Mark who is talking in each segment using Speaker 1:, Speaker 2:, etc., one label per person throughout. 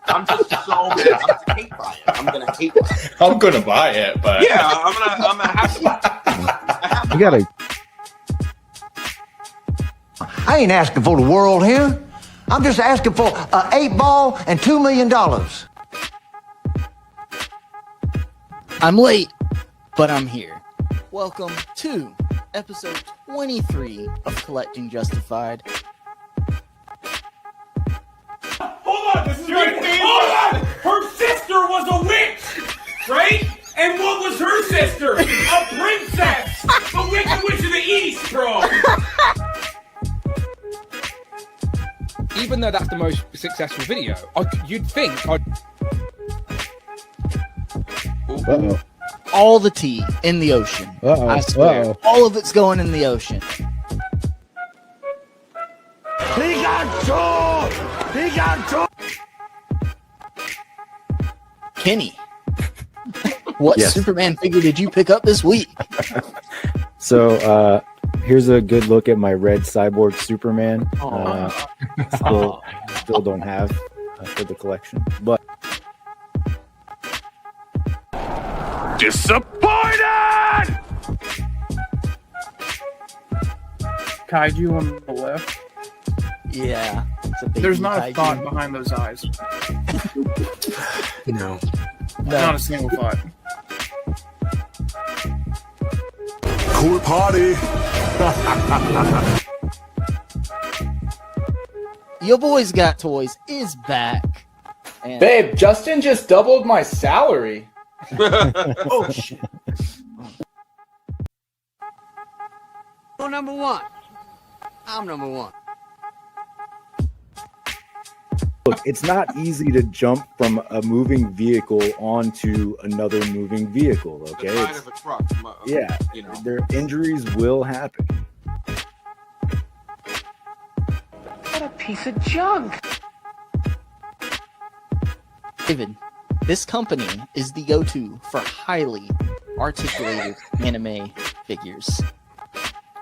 Speaker 1: I'm just so mad. I'm hate buy it. I'm gonna hate buy it.
Speaker 2: I'm gonna buy it, but
Speaker 1: yeah, I'm gonna have to buy it.
Speaker 3: You gotta. I ain't asking for the world here. I'm just asking for an 8-ball and $2 million.
Speaker 4: I'm late, but I'm here. Welcome to episode 23 of Collecting Justified.
Speaker 5: Hold on, this is hold on! Her sister was a witch, right? And what was her sister? A princess! The Wicked Witch of the East, bro!
Speaker 6: Even though that's the most successful video, you'd think
Speaker 4: all the tea in the ocean. I swear. All of it's going in the ocean. Kenny, what Superman figure did you pick up this week?
Speaker 7: So here's a good look at my red cyborg Superman. Still don't have for the collection, but
Speaker 5: Disappointed!
Speaker 8: Kaiju on the left.
Speaker 4: Yeah.
Speaker 8: There's not a thought behind those eyes.
Speaker 1: No.
Speaker 8: Not a single thought.
Speaker 9: Cool party.
Speaker 4: Your Boys Got Toys is back. And
Speaker 6: babe, Justin just doubled my salary.
Speaker 1: Oh shit.
Speaker 10: Well, number one. I'm number one.
Speaker 7: look, it's not easy to jump from a moving vehicle onto another moving vehicle. Okay,
Speaker 1: The side of a truck.
Speaker 7: Yeah,
Speaker 1: you know,
Speaker 7: their injuries will happen.
Speaker 10: What a piece of junk.
Speaker 4: David, this company is the go-to for highly articulated anime figures.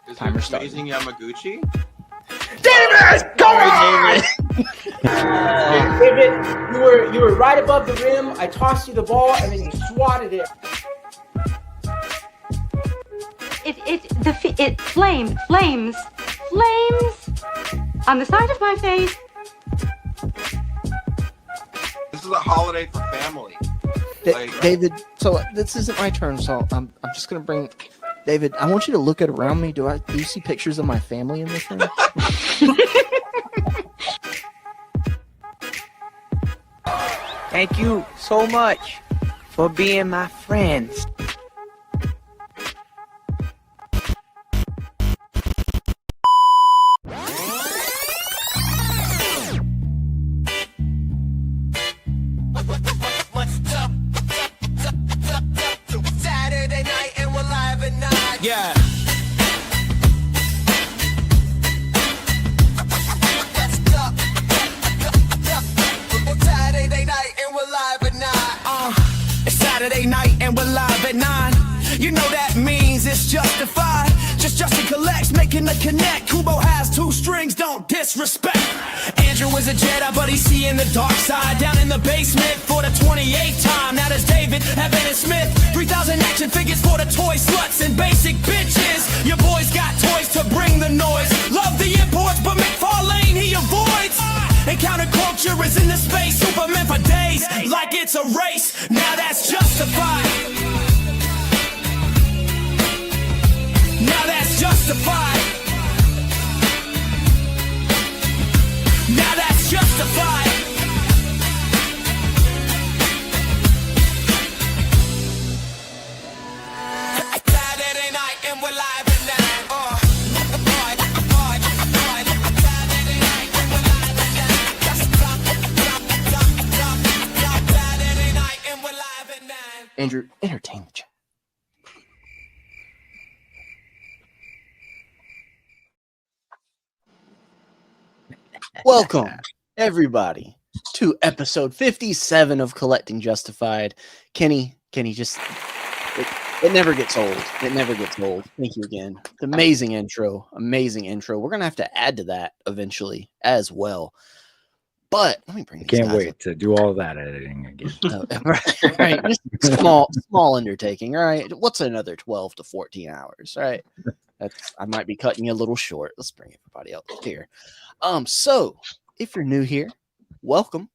Speaker 1: is
Speaker 4: Timer
Speaker 1: it
Speaker 4: started.
Speaker 1: Amazing Yamaguchi?
Speaker 5: David, go on!
Speaker 6: David, you were right above the rim. I tossed you the ball, and then you swatted it.
Speaker 11: It flames on the side of my face.
Speaker 1: This is a holiday for family.
Speaker 4: David, so this isn't my turn, so I'm just gonna bring David. I want you to look at around me. Do you see pictures of my family in this room?
Speaker 10: Thank you so much for being my friends.
Speaker 5: Saturday night and we're live at 9. Yeah. Saturday night and we're live at 9. It's Saturday night and we're live at 9. You know that means it's justified. Justin collects, making the connect. Kubo has 2 strings, don't disrespect. Andrew is a Jedi, but he's seeing the dark side. Down in the basement for the 28th time. Now there's David, Evan, and Smith. 3,000 action figures for the toy sluts and basic bitches. Your boys got toys to bring the noise. Love the imports, but McFarlane he avoids. And counterculture is in the space. Superman for days, like it's a race. Now that's justified. Now that's justified. Now that's justified. Saturday night and we're live at 9. Saturday night and we're live at 9. Saturday night and we're live at 9.
Speaker 4: Andrew, entertain the chat. Welcome, everybody, to episode 57 of Collecting Justified. Kenny, just it never gets old. It never gets old. Thank you again. Amazing intro. We're gonna have to add to that eventually as well. But let me bring.
Speaker 7: I can't wait to do all that editing again.
Speaker 4: Right. Just small undertaking. Right. What's another 12 to 14 hours? Right. I might be cutting you a little short. Let's bring everybody else here. So if you're new here, welcome.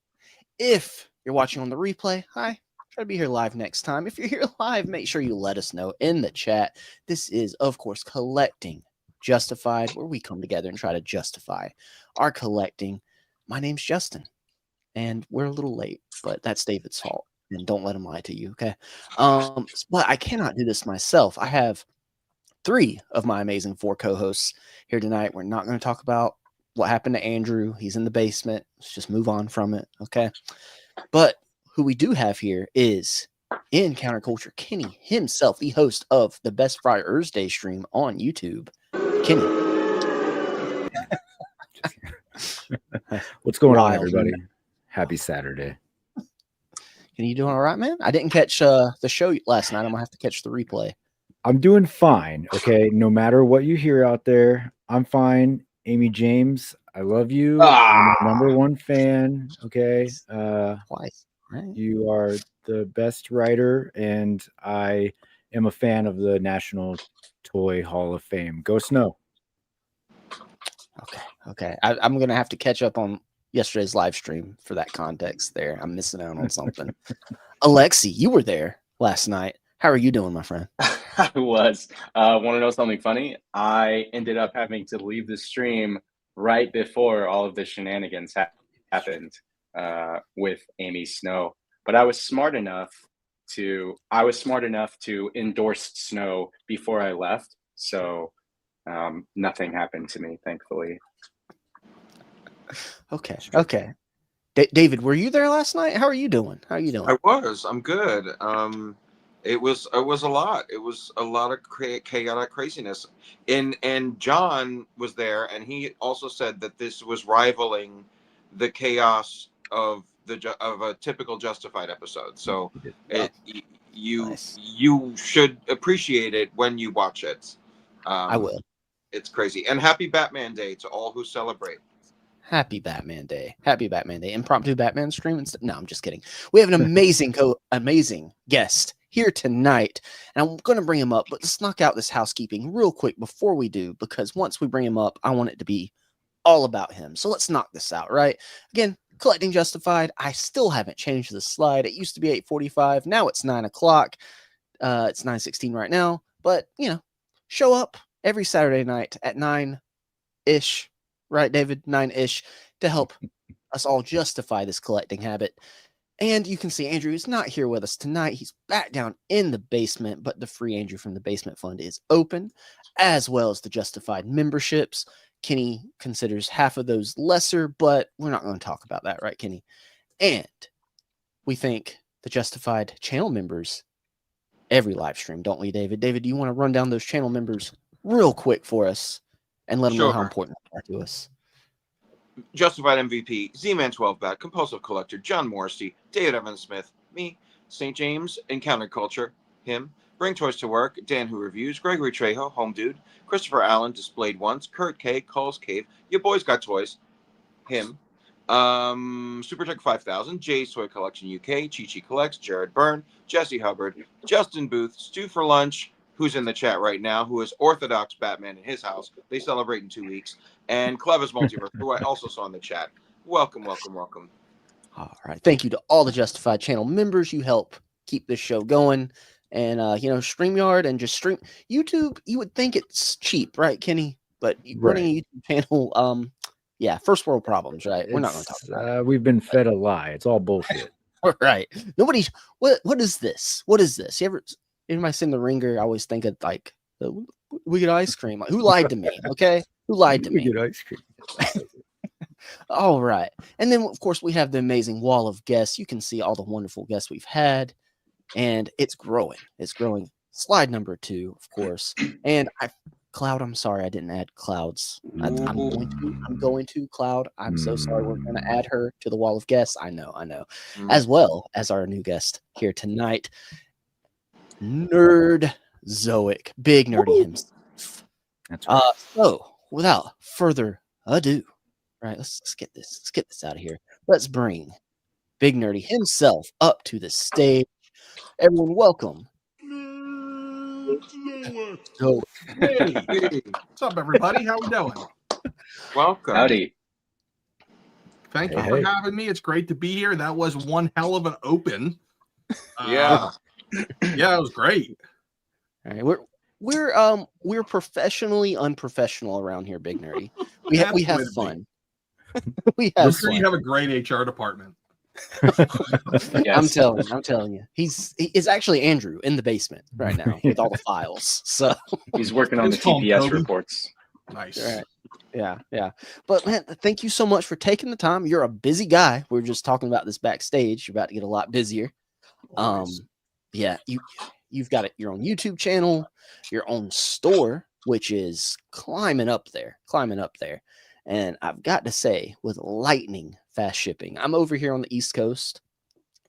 Speaker 4: If you're watching on the replay, hi. Try to be here live next time. If you're here live, make sure you let us know in the chat. This is, of course, Collecting Justified, where we come together and try to justify our collecting. My name's Justin, and we're a little late, but that's David's fault. And don't let him lie to you, okay? But I cannot do this myself. I have 3 of my amazing 4 co-hosts here tonight. We're not going to talk about what happened to Andrew. He's in the basement. Let's just move on from it, okay? But who we do have here is in Counterculture Kenny himself, the host of the Best Friars Day stream on YouTube. Kenny.
Speaker 7: What's going on, everybody? Happy Saturday.
Speaker 4: Can you doing all right, man? I didn't catch the show last night. I'm gonna have to catch the replay.
Speaker 7: I'm doing fine. Okay, no matter what you hear out there, I'm fine. Amy James, I love you. I'm a #1 fan. Okay,
Speaker 4: Twice. Right.
Speaker 7: You are the best writer, and I am a fan of the National Toy Hall of Fame. Go Snow.
Speaker 4: Okay. I'm going to have to catch up on yesterday's live stream for that context there. I'm missing out on something. Alexi, you were there last night. How are you doing, my friend?
Speaker 2: I was. Want to know something funny? I ended up having to leave the stream right before all of the shenanigans happened with Amy Snow. But I was smart enough to endorse Snow before I left. So nothing happened to me, thankfully.
Speaker 4: Okay. David, were you there last night? How are you doing?
Speaker 1: I was. I'm good. It was a lot. It was a lot of chaotic craziness. And John was there, and he also said that this was rivaling the chaos of a typical Justified episode. So you should appreciate it when you watch it.
Speaker 4: I will.
Speaker 1: It's crazy. And happy Batman Day to all who celebrate.
Speaker 4: Happy Batman Day. Impromptu Batman stream. No, I'm just kidding. We have an amazing guest here tonight, and I'm going to bring him up, but let's knock out this housekeeping real quick before we do, because once we bring him up, I want it to be all about him. So let's knock this out, right? Again, Collecting Justified. I still haven't changed the slide. It used to be 8:45. Now it's 9 o'clock. It's 9:16 right now, but show up every Saturday night at 9-ish, right, David? 9-ish, to help us all justify this collecting habit. And you can see Andrew is not here with us tonight. He's back down in the basement, but the Free Andrew from the Basement Fund is open, as well as the Justified memberships. Kenny considers half of those lesser, but we're not going to talk about that, right, Kenny? And we thank the Justified channel members every live stream, don't we, David? David, do you want to run down those channel members real quick for us and let them know how important they are to us?
Speaker 1: Justified MVP, Z-Man 12-Bat, Compulsive Collector, John Morrissey, David Evans Smith, me, St. James, Encounter Culture, him, Bring Toys to Work, Dan Who Reviews, Gregory Trejo, Home Dude, Christopher Allen, Displayed Once, Kurt K, Cole's Cave, Your Boys Got Toys, him, Supertech 5000, Jay's Toy Collection UK, Chi Collects, Jared Byrne, Jesse Hubbard, Justin Booth, Stu for Lunch, who's in the chat right now, who is Orthodox Batman in his house. They celebrate in 2 weeks. And Clevis Multiverse, who I also saw in the chat. Welcome.
Speaker 4: All right. Thank you to all the Justified channel members. You help keep this show going. And, StreamYard and just stream. YouTube, you would think it's cheap, right, Kenny? But running a YouTube channel, first world problems, right? We're not going to talk about it.
Speaker 7: We've been fed a lie. It's all bullshit.
Speaker 4: All right. Nobody's, what is this? What is this? Anybody seen The Ringer? I always think of like, we get ice cream. Like, who lied to me? Okay. Who lied to me?
Speaker 7: We get ice cream.
Speaker 4: All right. And then, of course, we have the amazing wall of guests. You can see all the wonderful guests we've had, and it's growing. Slide number 2, of course. And Cloud, I'm sorry I didn't add Clouds. I'm going to Cloud. I'm so sorry. We're going to add her to the wall of guests. I know. As well as our new guest here tonight, Nerdzoic, big nerdy himself.
Speaker 7: That's right.
Speaker 4: So without further ado, right, let's get this out of here. Let's bring big nerdy himself up to the stage. Everyone, welcome. So,
Speaker 12: Hey, what's up, everybody? How we doing?
Speaker 1: Welcome.
Speaker 2: Howdy.
Speaker 12: Thank you for having me. It's great to be here. That was one hell of an open.
Speaker 1: Yeah,
Speaker 12: it was great.
Speaker 4: All right, we're professionally unprofessional around here, big nerdy. We have fun. We have.
Speaker 12: I'm sure you have a great HR department.
Speaker 2: Yes.
Speaker 4: I'm telling you, it's actually Andrew in the basement right now with all the files. So
Speaker 2: he's working on the TPS reports.
Speaker 12: Nice.
Speaker 4: Right. Yeah. But man, thank you so much for taking the time. You're a busy guy. We are just talking about this backstage. You're about to get a lot busier. Yeah, you've got your own YouTube channel, your own store, which is climbing up there. And I've got to say, with lightning fast shipping, I'm over here on the East Coast.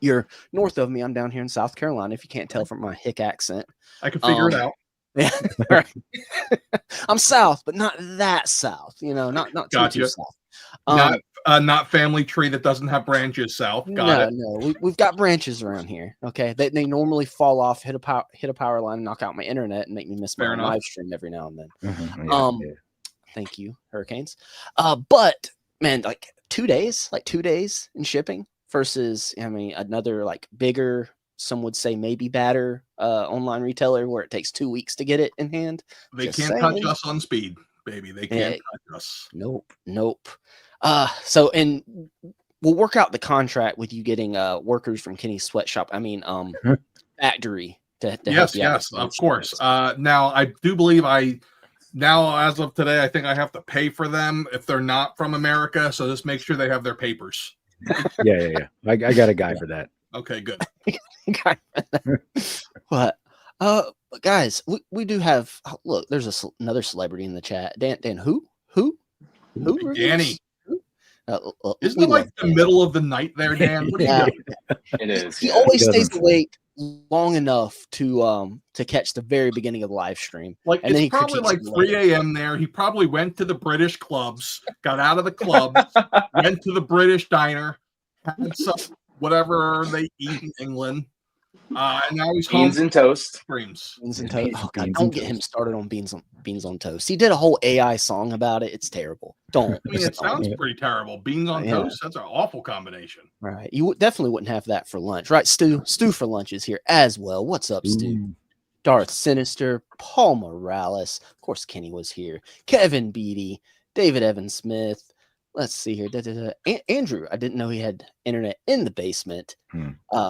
Speaker 4: You're north of me. I'm down here in South Carolina, if you can't tell from my hick accent.
Speaker 12: I can figure it out.
Speaker 4: Yeah, right. I'm south, but not that south. Not
Speaker 12: Gotcha.
Speaker 4: too south.
Speaker 12: Not family tree that doesn't have branches south. Got it.
Speaker 4: No, we've got branches around here. Okay, they normally fall off, hit a power line, knock out my internet, and make me miss my live stream every now and then. Thank you, hurricanes. But man, like 2 days in shipping versus, another like bigger, some would say maybe badder online retailer where it takes 2 weeks to get it in hand.
Speaker 12: They can't touch us on speed, baby. They can't touch us.
Speaker 4: Nope. So, and we'll work out the contract with you getting workers from Kenny's sweatshop. Factory to help you out.
Speaker 12: Yes, of course. Now I do believe as of today, I think I have to pay for them if they're not from America. So just make sure they have their papers.
Speaker 7: Yeah. I got a guy for that.
Speaker 12: Okay, good.
Speaker 4: But guys, we do have. Look, there's another celebrity in the chat. Dan, who?
Speaker 12: Danny. Isn't it like the middle of the night there, Dan?
Speaker 4: Yeah,
Speaker 2: it is.
Speaker 4: He always stays awake long enough to catch the very beginning of the live stream.
Speaker 12: Like,
Speaker 4: and
Speaker 12: it's probably like 3 a.m. there. He probably went to the British clubs, got out of the club, went to the British diner, had some whatever they eat in England, and now he's home.
Speaker 2: Beans and toast.
Speaker 12: Beans
Speaker 4: and toast. Oh God, don't get him started on beans on toast. He did a whole AI song about it. It's terrible. Don't.
Speaker 12: It sounds pretty terrible. Beans on toast. That's an awful combination.
Speaker 4: Right. You definitely wouldn't have that for lunch, right? Stu for lunch is here as well. What's up, Stu? Darth Sinister, Paul Morales. Of course, Kenny was here. Kevin Beatty, David Evan Smith. Let's see here. Andrew, I didn't know he had internet in the basement.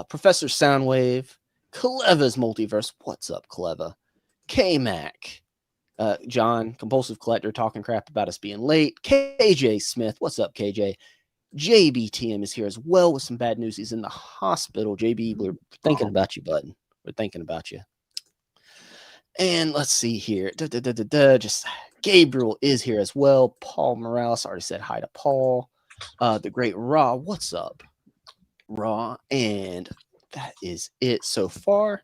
Speaker 4: Professor Soundwave, Cleva's Multiverse. What's up, Cleva? K-Mac. John, Compulsive Collector, talking crap about us being late. KJ Smith. What's up, KJ? JBTM is here as well with some bad news. He's in the hospital. JB, we're thinking about you, bud. We're thinking about you. And let's see here. Just Gabriel is here as well. Paul Morales already said hi to Paul. The great Raw. What's up, Raw? And that is it so far.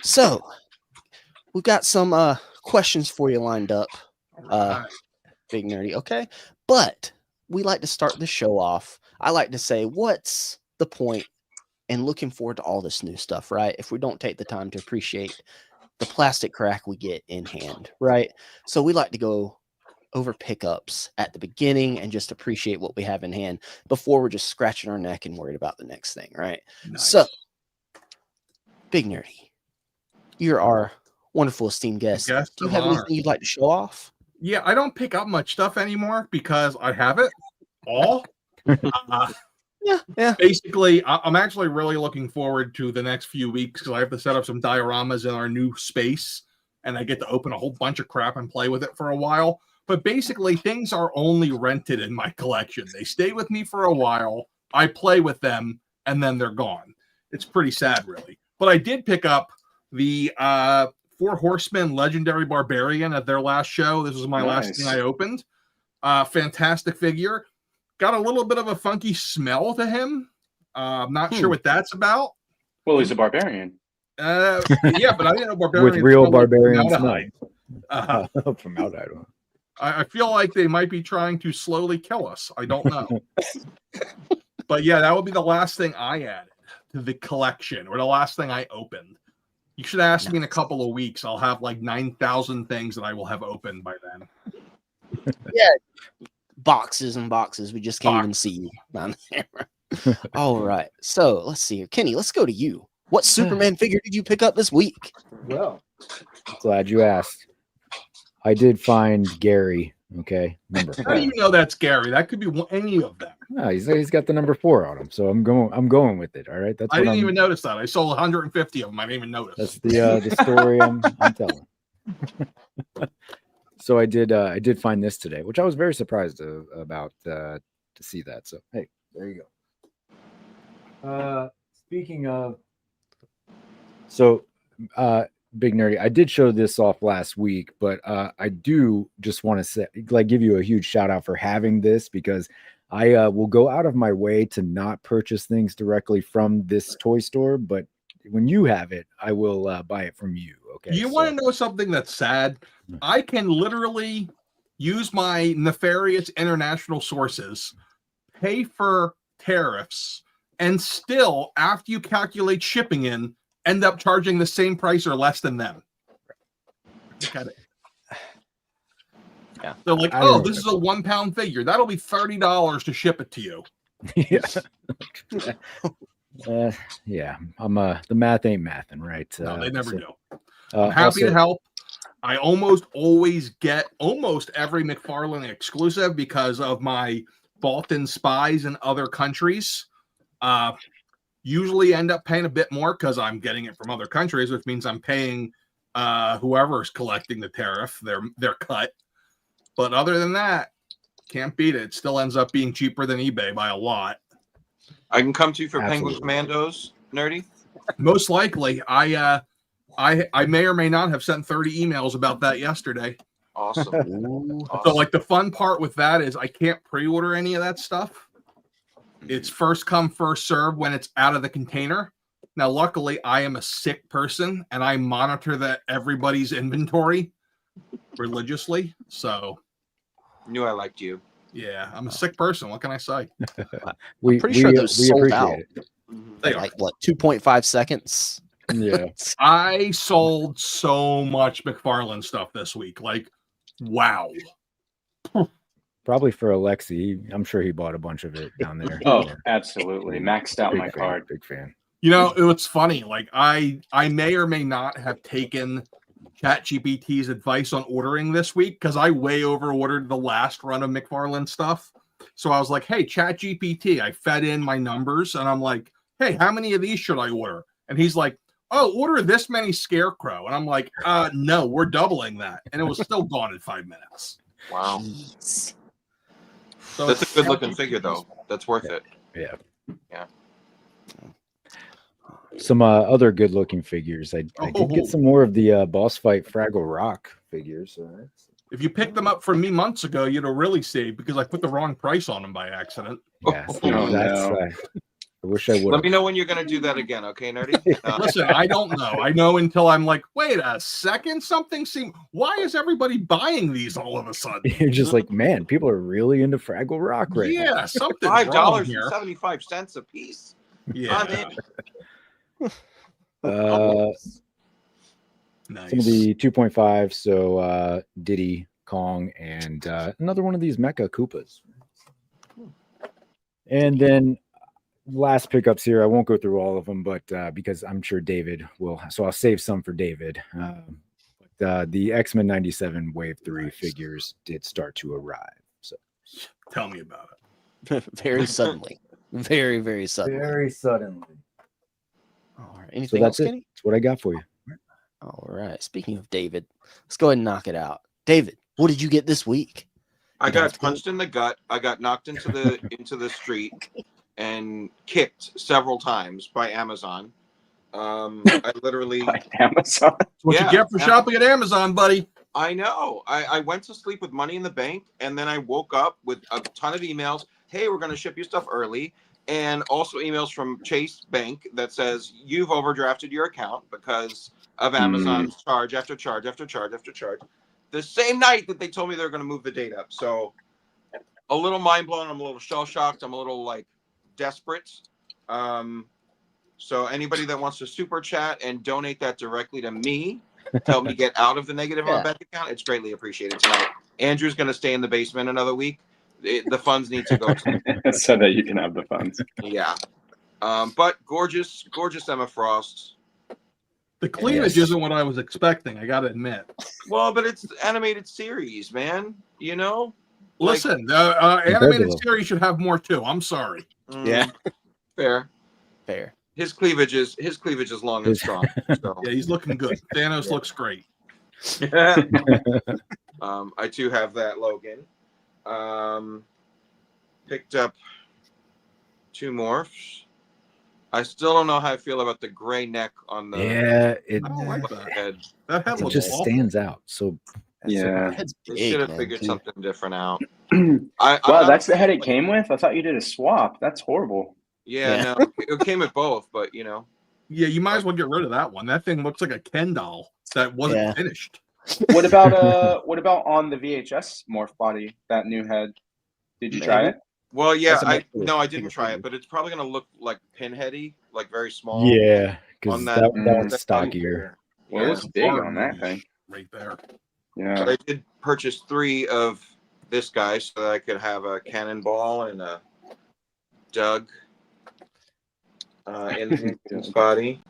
Speaker 4: So we've got some questions for you lined up. Big nerdy, okay? But we like to start the show off. I like to say, what's the point in looking forward to all this new stuff, right? If we don't take the time to appreciate the plastic crack we get in hand, right? So we like to go over pickups at the beginning and just appreciate what we have in hand before we're just scratching our neck and worried about the next thing, right? Nice. So, Big Nerdy, you're our wonderful esteemed guest. Do you have anything you'd like to show off?
Speaker 12: Yeah, I don't pick up much stuff anymore because I have it all.
Speaker 4: Yeah.
Speaker 12: Basically, I'm actually really looking forward to the next few weeks because I have to set up some dioramas in our new space, and I get to open a whole bunch of crap and play with it for a while. But basically, things are only rented in my collection. They stay with me for a while, I play with them, and then they're gone. It's pretty sad, really. But I did pick up the Four Horsemen Legendary Barbarian at their last show. This was my last thing I opened. Fantastic figure. Got a little bit of a funky smell to him. I'm not sure what that's about.
Speaker 2: Well, he's a barbarian.
Speaker 12: Yeah, but I didn't know barbarian
Speaker 7: with real barbarian smell.
Speaker 12: Formaldehyde. I feel like they might be trying to slowly kill us. I don't know. But yeah, that would be the last thing I added to the collection, or the last thing I opened. You should ask me in a couple of weeks. I'll have like 9,000 things that I will have opened by then.
Speaker 4: Yeah, boxes and boxes. We just can't even see you on the camera. All right, so let's see here, Kenny. Let's go to you. What Superman figure did you pick up this week?
Speaker 7: Well, glad you asked. I did find Gary. Okay, number 4.
Speaker 12: How do you know that's Gary? That could be any of them.
Speaker 7: No, he's got the number 4 on him, so I'm going with it. All right, that's.
Speaker 12: I didn't even notice that. I sold 150 of them. I didn't even notice.
Speaker 7: That's the story I'm telling. So I did find this today, which I was very surprised about to see that. So hey, there you go. Speaking of, so Big Nerdy, I did show this off last week, but I do just want to say, like, give you a huge shout out for having this, because I will go out of my way to not purchase things directly from this toy store, but when you have it, I will buy it from you. Okay.
Speaker 12: You want to know something that's sad? I can literally use my nefarious international sources, pay for tariffs, and still, after you calculate shipping in, end up charging the same price or less than them. Look at it.
Speaker 4: Yeah.
Speaker 12: They're like, oh, this is a 1 pound figure. That'll be $30 to ship it to you.
Speaker 7: Yeah. I'm the math ain't mathing, right?
Speaker 12: No, they never do. I'm happy to help. I almost always get almost every McFarlane exclusive because of my Baltan spies in other countries. Usually end up paying a bit more because I'm getting it from other countries, which means I'm paying whoever's collecting the tariff their cut. But other than that, can't beat it. It still ends up being cheaper than eBay by a lot.
Speaker 1: I can come to you for Penguin Commandos, Nerdy.
Speaker 12: Most likely. I may or may not have sent 30 emails about that yesterday.
Speaker 1: Awesome.
Speaker 12: Awesome. So like the fun part with that is I can't pre-order any of that stuff. It's first come, first serve when it's out of the container. Now, luckily, I am a sick person and I monitor everybody's inventory religiously. So,
Speaker 1: knew I liked you.
Speaker 12: Yeah, I'm a sick person. What can I say?
Speaker 4: I'm pretty sure those sold out.
Speaker 12: They
Speaker 4: like what, 2.5 seconds?
Speaker 7: Yeah.
Speaker 12: I sold so much McFarlane stuff this week. Like, wow.
Speaker 7: Probably for Alexi. I'm sure he bought a bunch of it down there.
Speaker 2: Oh, absolutely. Maxed out my card.
Speaker 7: Big fan.
Speaker 12: You know, it's funny. Like, I may or may not have taken ChatGPT's advice on ordering this week because I way over ordered the last run of McFarlane stuff. So I was like, hey, ChatGPT, I fed in my numbers and I'm like, hey, how many of these should I order? And he's like, oh, order this many Scarecrow. And I'm like, no, we're doubling that. And it was still gone in 5 minutes.
Speaker 1: Wow.
Speaker 12: So
Speaker 1: that's a good looking figure, though. That's worth it.
Speaker 7: Yeah.
Speaker 1: Yeah.
Speaker 7: Some other good looking figures. I did get some more of the boss fight Fraggle Rock figures.
Speaker 12: If you picked them up from me months ago, you'd have really saved because I put the wrong price on them by accident.
Speaker 7: Yeah, I wish I would.
Speaker 1: Let me know when you're going to do that again, okay, Nerdy?
Speaker 12: Listen, I don't know. I know until I'm like, wait a second, why is everybody buying these all of a sudden?
Speaker 7: You're just like, man, people are really into Fraggle Rock right now.
Speaker 12: Yeah, something
Speaker 1: $5.75 a piece.
Speaker 12: Yeah.
Speaker 7: Nice. Some of the 2.5, so Diddy Kong and another one of these Mecha Koopas. And then last pickups here, I won't go through all of them, but because I'm sure David will, so I'll save some for David. The X-Men 97 Wave 3 figures did start to arrive. So
Speaker 12: tell me about
Speaker 4: it. Very suddenly. Very, very suddenly.
Speaker 7: Very suddenly.
Speaker 4: All right. Anything else, Kenny?
Speaker 7: That's what I got for you.
Speaker 4: All right. Speaking of David, let's go ahead and knock it out. David, what did you get this week?
Speaker 1: I got punched in the gut. I got knocked into the street and kicked several times by Amazon. I literally
Speaker 2: Amazon.
Speaker 12: That's what you get for shopping at Amazon, buddy.
Speaker 1: I know. I went to sleep with money in the bank, and then I woke up with a ton of emails. Hey, we're going to ship you stuff early. And also emails from Chase Bank that says you've overdrafted your account because of Amazon's charge after charge after charge after charge. The same night that they told me they're going to move the date up. So a little mind blown. I'm a little shell shocked. I'm a little like desperate. So anybody that wants to super chat and donate that directly to me, to help me get out of the negative on my bank account, it's greatly appreciated tonight. Andrew's going to stay in the basement another week. The funds need to go
Speaker 2: so that you can have the funds.
Speaker 1: Yeah. But gorgeous Emma Frost.
Speaker 12: The cleavage isn't what I was expecting, I got to admit.
Speaker 1: Well, but it's animated series, man. You know?
Speaker 12: Listen, animated series should have more too. I'm sorry.
Speaker 4: Yeah.
Speaker 1: Fair. His cleavage is long and strong. So.
Speaker 12: Yeah, he's looking good. Thanos looks great.
Speaker 1: I too have that, Logan. Picked up 2 morphs. I still don't know how I feel about the gray neck on the
Speaker 12: I don't like that
Speaker 1: head.
Speaker 12: That head
Speaker 7: It
Speaker 12: looks
Speaker 7: just
Speaker 12: awful.
Speaker 7: stands out. So
Speaker 1: They should have figured something different out.
Speaker 2: Wow, that's the head it came with? I thought you did a swap. That's horrible.
Speaker 1: Yeah, no, it came with both, but you know.
Speaker 12: Yeah, you might as well get rid of that one. That thing looks like a Ken doll that wasn't finished.
Speaker 2: What about on the VHS morph body, that new head? Did you try it?
Speaker 1: Well, yeah, I didn't try it, but it's probably gonna look like pinheady, like very small.
Speaker 7: yeah, because
Speaker 1: on
Speaker 7: that one's stockier.
Speaker 2: Well, it looks big on that thing.
Speaker 12: Right there.
Speaker 2: Yeah.
Speaker 1: But I did purchase 3 of this guy so that I could have a cannonball and a Doug in his body.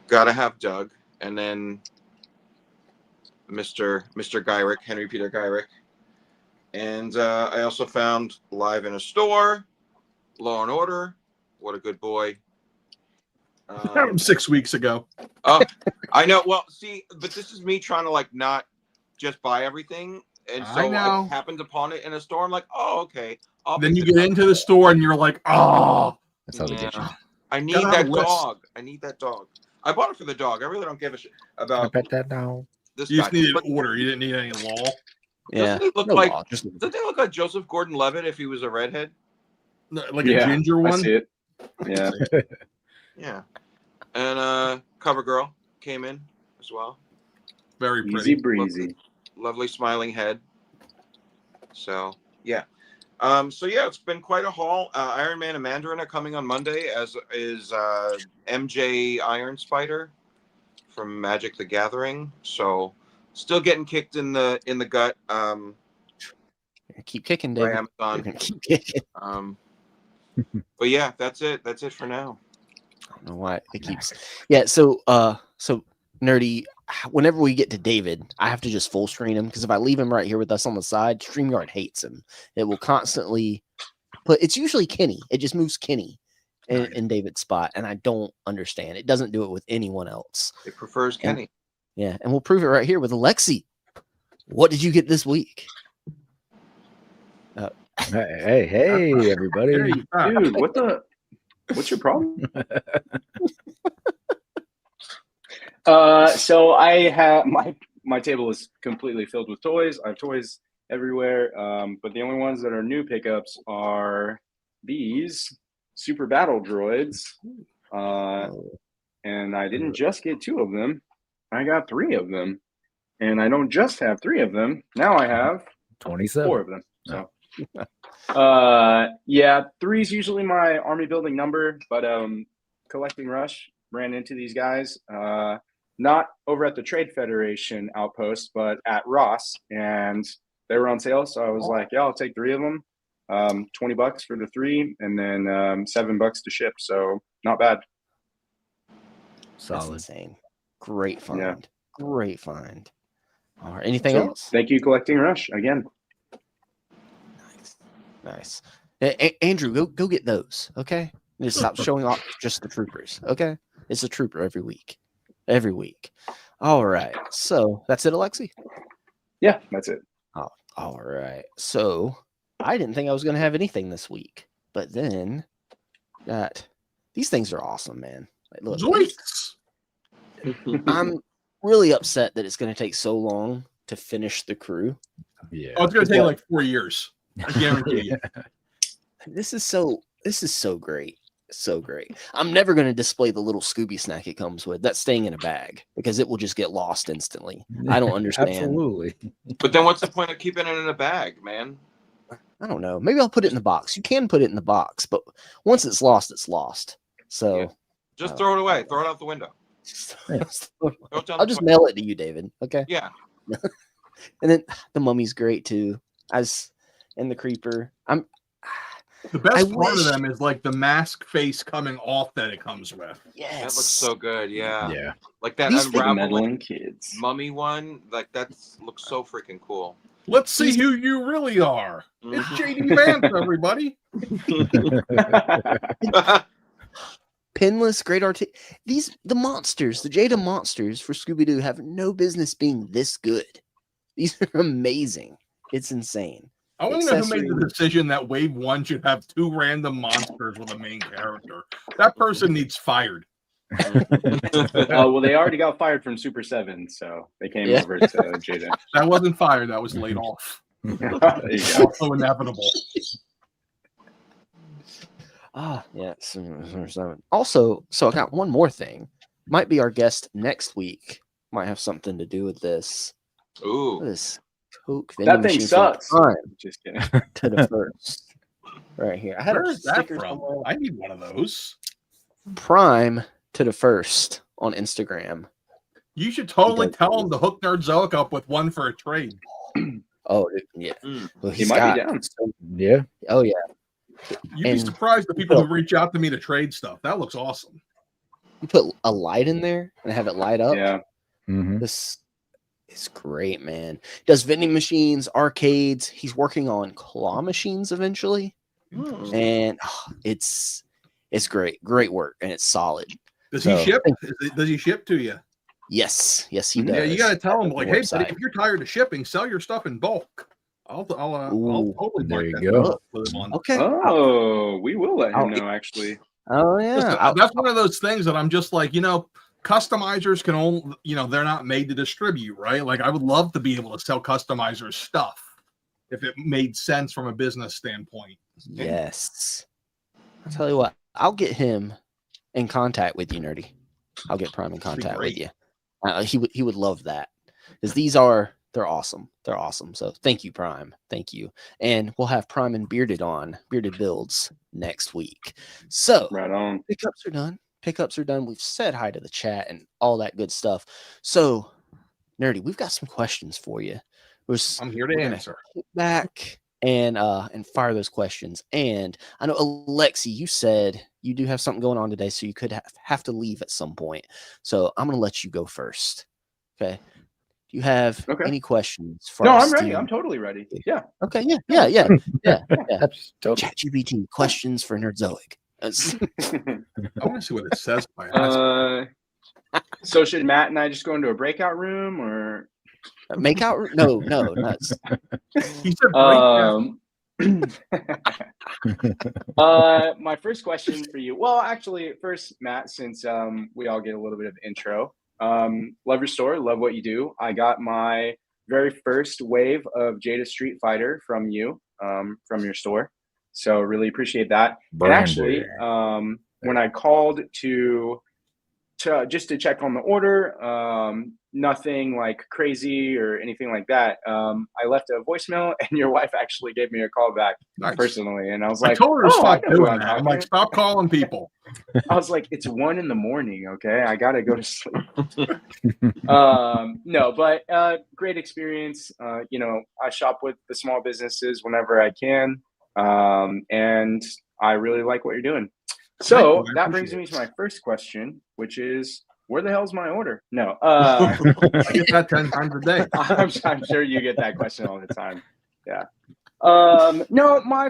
Speaker 1: Gotta have Doug, and then Mr. Gyrick, Henry Peter Gyrick. And I also found live in a store, Law and Order. What a good boy.
Speaker 12: Found him 6 weeks ago.
Speaker 1: Oh, I know. Well, see, but this is me trying to like not just buy everything, and so I happened upon it in a store. I'm like, oh, okay.
Speaker 12: Then you get into the store and you're like, oh,
Speaker 7: that's how they get you.
Speaker 1: I need that dog. I need that dog. I bought it for the dog. I really don't give a shit about.
Speaker 7: I bet that now.
Speaker 1: This
Speaker 12: you
Speaker 1: guy.
Speaker 12: just needed an order. You didn't need any law.
Speaker 1: Doesn't he look like? Doesn't he look like Joseph Gordon-Levitt if he was a redhead?
Speaker 12: Like a ginger one.
Speaker 2: I see it. Yeah.
Speaker 1: Yeah. And CoverGirl came in as well.
Speaker 12: Very pretty.
Speaker 2: Easy breezy.
Speaker 1: Lovely smiling head. So yeah. It's been quite a haul. Iron Man and Mandarin are coming on Monday, as is MJ Iron Spider from Magic the Gathering. So still getting kicked in the gut.
Speaker 4: Keep kicking, David.
Speaker 1: Amazon.
Speaker 4: Keep kicking.
Speaker 1: But yeah, that's it. That's it for now.
Speaker 4: I don't know why it keeps. Yeah. So Nerdy. Whenever we get to David, I have to just full screen him, because if I leave him right here with us on the side, StreamYard hates him. It will constantly put. It's usually Kenny. It just moves Kenny in David's spot, and I don't understand. It doesn't do it with anyone else.
Speaker 1: It prefers Kenny.
Speaker 4: And we'll prove it right here with Alexi. What did you get this week?
Speaker 7: Hey, everybody!
Speaker 2: Dude, what's your problem? So I have my table is completely filled with toys. I have toys everywhere, but the only ones that are new pickups are these Super Battle Droids, and I didn't just get 2 of them. I got 3 of them, and I don't just have 3 of them. Now I have
Speaker 7: 27.
Speaker 2: 4 of them. So. 3 is usually my army building number, but Collecting Rush ran into these guys, not over at the Trade Federation outpost, but at Ross, and they were on sale. So I was like, yeah, I'll take 3 of them. $20 for the 3, and then $7 to ship. So not bad.
Speaker 4: Solid. That's insane. Great find.
Speaker 2: Yeah.
Speaker 4: Great find. All right. Anything else?
Speaker 2: Thank you, Collecting Rush, again.
Speaker 4: Nice. Andrew, go get those. Okay. Just stop showing off just the troopers. Okay. It's a trooper every week. Every week. All right. So that's it, Alexi?
Speaker 2: Yeah, that's it.
Speaker 4: Oh, all right. So I didn't think I was going to have anything this week, but then these things are awesome, man. Like, look,
Speaker 12: Zoinks!
Speaker 4: I'm really upset that it's going to take so long to finish the crew.
Speaker 7: Yeah.
Speaker 12: Oh, it's going to take like 4 years. I guarantee you.
Speaker 4: This is so great. So great. I'm never going to display the little Scooby snack it comes with. That's staying in a bag because it will just get lost instantly. I don't understand.
Speaker 7: Absolutely.
Speaker 1: But then what's the point of keeping it in a bag, man?
Speaker 4: I don't know. Maybe I'll put it in the box. You can put it in the box, but once it's lost, it's lost. So
Speaker 1: Yeah. Just throw it away. Throw it out the window.
Speaker 4: I'll just mail it to you, David. Okay.
Speaker 1: Yeah.
Speaker 4: And then the Mummy's great too. And the Creeper.
Speaker 12: The best part of them is like the mask face coming off that it comes with.
Speaker 4: Yes.
Speaker 1: That looks so good. Yeah.
Speaker 7: Yeah.
Speaker 1: Like that
Speaker 2: These
Speaker 1: unraveling
Speaker 2: meddling kids.
Speaker 1: mummy one. Like that looks so freaking cool.
Speaker 12: Let's see who you really are. It's JD Vance, everybody.
Speaker 4: Pinless, great art. The monsters, the Jada monsters for Scooby-Doo have no business being this good. These are amazing. It's insane.
Speaker 12: I want to know who made the decision that Wave 1 should have 2 random monsters with a main character. That person needs fired.
Speaker 2: Well, they already got fired from Super 7, so they came over to Jada.
Speaker 12: That wasn't fired. That was laid off. Also inevitable.
Speaker 4: Yeah. Also, so I got one more thing. Might be our guest next week. Might have something to do with this.
Speaker 1: Ooh.
Speaker 4: This Coke
Speaker 2: that thing sucks.
Speaker 4: Just kidding. To the first. Right here. I had
Speaker 12: Where
Speaker 4: a
Speaker 12: is that
Speaker 4: sticker
Speaker 12: from?
Speaker 4: somewhere.
Speaker 12: I need one of those.
Speaker 4: Prime to the first on Instagram.
Speaker 12: You should totally tell him to hook Nerdzoic up with one for a trade.
Speaker 4: Oh, yeah. Well,
Speaker 2: He might be down.
Speaker 7: Yeah.
Speaker 4: Oh, yeah.
Speaker 12: You'd be surprised the people who reach out to me to trade stuff. That looks awesome.
Speaker 4: You put a light in there and have it light up.
Speaker 2: Yeah.
Speaker 7: Mm-hmm.
Speaker 4: This is great, man. Does vending machines, arcades. He's working on claw machines eventually. And it's great. Great work. And it's solid.
Speaker 12: Does he ship? Does he ship to you?
Speaker 4: Yes, he does.
Speaker 12: Yeah, you got to tell him, like, hey, buddy,
Speaker 4: Website.
Speaker 12: if you're tired of shipping, sell your stuff in bulk. I'll totally
Speaker 7: there
Speaker 12: mark
Speaker 7: you
Speaker 12: that
Speaker 7: go.
Speaker 12: for him on.
Speaker 4: Okay.
Speaker 2: Oh, we will let him know, actually.
Speaker 4: Oh, yeah.
Speaker 12: That's one of those things that I'm just like, customizers can only, they're not made to distribute, right? Like, I would love to be able to sell customizers stuff if it made sense from a business standpoint.
Speaker 4: Yes. I'll tell you what, I'll get him in contact with you, Nerdy. I'll get Prime in contact with you. He would love that because they're awesome. They're awesome. So thank you, Prime. Thank you. And we'll have Prime and Bearded builds next week. So
Speaker 2: right on.
Speaker 4: Pickups are done. We've said hi to the chat and all that good stuff. So Nerdy, we've got some questions for you.
Speaker 12: I'm here to answer.
Speaker 4: Kick back and fire those questions. And I know Alexi, you said you do have something going on today, so you could have to leave at some point. So I'm going to let you go first. Okay. Do you have any questions for us?
Speaker 2: I'm ready. I'm totally ready. Yeah.
Speaker 4: Okay. Yeah. ChatGPT questions for Nerdzoic.
Speaker 12: I want to see what it says.
Speaker 2: So should Matt and I just go into a breakout room or
Speaker 4: make out? No, not.
Speaker 12: He said
Speaker 2: my first question for you. Well, actually, first, Matt, since we all get a little bit of intro. Love your store, love what you do. I got my very first wave of Jada Street Fighter from you, from your store. So really appreciate that. And actually, when I called to just to check on the order, nothing like crazy or anything like that. I left a voicemail and your wife actually gave me a call back personally. And I was like,
Speaker 12: I told her to stop doing that. I'm like, stop calling people.
Speaker 2: I was like, it's 1 a.m. Okay. I got to go to sleep. No, but great experience. I shop with the small businesses whenever I can. And I really like what you're doing. So that brings me to my first question, which is, where the hell's my order? No.
Speaker 12: I get that 10 times a day.
Speaker 2: I'm sure you get that question all the time. Yeah. No, my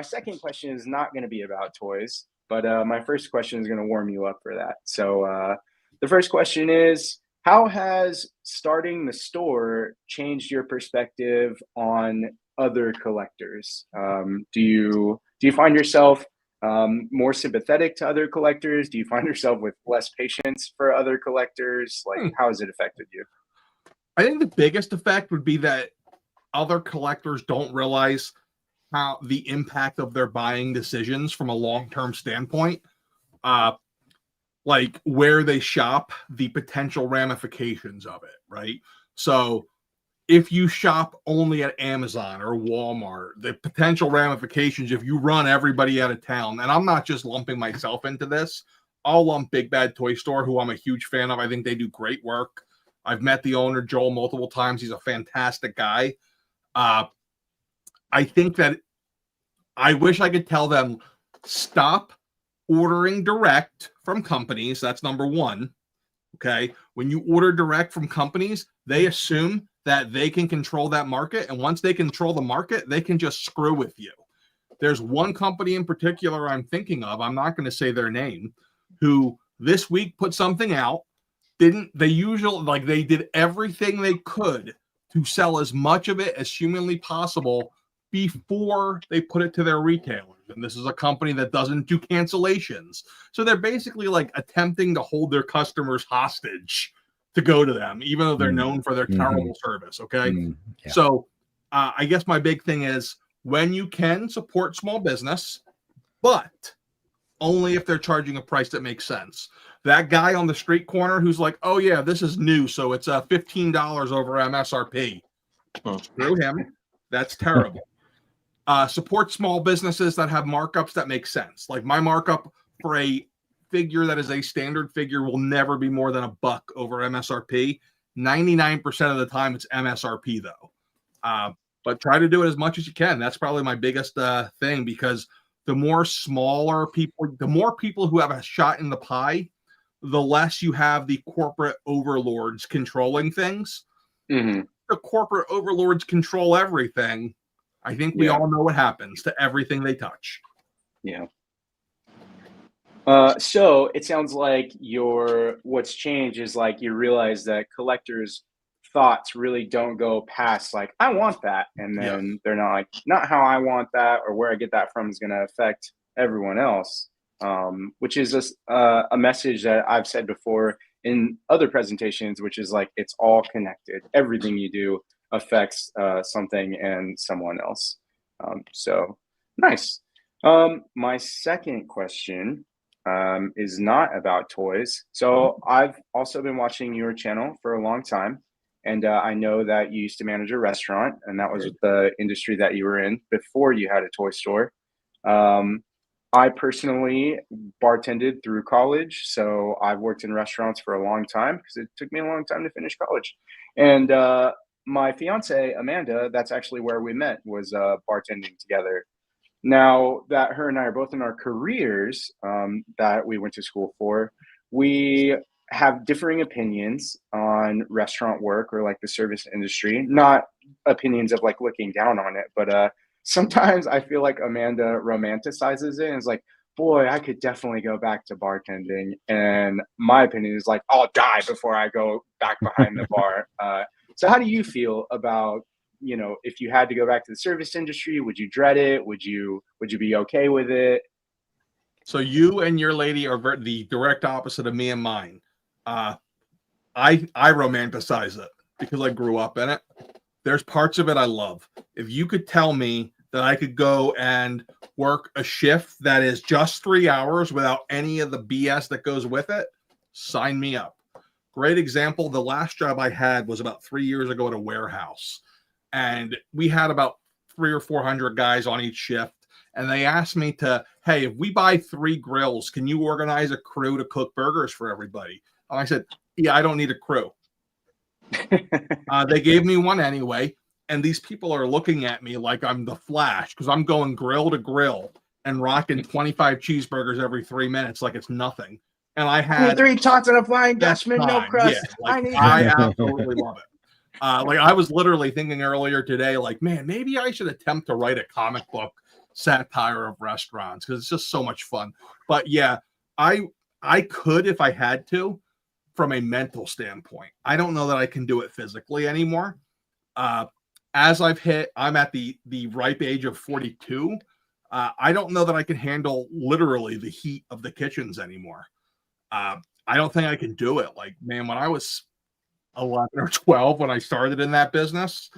Speaker 2: second question is not going to be about toys, but my first question is going to warm you up for that. So the first question is, how has starting the store changed your perspective on other collectors? Do you find yourself more sympathetic to other collectors? Do you find yourself with less patience for other collectors? Like, how has it affected you?
Speaker 12: I think the biggest effect would be that other collectors don't realize how the impact of their buying decisions from a long-term standpoint, like where they shop, the potential ramifications of it, right? So if you shop only at Amazon or Walmart, the potential ramifications if you run everybody out of town, and I'm not just lumping myself into this, I'll lump Big Bad Toy Store, who I'm a huge fan of. I think they do great work. I've met the owner, Joel, multiple times. He's a fantastic guy. I think that I wish I could tell them, stop ordering direct from companies. That's number one. Okay. When you order direct from companies, they assume that they can control that market. And once they control the market, they can just screw with you. There's one company in particular I'm thinking of, I'm not going to say their name, who this week put something out. They did everything they could to sell as much of it as humanly possible before they put it to their retailers. And this is a company that doesn't do cancellations. So they're basically like attempting to hold their customers hostage to go to them, even though they're known for their terrible service. Okay.
Speaker 7: Yeah.
Speaker 12: So I guess my big thing is, when you can, support small business, but only if they're charging a price that makes sense. That guy on the street corner who's like, oh yeah, this is new, so it's $15 over MSRP. Screw him. That's terrible. Support small businesses that have markups that make sense. Like, my markup for a figure that is a standard figure will never be more than $1 over MSRP. 99% of the time it's MSRP though. But try to do it as much as you can. That's probably my biggest thing, because the more smaller people, the more people who have a shot in the pie, the less you have the corporate overlords controlling things.
Speaker 2: Mm-hmm.
Speaker 12: The corporate overlords control everything. I think we all know what happens to everything they touch.
Speaker 2: Yeah. So it sounds like what's changed is, like, you realize that collectors' thoughts really don't go past, like, I want that, and then they're not like, not how I want that, or where I get that from is going to affect everyone else. Which is a message that I've said before in other presentations, which is like, it's all connected. Everything you do affects something and someone else. So nice. My second question is not about toys. So I've also been watching your channel for a long time, and I know that you used to manage a restaurant, and that was the industry that you were in before you had a toy store. I personally bartended through college, so I've worked in restaurants for a long time because it took me a long time to finish college. And my fiance, Amanda, that's actually where we met, was bartending together. Now that her and I are both in our careers that we went to school for, we have differing opinions on restaurant work or like the service industry. Not opinions of like looking down on it, but sometimes I feel like Amanda romanticizes it and is like, boy, I could definitely go back to bartending. And my opinion is like, I'll die before I go back behind the bar. So how do you feel about, if you had to go back to the service industry, would you dread it? Would you be okay with it?
Speaker 12: So you and your lady are the direct opposite of me and mine. I romanticize it because I grew up in it. There's parts of it I love. If you could tell me that I could go and work a shift that is just 3 hours without any of the BS that goes with it, sign me up. Great example. The last job I had was about 3 years ago at a warehouse. And we had about 300 or 400 guys on each shift. And they asked me hey, if we buy 3 grills, can you organize a crew to cook burgers for everybody? And I said, yeah, I don't need a crew. They gave me one anyway, and these people are looking at me like I'm the Flash because I'm going grill to grill and rocking 25 cheeseburgers every 3 minutes like it's nothing. And I had
Speaker 10: 3 tots and a Flying Dutchman, no crust.
Speaker 12: I absolutely love it. I was literally thinking earlier today, like, man, maybe I should attempt to write a comic book satire of restaurants because it's just so much fun. But yeah, I could if I had to. From a mental standpoint, I don't know that I can do it physically anymore. As I'm at the ripe age of 42. I don't know that I can handle literally the heat of the kitchens anymore. I don't think I can do it. Like, man, when I was 11 or 12, when I started in that business,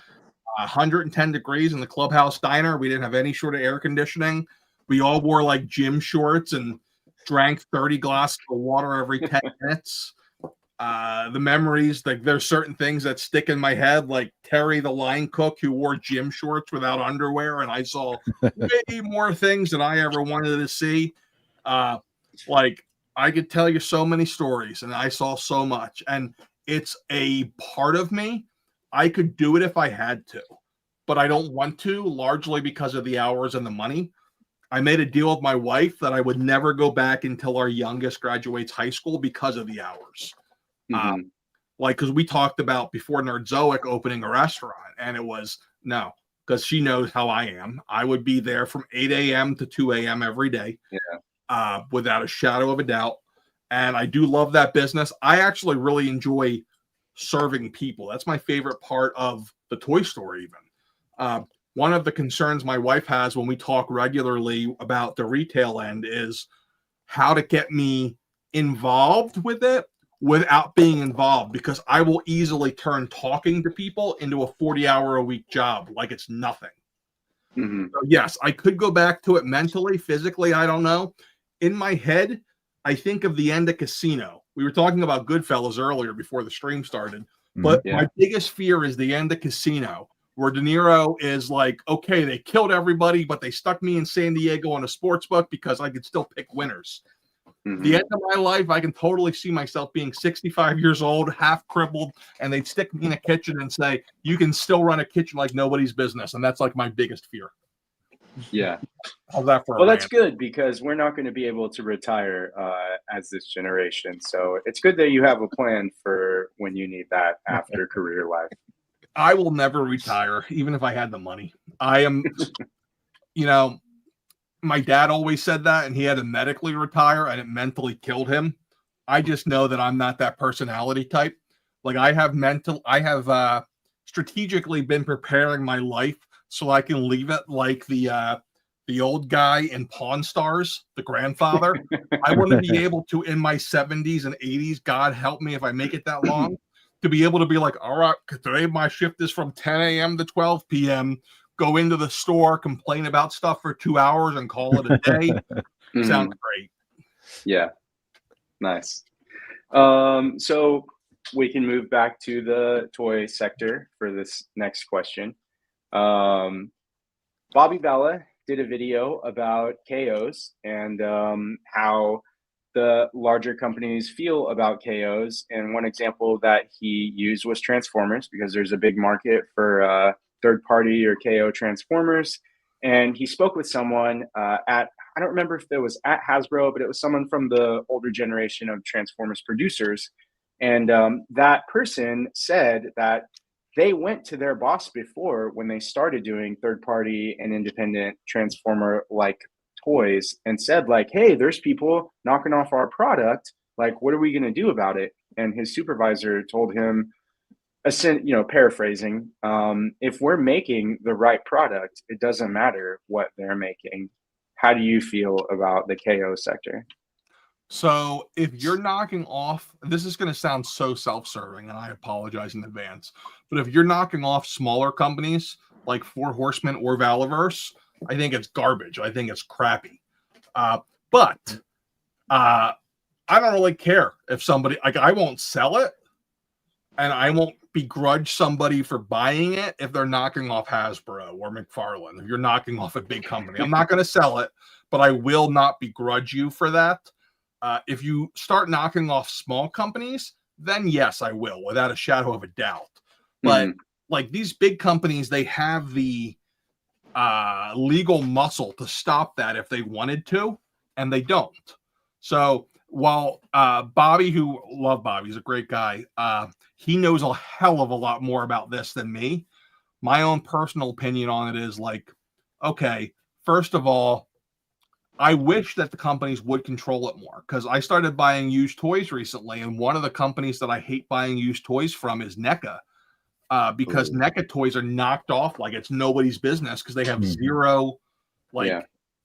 Speaker 12: 110 degrees in the clubhouse diner. We didn't have any sort of air conditioning. We all wore like gym shorts and drank 30 glasses of water every 10 minutes. The memories, like there's certain things that stick in my head, like Terry the line cook who wore gym shorts without underwear, and I saw way more things than I ever wanted to see. Like I could tell you so many stories, and I saw so much, and it's a part of me. I could do it if I had to, but I don't want to, largely because of the hours and the money. I made a deal with my wife that I would never go back until our youngest graduates high school because of the hours. Like, because we talked about before Nerdzoic opening a restaurant, and it was no, because she knows how I am. I would be there from 8 a.m. to 2 a.m. every day, without a shadow of a doubt. And I do love that business. I actually really enjoy serving people. That's my favorite part of the toy store, even. One of the concerns my wife has when we talk regularly about the retail end is how to get me involved with it without being involved, because I will easily turn talking to people into a 40-hour-a-week job like it's nothing. So yes, I could go back to it mentally, physically, I don't know. In my head, I think of the end of Casino. We were talking about Goodfellas earlier before the stream started, but my biggest fear is the end of Casino, where De Niro is like, okay, they killed everybody, but they stuck me in San Diego in a sports book because I could still pick winners. The end of my life, I can totally see myself being 65 years old, half crippled, and they'd stick me in a kitchen and say, you can still run a kitchen like nobody's business. And that's like my biggest fear.
Speaker 2: Yeah.
Speaker 12: How's that for
Speaker 2: well, that's good, because we're not going to be able to retire as this generation. So it's good that you have a plan for when you need that after career life.
Speaker 12: I will never retire, even if I had the money. I am, you know, my dad always said that, and he had to medically retire, and it mentally killed him. I just know that I'm not that personality type. Like I have strategically been preparing my life so I can leave it like the old guy in Pawn Stars, the grandfather. I want to be able to, in my 70s and 80s, God help me if I make it that long, to be able to be like, all right, today my shift is from 10 a.m. to 12 p.m. Go into the store, complain about stuff for 2 hours, and call it a day. Sounds great.
Speaker 2: Yeah. Nice. So we can move back to the toy sector for this next question. Bobby Bella did a video about KOs and how the larger companies feel about KOs. And one example that he used was Transformers, because there's a big market for third-party or KO Transformers. And he spoke with someone I don't remember if it was at Hasbro, but it was someone from the older generation of Transformers producers. And that person said that they went to their boss before when they started doing third-party and independent Transformer-like toys and said, like, hey, there's people knocking off our product. Like, what are we going to do about it? And his supervisor told him, paraphrasing, if we're making the right product, it doesn't matter what they're making. How do you feel about the KO sector?
Speaker 12: So if you're knocking off, this is going to sound so self-serving, and I apologize in advance, but if you're knocking off smaller companies like Four Horsemen or Valiverse, I think it's garbage. I think it's crappy. But I don't really care if somebody, like, I won't sell it, and I won't begrudge somebody for buying it if they're knocking off Hasbro or McFarlane. If you're knocking off a big company, I'm not going to sell it, but I will not begrudge you for that. If you start knocking off small companies, then yes, I will, without a shadow of a doubt. But like these big companies, they have the legal muscle to stop that if they wanted to, and they don't. So while Bobby, who love Bobby, he's a great guy, he knows a hell of a lot more about this than me. My own personal opinion on it is like, okay, first of all, I wish that the companies would control it more, because I started buying used toys recently, and one of the companies that I hate buying used toys from is NECA, because NECA toys are knocked off like it's nobody's business because they have zero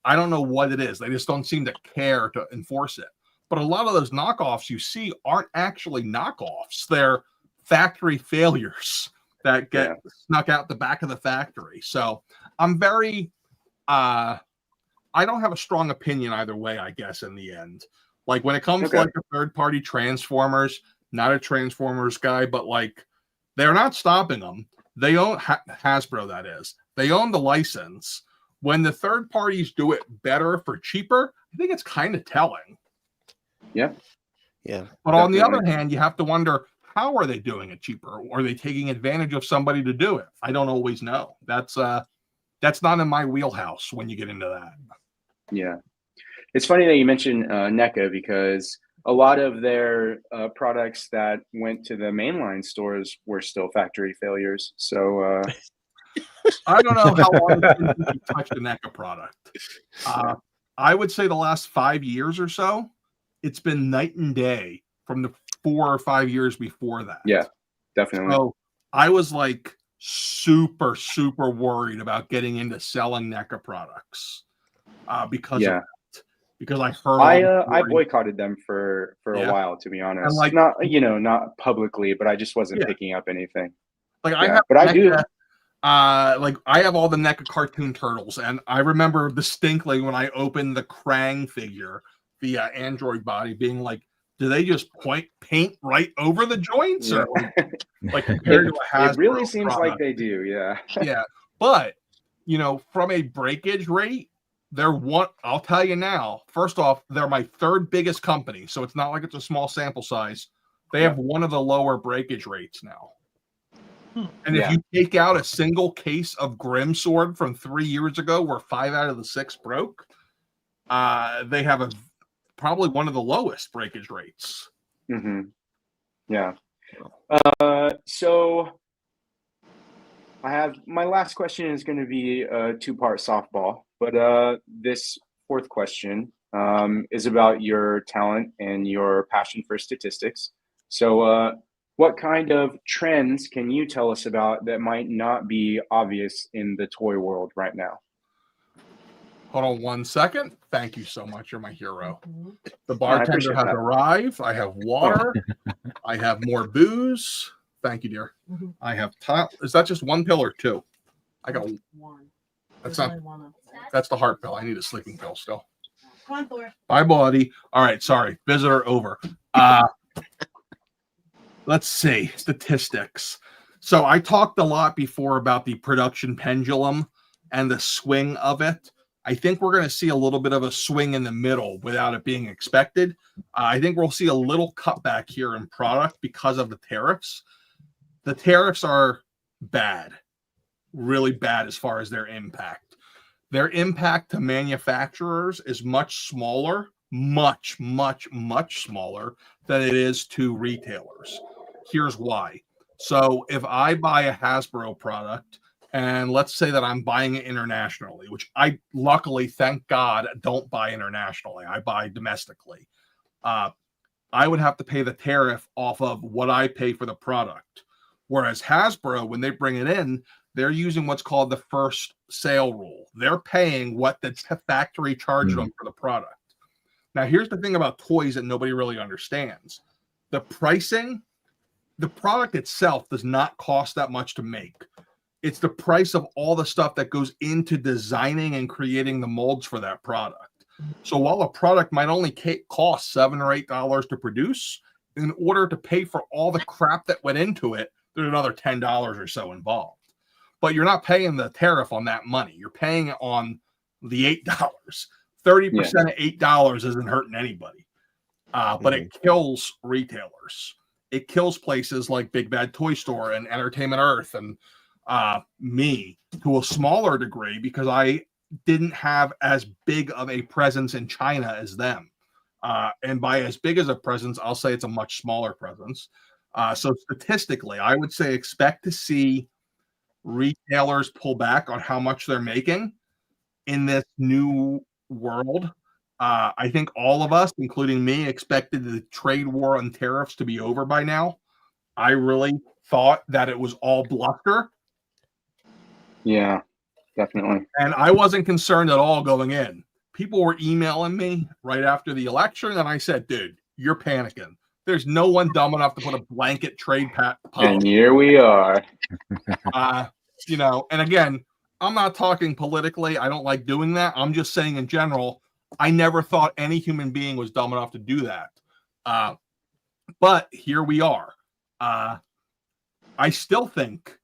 Speaker 12: I don't know what it is. They just don't seem to care to enforce it. But a lot of those knockoffs you see aren't actually knockoffs. They're factory failures that get snuck out the back of the factory. So I'm very, I don't have a strong opinion either way, I guess, in the end. Like when it comes to like the third-party Transformers, not a Transformers guy, but like they're not stopping them. They own Hasbro, that is. They own the license. When the third parties do it better for cheaper, I think it's kind of telling.
Speaker 2: Yeah.
Speaker 4: Yeah.
Speaker 12: But on the other hand, you have to wonder, how are they doing it cheaper? Are they taking advantage of somebody to do it? I don't always know. That's not in my wheelhouse when you get into that.
Speaker 2: Yeah. It's funny that you mentioned NECA, because a lot of their products that went to the mainline stores were still factory failures. So
Speaker 12: I don't know how long it's been since you touched a NECA product. I would say the last 5 years or so, it's been night and day from the 4 or 5 years before that.
Speaker 2: Yeah, definitely.
Speaker 12: So I was like super, super worried about getting into selling NECA products because of that. Because I heard
Speaker 2: I boycotted them for a while, to be honest.
Speaker 12: And
Speaker 2: not publicly, but I just wasn't picking up anything.
Speaker 12: Like
Speaker 2: I do.
Speaker 12: Like I have all the NECA cartoon turtles, and I remember distinctly when I opened the Krang figure, the android body, being like, "Do they just paint right over the joints?" Or like compared to a Hasbro
Speaker 2: it really seems
Speaker 12: product.
Speaker 2: like they do, yeah.
Speaker 12: Yeah, but from a breakage rate, they're one. I'll tell you now. First off, they're my third biggest company, so it's not like it's a small sample size. They have one of the lower breakage rates now. And if you take out a single case of Grim Sword from 3 years ago, where 5 out of the 6 broke, they have probably one of the lowest breakage rates.
Speaker 2: Mm-hmm. Yeah. So I have my last question is going to be a 2-part softball, but this fourth question is about your talent and your passion for statistics. So what kind of trends can you tell us about that might not be obvious in the toy world right now?
Speaker 12: Hold on 1 second. Thank you so much. You're my hero. The bartender has arrived. I have water. I have more booze. Thank you, dear. I have tile. Is that just one pill or two? I got one. That's not. That's the heart pill. I need a sleeping pill still.
Speaker 13: Come on, Thor.
Speaker 12: Bye, buddy. All right. Sorry. Visitor over. Let's see. Statistics. So I talked a lot before about the production pendulum and the swing of it. I think we're going to see a little bit of a swing in the middle without it being expected. I think we'll see a little cutback here in product because of the tariffs. The tariffs are bad, really bad as far as their impact. Their impact to manufacturers is much smaller, much, much, much smaller than it is to retailers. Here's why. So if I buy a Hasbro product, and let's say that I'm buying it internationally, which I luckily, thank God, don't buy internationally. I buy domestically. I would have to pay the tariff off of what I pay for the product. Whereas Hasbro, when they bring it in, they're using what's called the first sale rule. They're paying what the factory charged them for the product. Now, here's the thing about toys that nobody really understands. The pricing, the product itself does not cost that much to make. It's the price of all the stuff that goes into designing and creating the molds for that product. So while a product might only cost $7 or $8 to produce, in order to pay for all the crap that went into it, there's another $10 or so involved. But you're not paying the tariff on that money. You're paying it on the $8. 30% of $8 isn't hurting anybody. But it kills retailers. It kills places like Big Bad Toy Store and Entertainment Earth and me to a smaller degree, because I didn't have as big of a presence in China as them. And by as big as a presence, I'll say it's a much smaller presence. So statistically, I would say expect to see retailers pull back on how much they're making in this new world. I think all of us, including me, expected the trade war on tariffs to be over by now. I really thought that it was all bluster.
Speaker 2: Yeah, definitely.
Speaker 12: And I wasn't concerned at all going in. people were emailing me right after the election, and I said, dude, you're panicking. There's no one dumb enough to put a blanket trade post.
Speaker 2: And here we are.
Speaker 12: You know, and again, I'm not talking politically. I don't like doing that. I'm just saying in general, I never thought any human being was dumb enough to do that. But here we are. I still think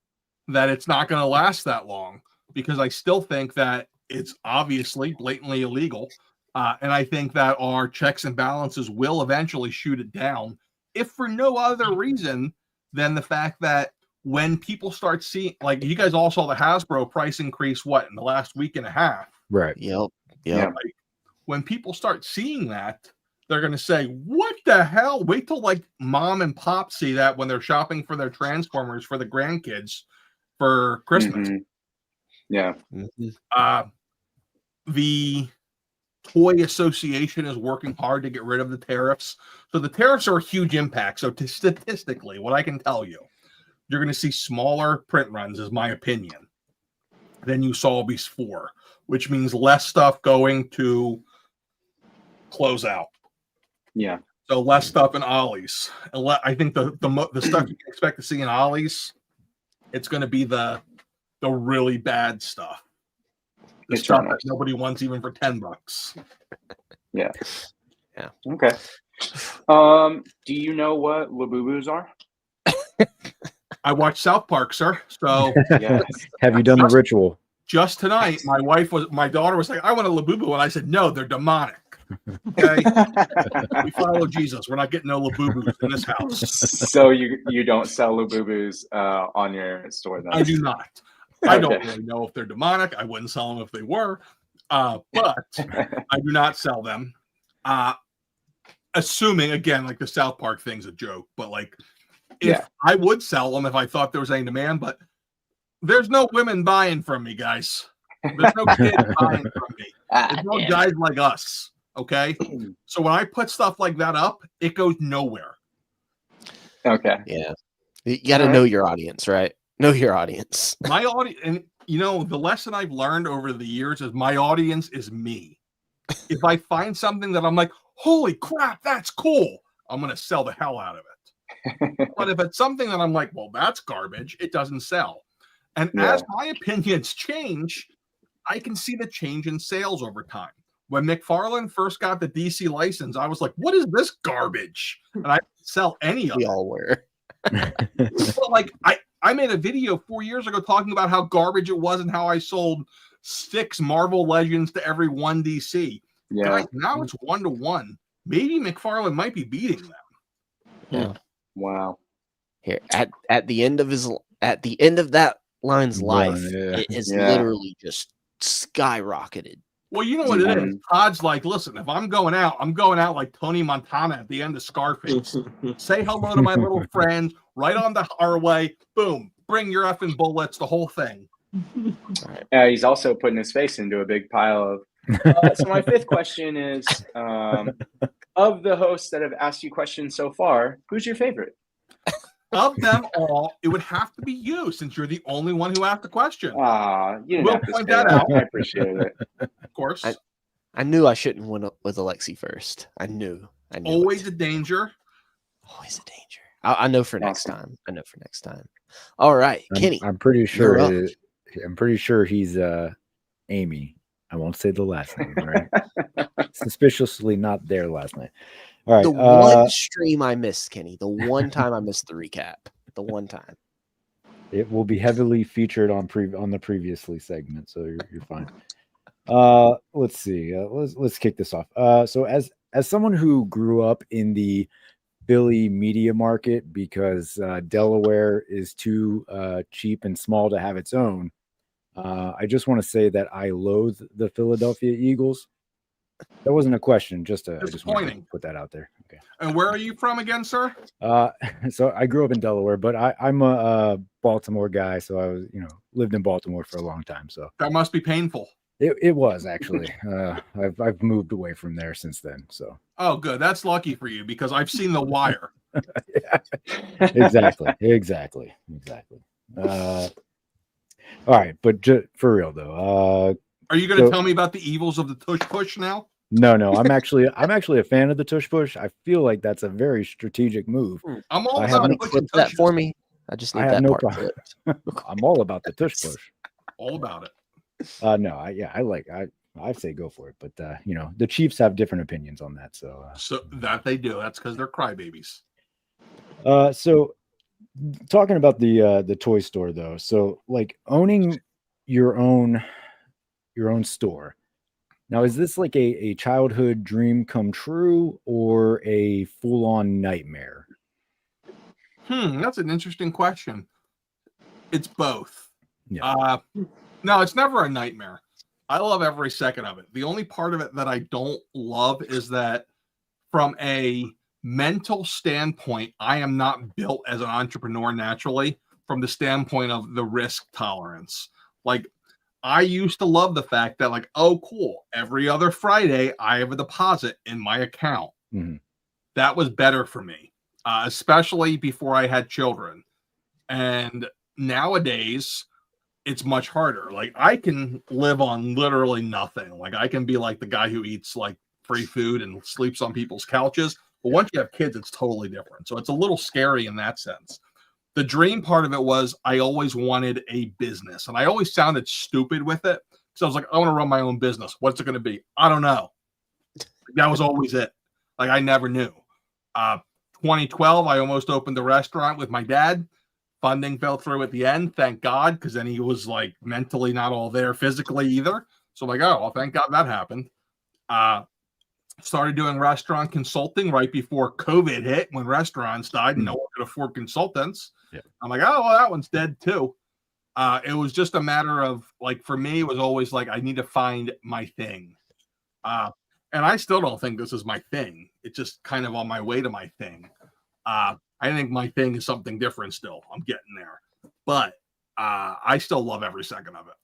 Speaker 12: that it's not going to last that long because I still think that it's obviously blatantly illegal. And I think that our checks and balances will eventually shoot it down, if for no other reason than the fact that when people start seeing, like you guys all saw the Hasbro price increase, what, in the last week and a half?
Speaker 7: Right.
Speaker 4: Yep.
Speaker 12: Like, when people start seeing that, they're going to say, what the hell? Wait till like mom and pop see that when they're shopping for their Transformers for the grandkids for Christmas.
Speaker 2: Yeah.
Speaker 12: The Toy Association is working hard to get rid of the tariffs. So the tariffs are a huge impact. So statistically, what I can tell you, you're going to see smaller print runs, is my opinion, than you saw before, which means less stuff going to close out.
Speaker 2: Yeah.
Speaker 12: So less stuff in Ollie's. I think the stuff you can expect to see in Ollie's, it's going to be the really bad stuff. The stuff that nobody wants even for $10.
Speaker 2: Yeah.
Speaker 4: Yeah.
Speaker 2: Okay. Do you know what Labubus are?
Speaker 12: I watch South Park, sir. So
Speaker 2: yes.
Speaker 7: Have you done the ritual?
Speaker 12: Just tonight, my daughter was like, I want a Labubu. And I said, no, they're demonic. Okay. We follow Jesus. We're not getting no Labubus in this house.
Speaker 2: So you don't sell Labubus on your store then?
Speaker 12: I do not. I don't really know if they're demonic. I wouldn't sell them if they were. But I do not sell them. Assuming, again, like the South Park thing's a joke, but like if I would sell them if I thought there was any demand, but there's no women buying from me, guys. There's no kids buying from me. There's no guys like us. Okay. So when I put stuff like that up, it goes nowhere.
Speaker 2: Okay.
Speaker 4: Yeah. You got to know your audience, right? Know your audience.
Speaker 12: My audience, and you know, the lesson I've learned over the years is my audience is me. If I find something that I'm like, holy crap, that's cool, I'm going to sell the hell out of it. But if it's something that I'm like, well, that's garbage, it doesn't sell. And as my opinions change, I can see the change in sales over time. When McFarlane first got the DC license, I was like, what is this garbage? And I didn't sell any of it.
Speaker 4: We all were.
Speaker 12: But like, I made a video 4 years ago talking about how garbage it was and how I sold 6 Marvel Legends to every one DC.
Speaker 2: Yeah.
Speaker 12: Guys, now it's 1-to-1. Maybe McFarlane might be beating them.
Speaker 4: Yeah.
Speaker 2: Wow.
Speaker 4: Here at the end of that line's life, it is literally just skyrocketed.
Speaker 12: Well, you know what it is. Todd's like, listen, if I'm going out like Tony Montana at the end of Scarface. Say hello to my little friends, right on our way. Boom. Bring your effing bullets, the whole thing.
Speaker 2: He's also putting his face into a big pile of. So my fifth question is, of the hosts that have asked you questions so far, who's your favorite?
Speaker 12: Of them all, it would have to be you, since you're the only one who asked the question.
Speaker 2: You didn't
Speaker 12: we'll
Speaker 2: have to
Speaker 12: point
Speaker 2: say
Speaker 12: that out.
Speaker 2: I appreciate it.
Speaker 12: Of course.
Speaker 4: I knew I shouldn't win with Alexi first. I knew.
Speaker 12: Always a danger.
Speaker 4: Always a danger. I know for next time. All right, Kenny.
Speaker 7: I'm pretty sure he's Amy. I won't say the last name, right? Suspiciously not there last night. All right.
Speaker 4: The one stream I missed, Kenny. The one time I missed the recap. The one time.
Speaker 7: It will be heavily featured on the previously segment, so you're fine. Let's see. Let's kick this off. So as someone who grew up in the Philly media market because Delaware is too cheap and small to have its own, I just want to say that I loathe the Philadelphia Eagles. That wasn't a question, I just wanted to put that out there. Okay.
Speaker 12: And where are you from again, sir?
Speaker 7: So I grew up in Delaware, but I'm a Baltimore guy, so I was, lived in Baltimore for a long time. So
Speaker 12: that must be painful.
Speaker 7: It was actually. I've moved away from there since then. So.
Speaker 12: Oh, good. That's lucky for you because I've seen The Wire.
Speaker 7: Exactly. All right, but for real though,
Speaker 12: Are you going to
Speaker 7: So-
Speaker 12: tell me about the evils of the tush push now?
Speaker 7: No, I'm actually a fan of the tush push. I feel like that's a very strategic move.
Speaker 12: I'm all
Speaker 7: I
Speaker 12: about
Speaker 7: have
Speaker 12: push
Speaker 4: Clip
Speaker 12: and
Speaker 4: that
Speaker 12: tushes.
Speaker 4: for me. I just
Speaker 7: I
Speaker 4: need
Speaker 7: have
Speaker 4: that
Speaker 7: no
Speaker 4: part
Speaker 7: problem.
Speaker 4: clipped.
Speaker 7: I'm all about the tush push.
Speaker 12: All about it.
Speaker 7: No, I say go for it, but the Chiefs have different opinions on that. So
Speaker 12: So that they do. That's because they're crybabies.
Speaker 7: so talking about the toy store though, so like owning your own store. Now, is this like a childhood dream come true or a full-on nightmare?
Speaker 12: That's an interesting question. It's both.
Speaker 7: Yeah.
Speaker 12: No, it's never a nightmare. I love every second of it. The only part of it that I don't love is that from a mental standpoint, I am not built as an entrepreneur naturally from the standpoint of the risk tolerance. Like, I used to love the fact that, like, oh, cool, every other Friday, I have a deposit in my account.
Speaker 7: Mhm.
Speaker 12: That was better for me, especially before I had children. And nowadays, it's much harder. Like, I can live on literally nothing. Like, I can be like the guy who eats like free food and sleeps on people's couches. But once you have kids, it's totally different. So it's a little scary in that sense. The dream part of it was I always wanted a business, and I always sounded stupid with it. So I was like, I want to run my own business. What's it going to be? I don't know. That was always it. Like, I never knew. 2012, I almost opened a restaurant with my dad. Funding fell through at the end, thank God, because then he was like mentally not all there physically either. So I'm like, oh, well, thank God that happened. Started doing restaurant consulting right before COVID hit, when restaurants died and no one could afford consultants.
Speaker 7: Yeah.
Speaker 12: I'm like, oh, well, that one's dead too. It was just a matter of, like, for me, it was always like, I need to find my thing. And I still don't think this is my thing. It's just kind of on my way to my thing. I think my thing is something different still. I'm getting there. But I still love every second of it.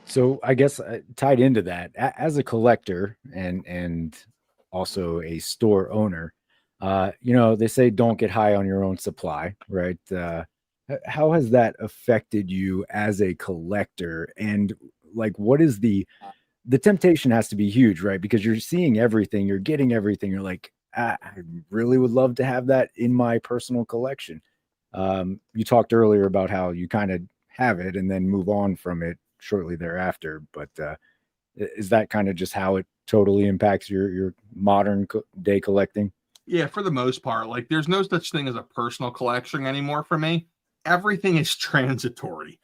Speaker 7: So I guess tied into that, as a collector and also a store owner, they say don't get high on your own supply, right? How has that affected you as a collector? And like, what is the temptation has to be huge, right? Because you're seeing everything, you're getting everything. You're like, I really would love to have that in my personal collection. You talked earlier about how you kind of have it and then move on from it shortly thereafter, but is that kind of just how it totally impacts your modern day collecting?
Speaker 12: Yeah, for the most part. Like, there's no such thing as a personal collection anymore for me. Everything is transitory.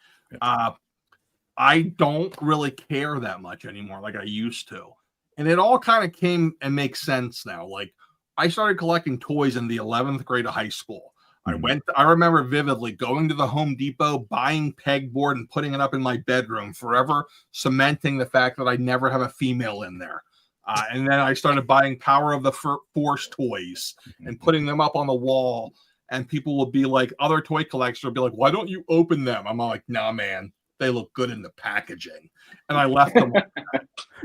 Speaker 12: I don't really care that much anymore like I used to. And it all kind of came and makes sense now. Like, I started collecting toys in the 11th grade of high school. I remember vividly going to the Home Depot, buying pegboard and putting it up in my bedroom, forever cementing the fact that I'd never have a female in there. And then I started buying Power of the Force toys and putting them up on the wall. And people would be like, other toy collectors would be like, why don't you open them? I'm like, nah, man, they look good in the packaging. And I left them.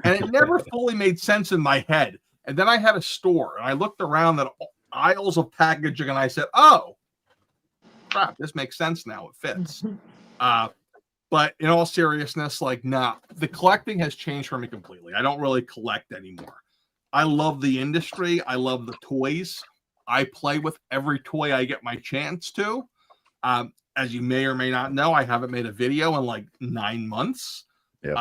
Speaker 12: And it never fully made sense in my head. And then I had a store and I looked around at aisles of packaging and I said, oh, crap, this makes sense now. It fits. But in all seriousness, like, nah, the collecting has changed for me completely. I don't really collect anymore. I love the industry. I love the toys. I play with every toy I get my chance to. As you may or may not know, I haven't made a video in like 9 months.
Speaker 7: Yep.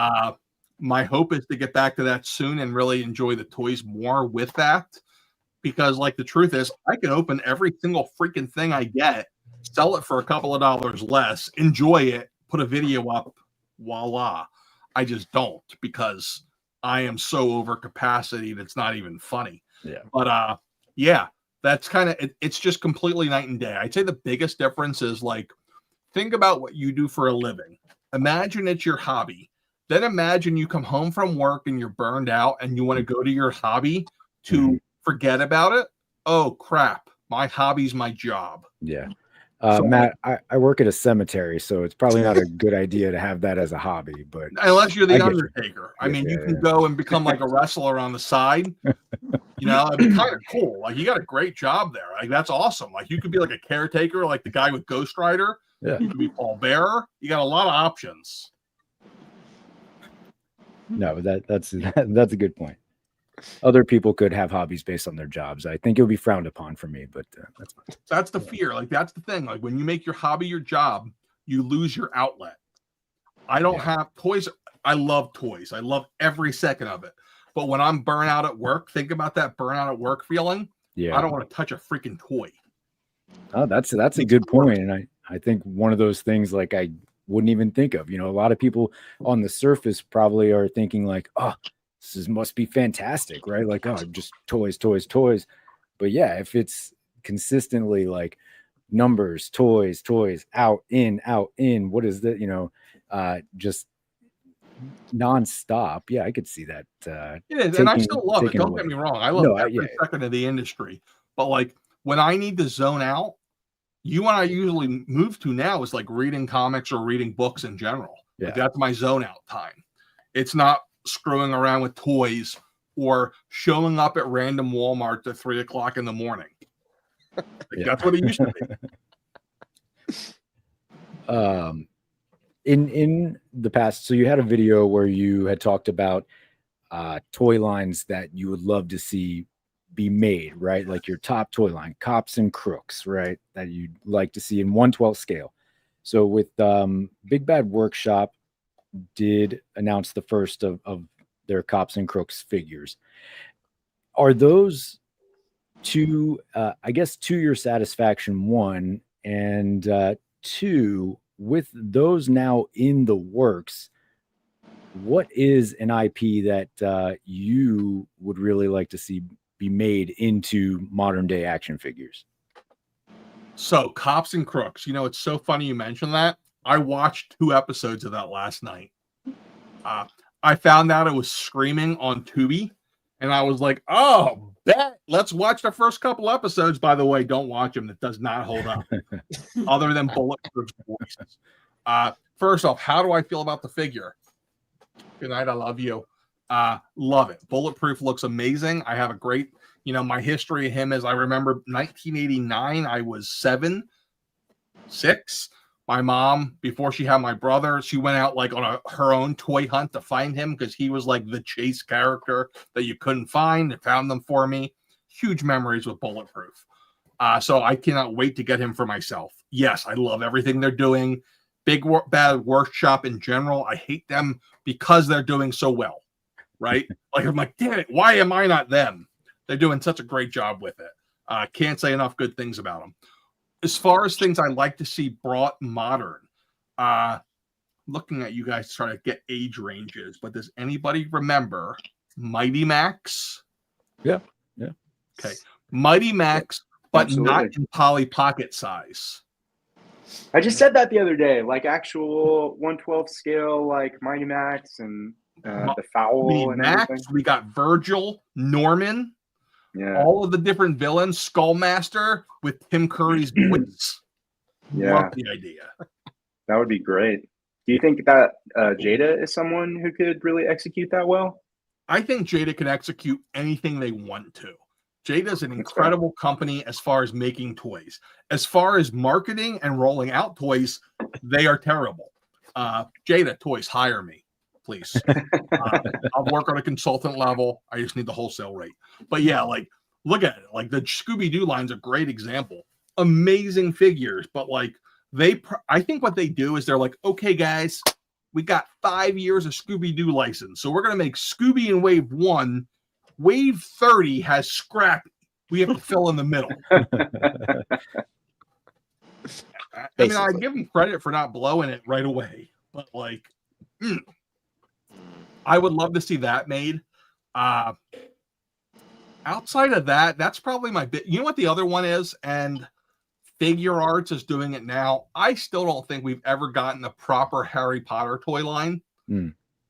Speaker 12: My hope is to get back to that soon and really enjoy the toys more with that. Because, like, the truth is, I can open every single freaking thing I get, sell it for a couple of dollars less, enjoy it, put a video up, voila. I just don't, because I am so over capacity that it's not even funny.
Speaker 7: Yeah.
Speaker 12: But yeah, that's kind of it's just completely night and day. I'd say the biggest difference is, like, think about what you do for a living. Imagine it's your hobby. Then imagine you come home from work and you're burned out and you want to go to your hobby to forget about it. Oh, crap. My hobby's my job.
Speaker 7: Yeah. Matt, I work at a cemetery, so it's probably not a good idea to have that as a hobby, but
Speaker 12: unless you're the Undertaker. I mean, you can go and become like a wrestler on the side. You know, it'd be kind of cool. Like, you got a great job there. Like, that's awesome. Like, you could be like a caretaker, like the guy with Ghost Rider.
Speaker 7: Yeah.
Speaker 12: You could be Paul Bearer. You got a lot of options.
Speaker 7: No, that's a good point. Other people could have hobbies based on their jobs. I think it would be frowned upon for me, but that's fine.
Speaker 12: That's the fear. Like, that's the thing. Like, when you make your hobby your job, you lose your outlet. I don't have toys. I love toys. I love every second of it. But when I'm burnt out at work, think about that burnout at work feeling.
Speaker 7: Yeah.
Speaker 12: I don't want to touch a freaking toy.
Speaker 7: Oh, that's a good point. And I think one of those things like I wouldn't even think of. A lot of people on the surface probably are thinking like, oh, must be fantastic, right? Like, oh, just toys. But yeah, if it's consistently like numbers, toys, out, in, what is that? Just nonstop. Yeah, I could see that.
Speaker 12: It is, and I still love it. Don't get me wrong. I love every second of the industry. But like when I need to zone out, what I usually move to now is like reading comics or reading books in general.
Speaker 7: Yeah.
Speaker 12: Like, that's my zone out time. It's not screwing around with toys or showing up at random Walmart at 3 o'clock in the morning. That's what it used to be.
Speaker 7: In the past, so you had a video where you had talked about toy lines that you would love to see be made, right? Like your top toy line, Cops and Crooks, right? That you'd like to see in 1/12 scale. So with Big Bad Workshop did announce the first of their Cops and Crooks figures. Are those to your satisfaction, one, and two, with those now in the works, what is an IP that you would really like to see be made into modern day action figures?
Speaker 12: So Cops and Crooks, it's so funny you mentioned that. I watched 2 episodes of that last night. I found out it was streaming on Tubi, and I was like, oh, let's watch the first couple episodes. By the way, don't watch them. It does not hold up other than Bulletproof's voices. First off, how do I feel about the figure? Good night. I love you. Love it. Bulletproof looks amazing. I have a great, my history of him is I remember 1989. I was 6. My mom, before she had my brother, she went out like on her own toy hunt to find him because he was like the chase character that you couldn't find. They found them for me. Huge memories with Bulletproof. So I cannot wait to get him for myself. Yes, I love everything they're doing. Big Bad Workshop in general. I hate them because they're doing so well, right? Like, I'm like, damn it, why am I not them? They're doing such a great job with it. Can't say enough good things about them. As far as things I'd like to see brought modern, looking at you guys trying to get age ranges, but does anybody remember Mighty Max?
Speaker 7: Yeah.
Speaker 12: Okay. Mighty Max, but
Speaker 2: Absolutely.
Speaker 12: not in Polly Pocket size.
Speaker 2: I just said that the other day, like actual 1/12 scale, like Mighty Max and the Fowl and
Speaker 12: Max,
Speaker 2: everything.
Speaker 12: we got Virgil, Norman, all of the different villains, Skullmaster with Tim Curry's voice.
Speaker 2: Yeah,
Speaker 12: love the idea.
Speaker 2: That would be great. Do you think that Jada is someone who could really execute that well?
Speaker 12: I think Jada can execute anything they want to. Jada's an incredible company as far as making toys. As far as marketing and rolling out toys, they are terrible. Jada Toys, hire me, please. I'll work on a consultant level. I just need the wholesale rate. But yeah, like, look at it. Like, the Scooby-Doo line's a great example. Amazing figures, but like, I think what they do is they're like, okay, guys, we got 5 years of Scooby-Doo license, so we're going to make Scooby in Wave 1. Wave 30 has Scrappy. We have to fill in the middle. I mean, I give them credit for not blowing it right away, but like, I would love to see that made. Outside of that, that's probably my bit. You know what the other one is? And Figure Arts is doing it now. I still don't think we've ever gotten a proper Harry Potter toy line.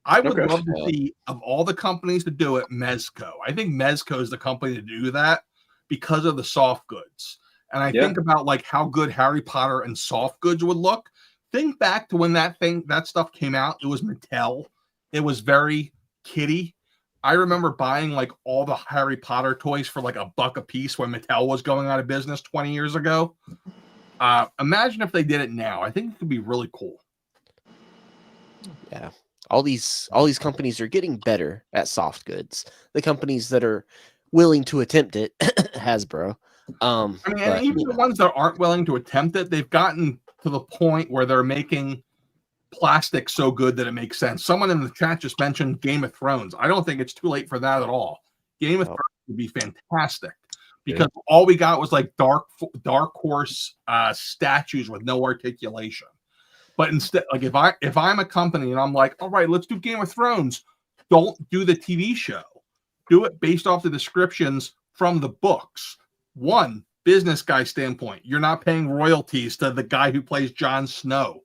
Speaker 12: I would love to see, of all the companies to do it, Mezco. I think Mezco is the company to do that because of the soft goods. And I think about like how good Harry Potter and soft goods would look. Think back to when that stuff came out. It was Mattel. It was very kiddie. I remember buying like all the Harry Potter toys for like $1 a piece when Mattel was going out of business 20 years ago. Imagine if they did it now. I think it could be really cool.
Speaker 4: Yeah. all these companies are getting better at soft goods. The companies that are willing to attempt it, Hasbro.
Speaker 12: I mean,
Speaker 4: But,
Speaker 12: and even the ones that aren't willing to attempt it, they've gotten to the point where they're making plastic so good that it makes sense. Someone in the chat just mentioned Game of Thrones. I don't think it's too late for that at all. Game of Thrones would be fantastic because all we got was like dark horse statues with no articulation. But instead, like if I'm a company and I'm like, all right, let's do Game of Thrones, don't do the TV show. Do it based off the descriptions from the books. One, business guy standpoint, you're not paying royalties to the guy who plays Jon Snow.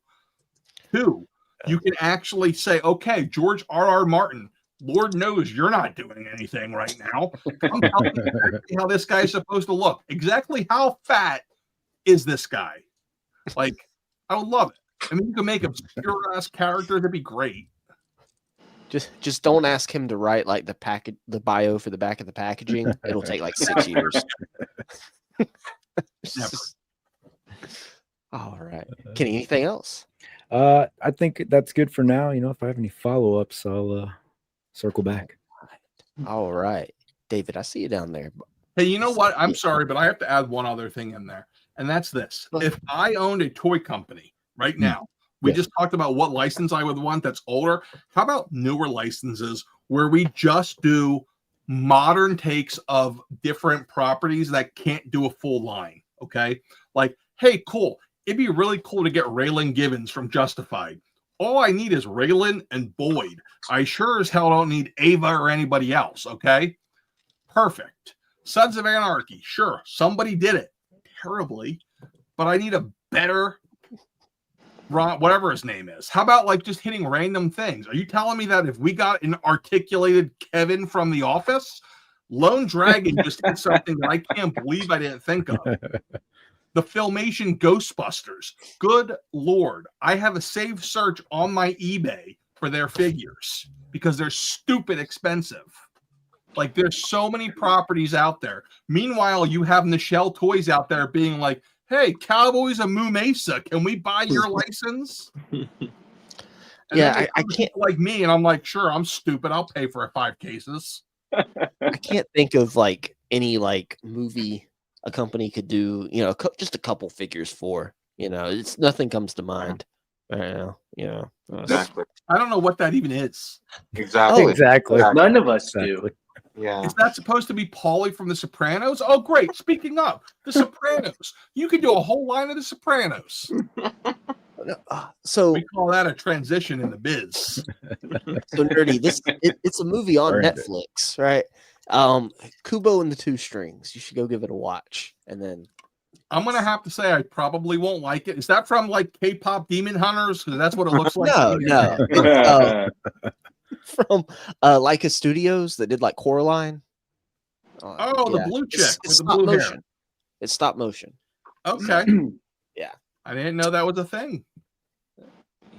Speaker 12: Two, you can actually say, okay, George R.R. Martin, Lord knows you're not doing anything right now. Come tell me exactly how this guy's supposed to look. Exactly how fat is this guy? Like, I would love it. I mean, you can make obscure ass characters. It'd be great.
Speaker 4: Just don't ask him to write like the bio for the back of the packaging. It'll take like 6 years. All right. Kenny, anything else?
Speaker 7: I think that's good for now. You know, if I have any follow-ups, I'll circle back.
Speaker 4: All right. David, I see you down there.
Speaker 12: Hey, you know what? I'm sorry, but I have to add one other thing in there. And that's this. If I owned a toy company right now, we just talked about what license I would want that's older. How about newer licenses where we just do modern takes of different properties that can't do a full line? Okay. Like, hey, cool. It'd be really cool to get Raylan Givens from Justified. All I need is Raylan and Boyd. I sure as hell don't need Ava or anybody else. Okay. Perfect. Sons of Anarchy. Sure. Somebody did it terribly, but I need a better whatever his name is. How about like just hitting random things? Are you telling me that if we got an articulated Kevin from The Office, Lone Dragon just did something that I can't believe I didn't think of? The Filmation Ghostbusters. Good Lord. I have a saved search on my eBay for their figures because they're stupid expensive. Like there's so many properties out there. Meanwhile, you have Nichelle Toys out there being like, hey, Cowboys of Moo Mesa, can we buy your license?
Speaker 4: Yeah, I can't
Speaker 12: like me, and I'm like, sure, I'm stupid. I'll pay for 5 cases.
Speaker 4: I can't think of like any like movie a company could do, you know, just a couple figures for, you know, it's nothing comes to mind. I don't know, you know.
Speaker 1: Exactly.
Speaker 12: I don't know what that even is.
Speaker 1: Exactly.
Speaker 7: Exactly.
Speaker 2: None of us do.
Speaker 1: Yeah.
Speaker 12: Is that supposed to be Paulie from The Sopranos? Oh, great. Speaking of The Sopranos, you could do a whole line of The Sopranos.
Speaker 4: So
Speaker 12: we call that a transition in the biz.
Speaker 4: So nerdy. It's a movie on Netflix, right? Kubo and the Two Strings. You should go give it a watch. And then
Speaker 12: I'm gonna have to say I probably won't like it. Is that from like K-pop Demon Hunters? Because that's what it looks like.
Speaker 4: No. From Leica Studios that did like Coraline.
Speaker 12: The blue chick
Speaker 4: it's
Speaker 12: with the
Speaker 4: stop
Speaker 12: blue
Speaker 4: motion.
Speaker 12: hair.
Speaker 4: It's stop motion.
Speaker 12: Okay.
Speaker 4: Yeah.
Speaker 12: I didn't know that was a thing.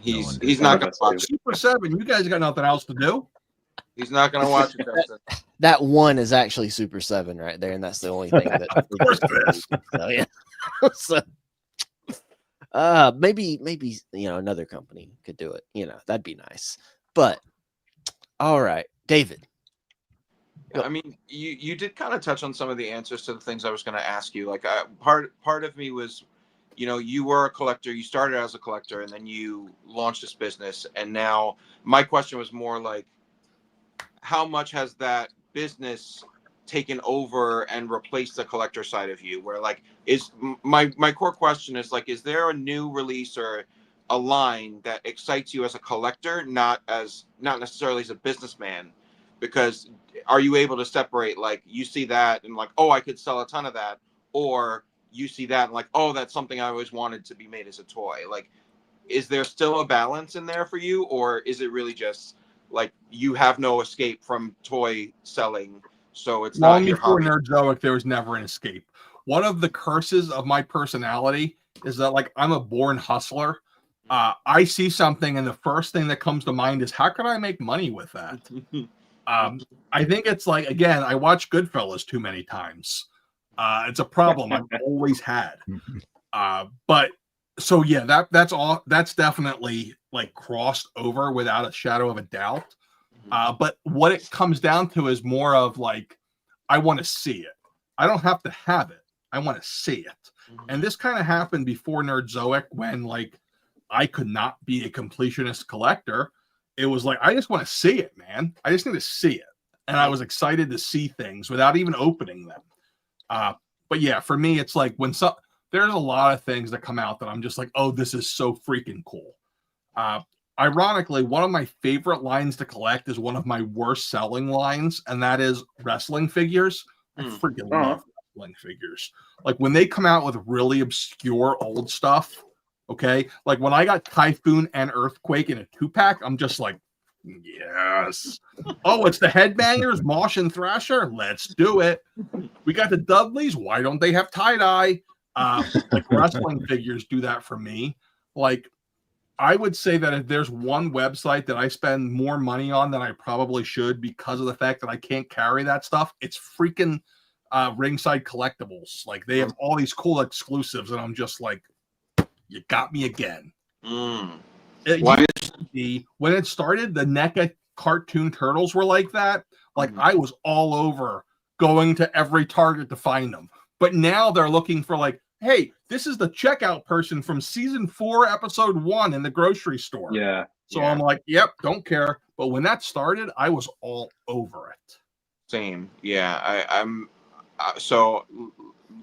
Speaker 1: He's not going to watch it.
Speaker 12: Super 7. You guys got nothing else to do.
Speaker 1: He's not going to watch it.
Speaker 4: That one is actually Super 7 right there, and that's the only thing that.
Speaker 12: Of course it is.
Speaker 4: So, yeah. Maybe you know another company could do it. You know that'd be nice. But all right, David.
Speaker 1: I mean, you did kind of touch on some of the answers to the things I was going to ask you. Like part of me was, you know, you were a collector. You started as a collector, and then you launched this business. And now my question was more like, how much has that business taken over and replaced the collector side of you? Where like is my core question is like, is there a new release or a line that excites you as a collector, not necessarily as a businessman? Because are you able to separate, like you see that and like, oh, I could sell a ton of that, or you see that and like, oh, that's something I always wanted to be made as a toy? Like, is there still a balance in there for you, or is it really just like you have no escape from toy selling, so it's not your hobby?
Speaker 12: Long before Nerdzoic, there was never an escape. One of the curses of my personality is that like I'm a born hustler. I see something and the first thing that comes to mind is how can I make money with that? I think it's like, again, I watch Goodfellas too many times. It's a problem I've always had. But So yeah, that's all. That's definitely like crossed over without a shadow of a doubt. But what it comes down to is more of like, I want to see it. I don't have to have it. I want to see it. And this kind of happened before Nerdzoic, when like I could not be a completionist collector. It was like, I just want to see it, man. I just need to see it. And I was excited to see things without even opening them. But yeah, for me, it's like there's a lot of things that come out that I'm just like, oh, this is so freaking cool. Ironically, one of my favorite lines to collect is one of my worst selling lines, and that is wrestling figures. I freaking love wrestling figures. Like when they come out with really obscure old stuff, okay? Like when I got Typhoon and Earthquake in a 2-pack, I'm just like, yes. Oh, it's the Headbangers, Mosh and Thrasher. Let's do it. We got the Dudleys. Why don't they have tie-dye? Like wrestling figures do that for me. Like, I would say that if there's one website that I spend more money on than I probably should because of the fact that I can't carry that stuff, it's freaking Ringside Collectibles. Like they have all these cool exclusives, and I'm just like, you got me again. When it started, the NECA cartoon turtles were like that. Like I was all over going to every Target to find them. But now they're looking for like, hey, this is the checkout person from season 4, episode 1 in the grocery store.
Speaker 2: Yeah.
Speaker 12: So I'm like, yep, don't care. But when that started, I was all over it.
Speaker 1: Same. Yeah. I'm so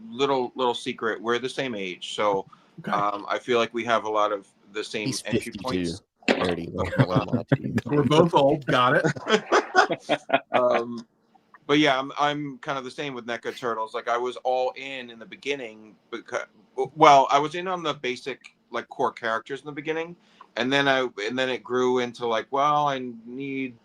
Speaker 1: little secret. We're the same age. So I feel like we have a lot of the same
Speaker 4: He's
Speaker 1: entry
Speaker 4: 52.
Speaker 1: points.
Speaker 4: 30.
Speaker 12: We're both old. Got it.
Speaker 1: But yeah, I'm kind of the same with NECA Turtles. Like I was all in the beginning because, well, I was in on the basic like core characters in the beginning, and then it grew into like, well, I need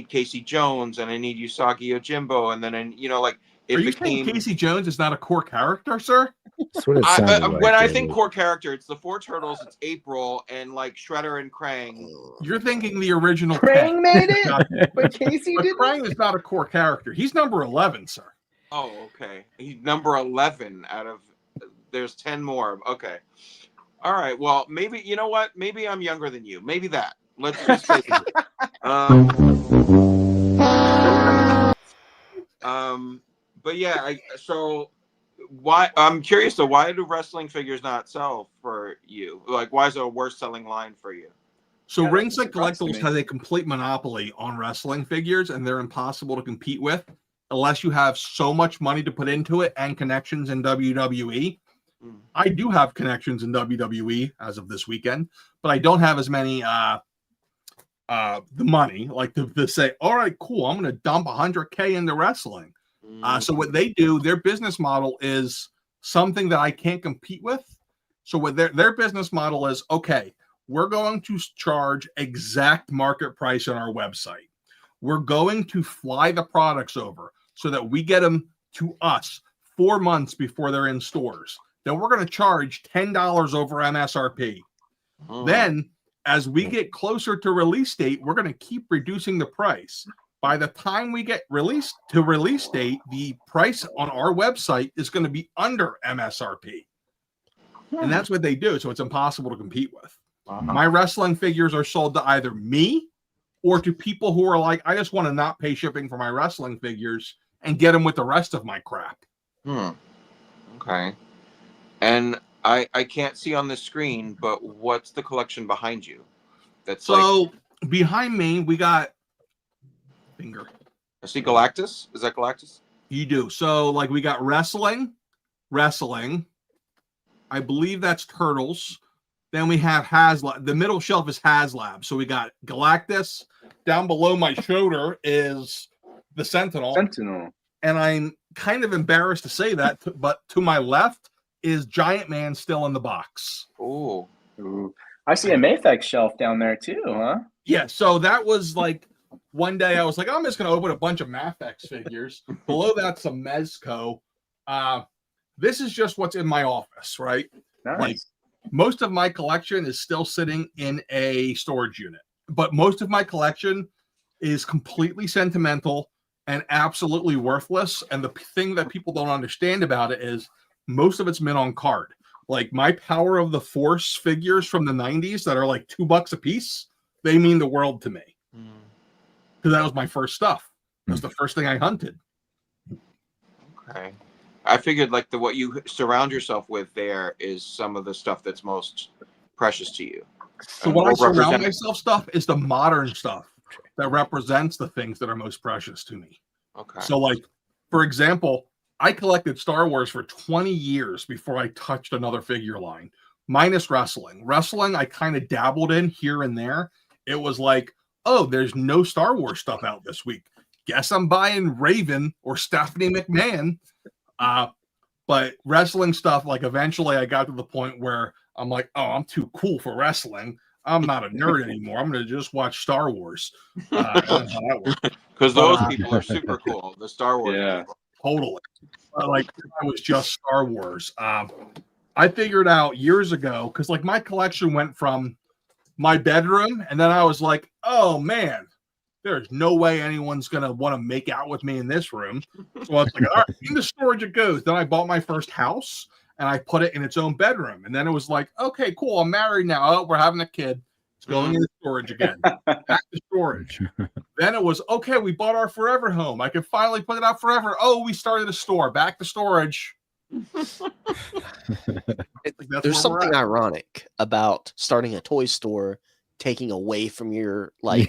Speaker 1: Casey Jones and I need Usagi Yojimbo, and then like
Speaker 12: Are you saying Casey Jones is not a core character, sir?
Speaker 7: That's what it sounded like.
Speaker 1: When I think core character, it's the 4 turtles, it's April, and like Shredder and Krang.
Speaker 12: You're thinking the original.
Speaker 2: Krang made it, but Casey didn't.
Speaker 12: Krang is not a core character. He's number 11, sir.
Speaker 1: Oh, okay. He's number 11 out of. There's 10 more. Okay. All right. Well, maybe you know what? Maybe I'm younger than you. Maybe that. Let's just say. But yeah. So. Why I'm curious though, why do wrestling figures not sell for you? Like why is it a worse selling line for you?
Speaker 12: So Ringside Collectibles has a complete monopoly on wrestling figures, and they're impossible to compete with unless you have so much money to put into it and connections in WWE. I do have connections in WWE as of this weekend, but I don't have as many the money like to say, all right, cool, I'm gonna dump $100K into wrestling. So what they do, their business model is something that I can't compete with. So what their business model is, okay, we're going to charge exact market price on our website. We're going to fly the products over so that we get them to us 4 months before they're in stores. Then we're going to charge $10 over MSRP. Then as we get closer to release date, we're going to keep reducing the price. By the time we get release date, the price on our website is going to be under MSRP. And that's what they do. So it's impossible to compete with. My wrestling figures are sold to either me or to people who are like, I just want to not pay shipping for my wrestling figures and get them with the rest of my crap.
Speaker 1: Okay. And I can't see on the screen, but what's the collection behind you? That's
Speaker 12: so behind me, we got finger.
Speaker 1: I see Galactus. Is that Galactus?
Speaker 12: You do. So like we got wrestling. I believe that's Turtles. Then we have HasLab. The middle shelf is HasLab. So we got Galactus. Down below my shoulder is the Sentinel. And I'm kind of embarrassed to say that, but to my left is Giant Man still in the box.
Speaker 1: Ooh.
Speaker 2: I see a Mafex shelf down there too, huh?
Speaker 12: Yeah. So that was like, one day I was like, I'm just going to open a bunch of Mafex figures. Below that's some Mezco. This is just what's in my office, right?
Speaker 2: Nice.
Speaker 12: Like most of my collection is still sitting in a storage unit, but most of my collection is completely sentimental and absolutely worthless. And the thing that people don't understand about it is most of it's mint on card. Like my Power of the Force figures from the 90s that are like $2 a piece, they mean the world to me. Because that was my first stuff. That was the first thing I hunted.
Speaker 1: Okay. I figured like what you surround yourself with there is some of the stuff that's most precious to you.
Speaker 12: So what I surround myself stuff is the modern stuff that represents the things that are most precious to me.
Speaker 1: Okay.
Speaker 12: So like, for example, I collected Star Wars for 20 years before I touched another figure line, minus wrestling. Wrestling, I kind of dabbled in here and there. It was like, oh, there's no Star Wars stuff out this week. Guess I'm buying Raven or Stephanie McMahon. But wrestling stuff, like eventually I got to the point where I'm like, oh, I'm too cool for wrestling. I'm not a nerd anymore. I'm going to just watch Star Wars.
Speaker 1: Because those people are super cool. The Star Wars people.
Speaker 12: Totally. Like, I was just Star Wars. I figured out years ago, because like my collection went from my bedroom, and then I was like, oh man, there's no way anyone's going to want to make out with me in this room. So I was like, all right, in the storage it goes. Then I bought my first house, and I put it in its own bedroom. And then it was like, okay, cool, I'm married now. Oh, we're having a kid. It's going into storage again. Back to storage. Then it was, okay, we bought our forever home. I can finally put it out forever. Oh, we started a store. Back to storage.
Speaker 4: There's something ironic about starting a toy store, taking away from your like.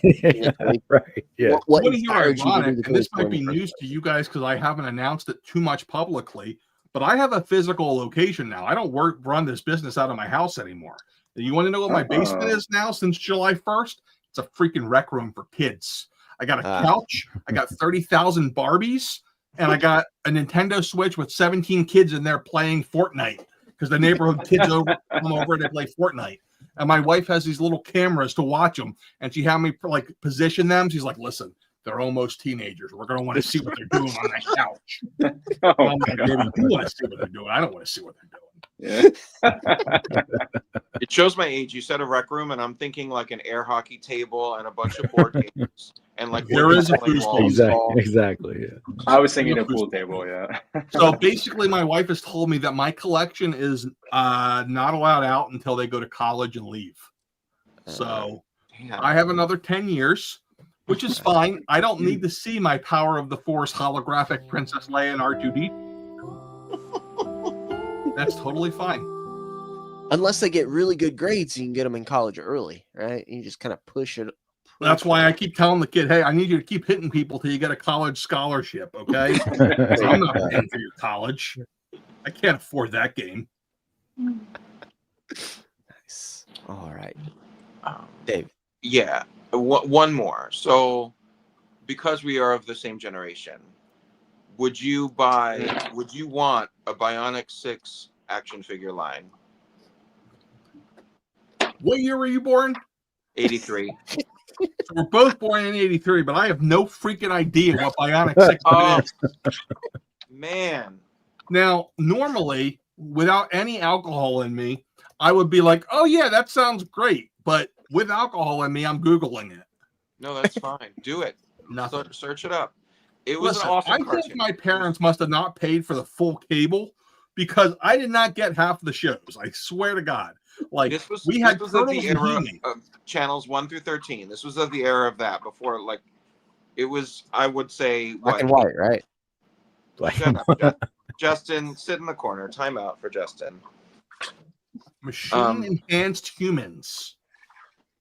Speaker 7: Right. Yeah.
Speaker 12: What inspired you to do the toy this might be news to you guys because I haven't announced it too much publicly, but I have a physical location now. I don't run this business out of my house anymore. You want to know what my basement is now since July 1st? It's a freaking rec room for kids. I got a couch. I got 30,000 Barbies. And I got a Nintendo Switch with 17 kids in there playing Fortnite because the neighborhood kids come over and they play Fortnite. And my wife has these little cameras to watch them. And she had me like position them. She's like, listen, they're almost teenagers. We're going to want to see what they're doing on that couch. I'm like, baby, you want to see what they're doing. I don't want to see what they're doing.
Speaker 1: Yeah. It shows my age. You said a rec room, and I'm thinking like an air hockey table and a bunch of board games and like
Speaker 12: there is a foosball.
Speaker 7: Exactly. Yeah.
Speaker 2: I was thinking a pool table. Yeah.
Speaker 12: So basically, my wife has told me that my collection is not allowed out until they go to college and leave. So I have another 10 years, which is fine. I don't need to see my Power of the Force holographic Princess Leia and R2D. That's totally fine.
Speaker 4: Unless they get really good grades, you can get them in college early, right? You just kind of push it.
Speaker 12: That's why I keep telling the kid, hey, I need you to keep hitting people till you get a college scholarship, okay? So I'm not paying for your college. I can't afford that game.
Speaker 4: Nice. All right. Dave.
Speaker 1: Yeah. One more. So, because we are of the same generation, would you want a Bionic 6 action figure line?
Speaker 12: What year were you born?
Speaker 1: 83.
Speaker 12: So we're both born in 83, but I have no freaking idea what Bionic 6 is.
Speaker 1: Man.
Speaker 12: Now, normally, without any alcohol in me, I would be like, oh, yeah, that sounds great. But with alcohol in me, I'm Googling it.
Speaker 1: No, that's fine. Do it.
Speaker 12: Nothing.
Speaker 1: Search it up. It was an awesome
Speaker 12: I
Speaker 1: cartoon.
Speaker 12: think my parents must have not paid for the full cable because I did not get half the shows. I swear to God. Like we had Turtles and He-Man.
Speaker 1: Of channels 1 through 13. This was of the era of that before, like it was. I would say
Speaker 4: black and white, right?
Speaker 1: Shut up, Justin. Sit in the corner. Time out for Justin.
Speaker 12: Machine enhanced humans.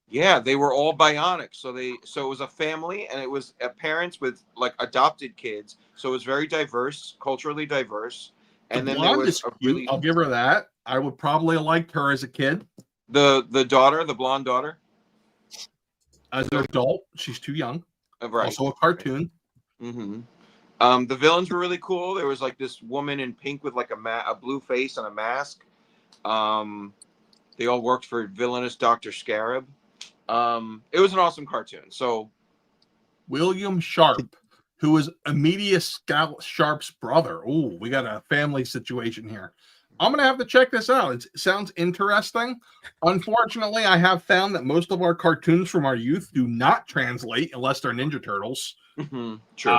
Speaker 1: Yeah, they were all bionic. So it was a family, and it was parents with like adopted kids. So it was very diverse, culturally diverse. And then there was
Speaker 12: I'll give her that. I would probably have liked her as a kid.
Speaker 1: The daughter, the blonde daughter.
Speaker 12: As an adult, she's too young.
Speaker 1: Right.
Speaker 12: Also a cartoon.
Speaker 1: Mm-hmm. The villains were really cool. There was like this woman in pink with like a blue face and a mask. They all worked for villainous Dr. Scarab. It was an awesome cartoon. So
Speaker 12: William Sharp, who is Amelia Sharp's brother. Oh, we got a family situation here. I'm going to have to check this out. It sounds interesting. Unfortunately, I have found that most of our cartoons from our youth do not translate unless they're Ninja Turtles.
Speaker 1: True.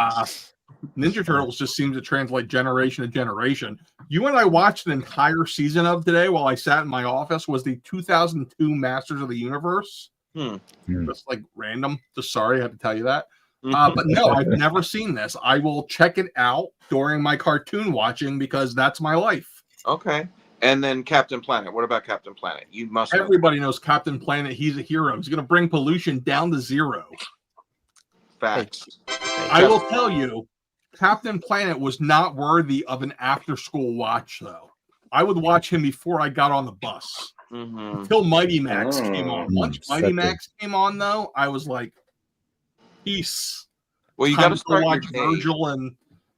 Speaker 12: Ninja Turtles just seems to translate generation to generation. You and I watched an entire season of today while I sat in my office was the 2002 Masters of the Universe. Just like random. Just sorry, I had to tell you that. But no, I've never seen this. I will check it out during my cartoon watching because that's my life.
Speaker 1: Okay. And then Captain Planet. What about Captain Planet? You must.
Speaker 12: Everybody knows Captain Planet. He's a hero. He's going to bring pollution down to zero.
Speaker 1: Facts.
Speaker 12: I will tell you, Captain Planet was not worthy of an after-school watch, though. I would watch him before I got on the bus. Until Mighty Max came on. Once Mighty Max came on, though, I was like, peace.
Speaker 1: Well, you got to start
Speaker 12: watch
Speaker 1: your day.
Speaker 12: Virgil and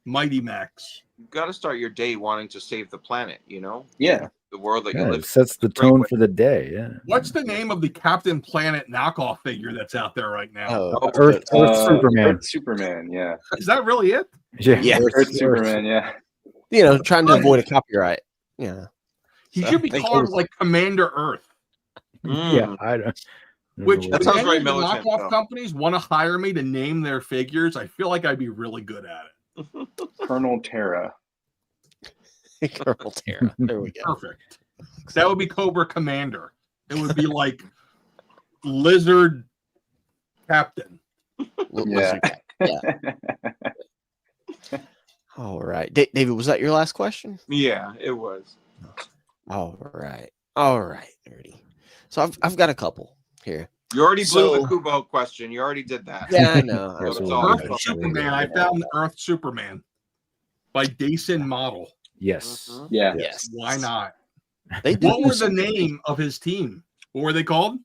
Speaker 12: Mighty Max.
Speaker 1: You got to start your day wanting to save the planet, you know?
Speaker 2: Yeah.
Speaker 1: The world that you
Speaker 7: Yeah,
Speaker 1: live
Speaker 7: it sets the tone for the day. Yeah.
Speaker 12: What's the name of the Captain Planet knockoff figure that's out there right now?
Speaker 7: Earth Superman.
Speaker 2: Earth Superman, yeah.
Speaker 12: Is that really it?
Speaker 4: Yeah.
Speaker 2: Earth Superman, yeah.
Speaker 4: You know, trying to avoid a copyright. Yeah.
Speaker 12: He should be called like Commander Earth.
Speaker 7: Yeah, I don't.
Speaker 12: Which
Speaker 1: That
Speaker 12: if
Speaker 1: sounds
Speaker 12: any
Speaker 1: very
Speaker 12: of the
Speaker 1: militant,
Speaker 12: knockoff
Speaker 1: though.
Speaker 12: companies want to hire me to name their figures, I feel like I'd be really good at it.
Speaker 2: Colonel Terra.
Speaker 4: Colonel Terra. There we go.
Speaker 12: Perfect. That would be Cobra Commander. It would be like Lizard Captain.
Speaker 4: Yeah. All right. David, was that your last question?
Speaker 1: Yeah, it was.
Speaker 4: All right. All right, Nerdy. So I've got a couple here.
Speaker 1: You already blew
Speaker 4: So-
Speaker 1: the Kubo question. You already did that.
Speaker 4: Yeah, I know.
Speaker 1: So it's all-
Speaker 12: Earth Superman. I found Earth Superman by Dason Model.
Speaker 7: Yes.
Speaker 2: Yeah.
Speaker 4: Yes.
Speaker 12: Why not?
Speaker 4: They do
Speaker 12: What was the
Speaker 4: some-
Speaker 12: name of his team? What were they called?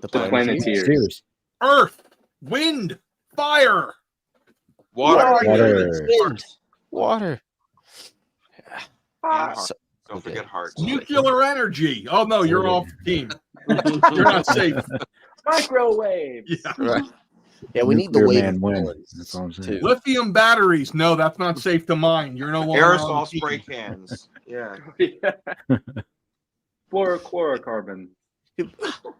Speaker 4: The
Speaker 2: Planeteers.
Speaker 12: Earth, Wind, Fire.
Speaker 1: Water.
Speaker 4: Wind, water.
Speaker 1: And heart.
Speaker 4: So-
Speaker 1: Don't forget hearts.
Speaker 12: Nuclear energy. Oh no, you're off the team. You're not safe.
Speaker 2: Microwaves.
Speaker 12: Yeah.
Speaker 4: Right. Yeah, we need the
Speaker 7: Nuclear
Speaker 4: wave
Speaker 7: man
Speaker 4: of
Speaker 7: wins.
Speaker 4: villains,
Speaker 7: That's all I'm saying.
Speaker 4: too.
Speaker 12: Lithium batteries. No, that's not safe to mine. You're no longer on
Speaker 1: Aerosol
Speaker 12: the
Speaker 1: spray
Speaker 12: team.
Speaker 1: cans. Yeah.
Speaker 2: Fluorocarbon.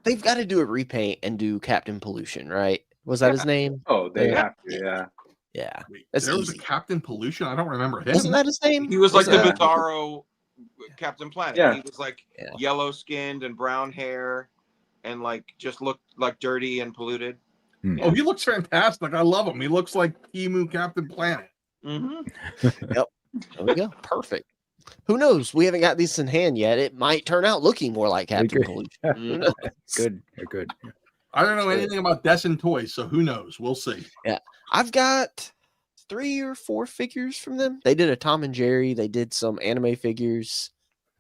Speaker 4: They've got to do a repaint and do Captain Pollution, right? Was that his name?
Speaker 2: Oh, they
Speaker 4: Yeah.
Speaker 2: have to, yeah.
Speaker 4: Yeah.
Speaker 12: Wait,
Speaker 4: That's
Speaker 12: there was a
Speaker 4: easy.
Speaker 12: Captain Pollution. I don't remember him.
Speaker 4: Wasn't that his name?
Speaker 1: He was like the
Speaker 4: that-
Speaker 1: Bizarro Captain Planet.
Speaker 2: Yeah.
Speaker 1: He was like
Speaker 4: Yeah.
Speaker 1: yellow skinned and brown hair and like just looked like dirty and polluted.
Speaker 12: Oh, he looks fantastic. I love him. He looks like Emu Captain Planet.
Speaker 4: There we go. Perfect. Who knows? We haven't got these in hand yet. It might turn out looking more like Captain
Speaker 7: could-
Speaker 4: Pollution. Who knows?
Speaker 7: Good. They're good.
Speaker 12: I don't know anything about Destin Toys, so who knows? We'll see.
Speaker 4: I've got 3 or 4 figures from them. They did a Tom and Jerry. They did some anime figures,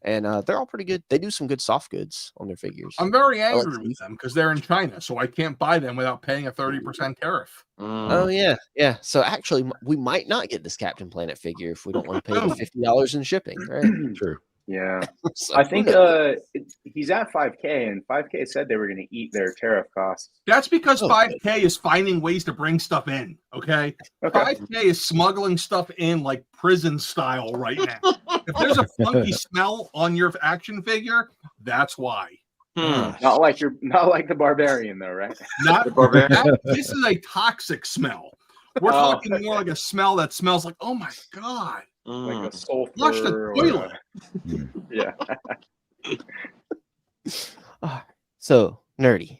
Speaker 4: and they're all pretty good. They do some good soft goods on their figures.
Speaker 12: I'm very
Speaker 4: like
Speaker 12: angry
Speaker 4: these.
Speaker 12: with them because they're in China, so I can't buy them without paying a 30% tariff.
Speaker 4: Oh yeah, yeah. So actually, we might not get this Captain Planet figure if we don't want to pay the $50 in shipping, right?
Speaker 7: True.
Speaker 2: Yeah.
Speaker 4: So
Speaker 2: I
Speaker 4: who
Speaker 2: think
Speaker 4: knows?
Speaker 2: he's at 5K, and 5K said they were going to eat their tariff costs.
Speaker 12: That's because
Speaker 4: Oh,
Speaker 12: 5K is finding ways to bring stuff in. Okay,
Speaker 2: Okay.
Speaker 12: 5K is smuggling stuff in like prison style right now. If there's a funky smell on your action figure, that's why.
Speaker 2: Not like the barbarian though, right?
Speaker 12: Not
Speaker 1: barbarian.
Speaker 12: this is a toxic smell. We're
Speaker 2: Oh.
Speaker 12: talking more like a smell that smells like, oh my god,
Speaker 2: Like a sulfur.
Speaker 12: flush the
Speaker 2: or
Speaker 12: toilet.
Speaker 2: yeah.
Speaker 4: So nerdy.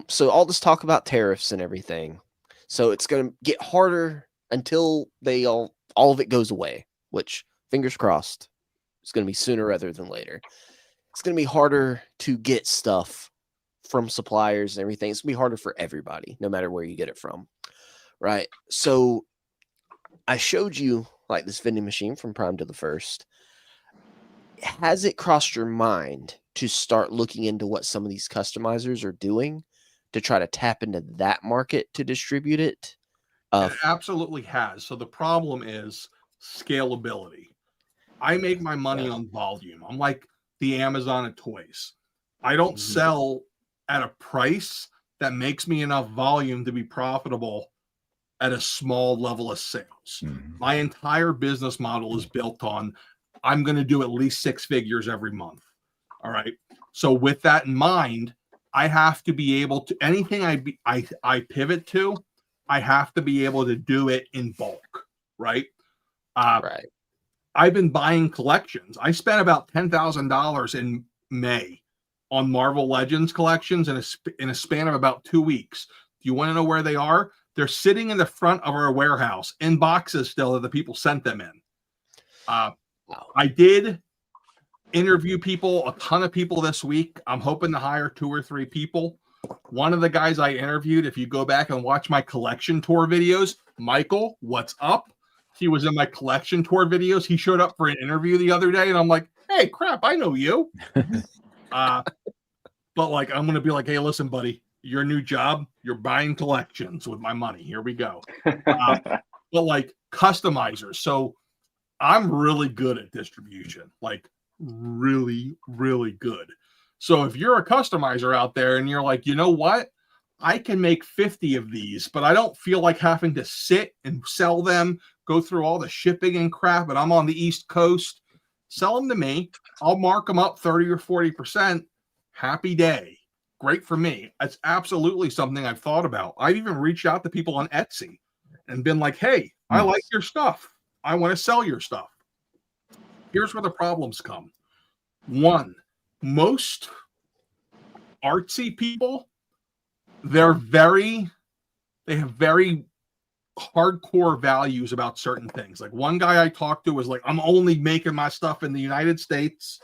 Speaker 4: So all this talk about tariffs and everything. So it's gonna get harder until all of it goes away, which fingers crossed, it's gonna be sooner rather than later. It's gonna be harder to get stuff from suppliers and everything. It's gonna be harder for everybody, no matter where you get it from. Right. So I showed you like this vending machine from Prime to the First. Has it crossed your mind to start looking into what some of these customizers are doing to try to tap into that market to distribute it?
Speaker 12: It absolutely has. So the problem is scalability. I make my money on volume. I'm like the Amazon of toys. I don't sell at a price that makes me enough volume to be profitable at a small level of sales. My entire business model is built on I'm going to do at least 6 figures every month. All right. So with that in mind, I have to be able to anything I pivot to, I have to be able to do it in bulk. right?
Speaker 4: Right.
Speaker 12: I've been buying collections. I spent about $10,000 in May on Marvel Legends collections in a span of about 2 weeks. Do you want to know where they are? They're sitting in the front of our warehouse in boxes still that the people sent them in. I did interview a ton of people this week. I'm hoping to hire 2 or 3 people. One of the guys I interviewed, if you go back and watch my collection tour videos, Michael, what's up? He was in my collection tour videos. He showed up for an interview the other day, and I'm like, hey, crap, I know you. But like, I'm going to be like, hey, listen, buddy, your new job, you're buying collections with my money. Here we go. But like customizers. So I'm really good at distribution, like really, really good. So if you're a customizer out there and you're like, you know what? I can make 50 of these, but I don't feel like having to sit and sell them, go through all the shipping and crap, and I'm on the East Coast. Sell them to me. I'll mark them up 30 or 40%. Happy day. Great for me. It's absolutely something I've thought about. I've even reached out to people on Etsy and been like, hey, I like your stuff. I want to sell your stuff. Here's where the problems come. One, most artsy people, they have very hardcore values about certain things. Like one guy I talked to was like, I'm only making my stuff in the United States.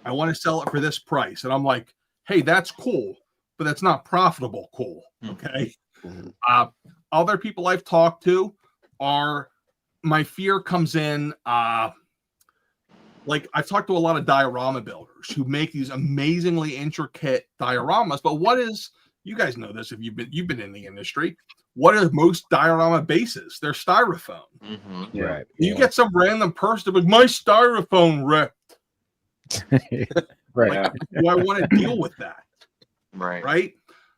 Speaker 12: I want to sell it for this price. And I'm like, hey, that's cool, but that's not profitable cool. Okay. Other people I've talked to are, my fear comes in, like I've talked to a lot of diorama builders who make these amazingly intricate dioramas, but what is, you guys know this if you've been in the industry, what are most diorama bases? They're styrofoam.
Speaker 7: Right.
Speaker 12: You get some random person with my styrofoam ripped.
Speaker 7: Right.
Speaker 12: Like, do I want to deal with that? Right.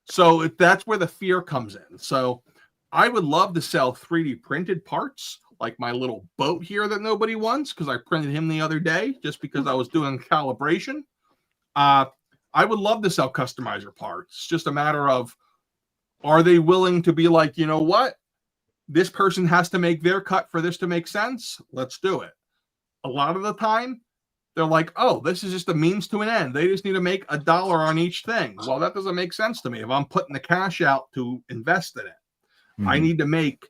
Speaker 12: So that's where the fear comes in. So I would love to sell 3D printed parts, like my little boat here that nobody wants, because I printed him the other day just because I was doing calibration. I would love to sell customizer parts. It's just a matter of, are they willing to be like, you know what? This person has to make their cut for this to make sense. Let's do it. A lot of the time, they're like, oh, this is just a means to an end. They just need to make $1 on each thing. Well, that doesn't make sense to me. If I'm putting the cash out to invest in it, I need to make,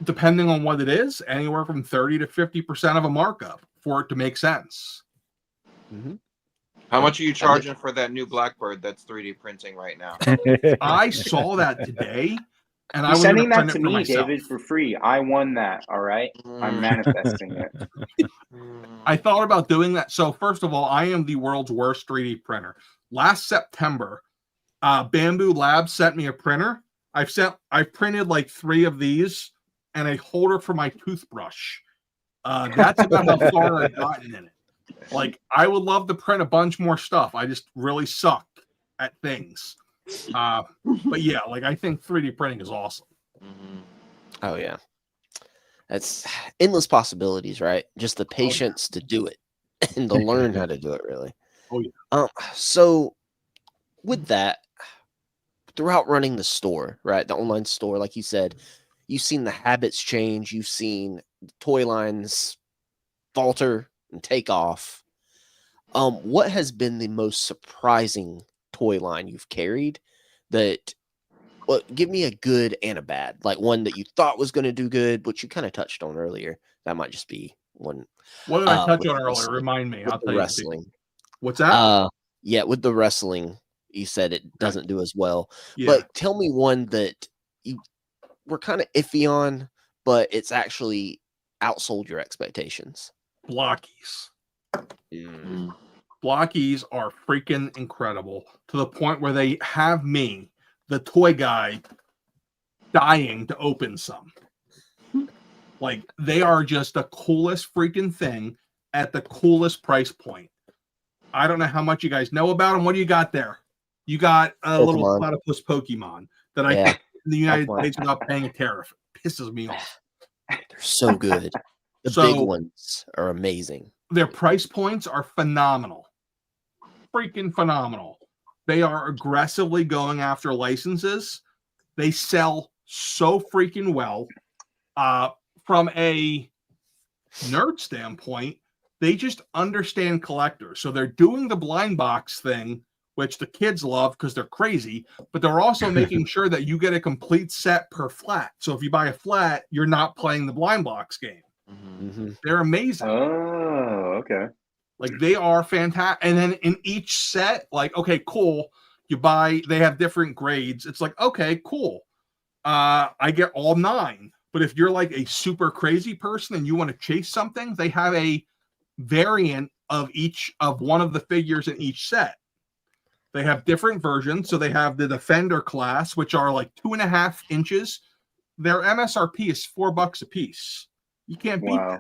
Speaker 12: depending on what it is, anywhere from 30 to 50% of a markup for it to make sense.
Speaker 1: How much are you charging for that new Blackbird that's 3D printing right now?
Speaker 12: I saw that today, and
Speaker 2: You're
Speaker 12: I was
Speaker 2: sending
Speaker 12: gonna
Speaker 2: that
Speaker 12: print
Speaker 2: to
Speaker 12: it for
Speaker 2: me,
Speaker 12: myself.
Speaker 2: David, for free. I won that. All right, I'm manifesting it.
Speaker 12: I thought about doing that. So first of all, I am the world's worst 3D printer. Last September, Bamboo Labs sent me a printer. I've printed like 3 of these and a holder for my toothbrush. That's about how far I've gotten in it. Like, I would love to print a bunch more stuff. I just really suck at things. But yeah, like I think 3D printing is awesome.
Speaker 4: Oh yeah. That's endless possibilities, right? Just the patience to do it and to learn how to do it, really.
Speaker 12: Oh yeah.
Speaker 4: So with that, throughout running the store, right, the online store, like you said, you've seen the habits change. You've seen toy lines falter and take off. What has been the most surprising toy line you've carried that, well, give me a good and a bad, like one that you thought was going to do good, which you kind of touched on earlier. That might just be one.
Speaker 12: What did I touch on earlier?
Speaker 4: wrestling.
Speaker 12: Remind me. I'll
Speaker 4: With the
Speaker 12: tell you.
Speaker 4: wrestling.
Speaker 12: What's that?
Speaker 4: Yeah, with the wrestling, you said it doesn't do as well.
Speaker 12: Yeah.
Speaker 4: But tell me one that you were kind of iffy on, but it's actually outsold your expectations.
Speaker 12: Blockies. Blockies are freaking incredible to the point where they have me, the toy guy, dying to open some. Like, they are just the coolest freaking thing at the coolest price point. I don't know how much you guys know about them. What do you got there? You got a little platypus Pokemon that I get in the United States without paying a tariff. It pisses me off.
Speaker 4: They're so good. The big ones are amazing.
Speaker 12: Their price points are phenomenal. Freaking phenomenal. They are aggressively going after licenses. They sell so freaking well. from a nerd standpoint, they just understand collectors. So they're doing the blind box thing, which the kids love because they're crazy, but they're also making sure that you get a complete set per flat. So if you buy a flat, you're not playing the blind box game. They're amazing.
Speaker 2: Oh, okay.
Speaker 12: Like they are fantastic. And then in each set, like, okay, cool. You buy, they have different grades. It's like, okay, cool. I get all 9. But if you're like a super crazy person and you want to chase something, they have a variant of each of one of the figures in each set. They have different versions. So they have the Defender class, which are like 2.5 inches. Their MSRP is $4 a piece. You can't beat that,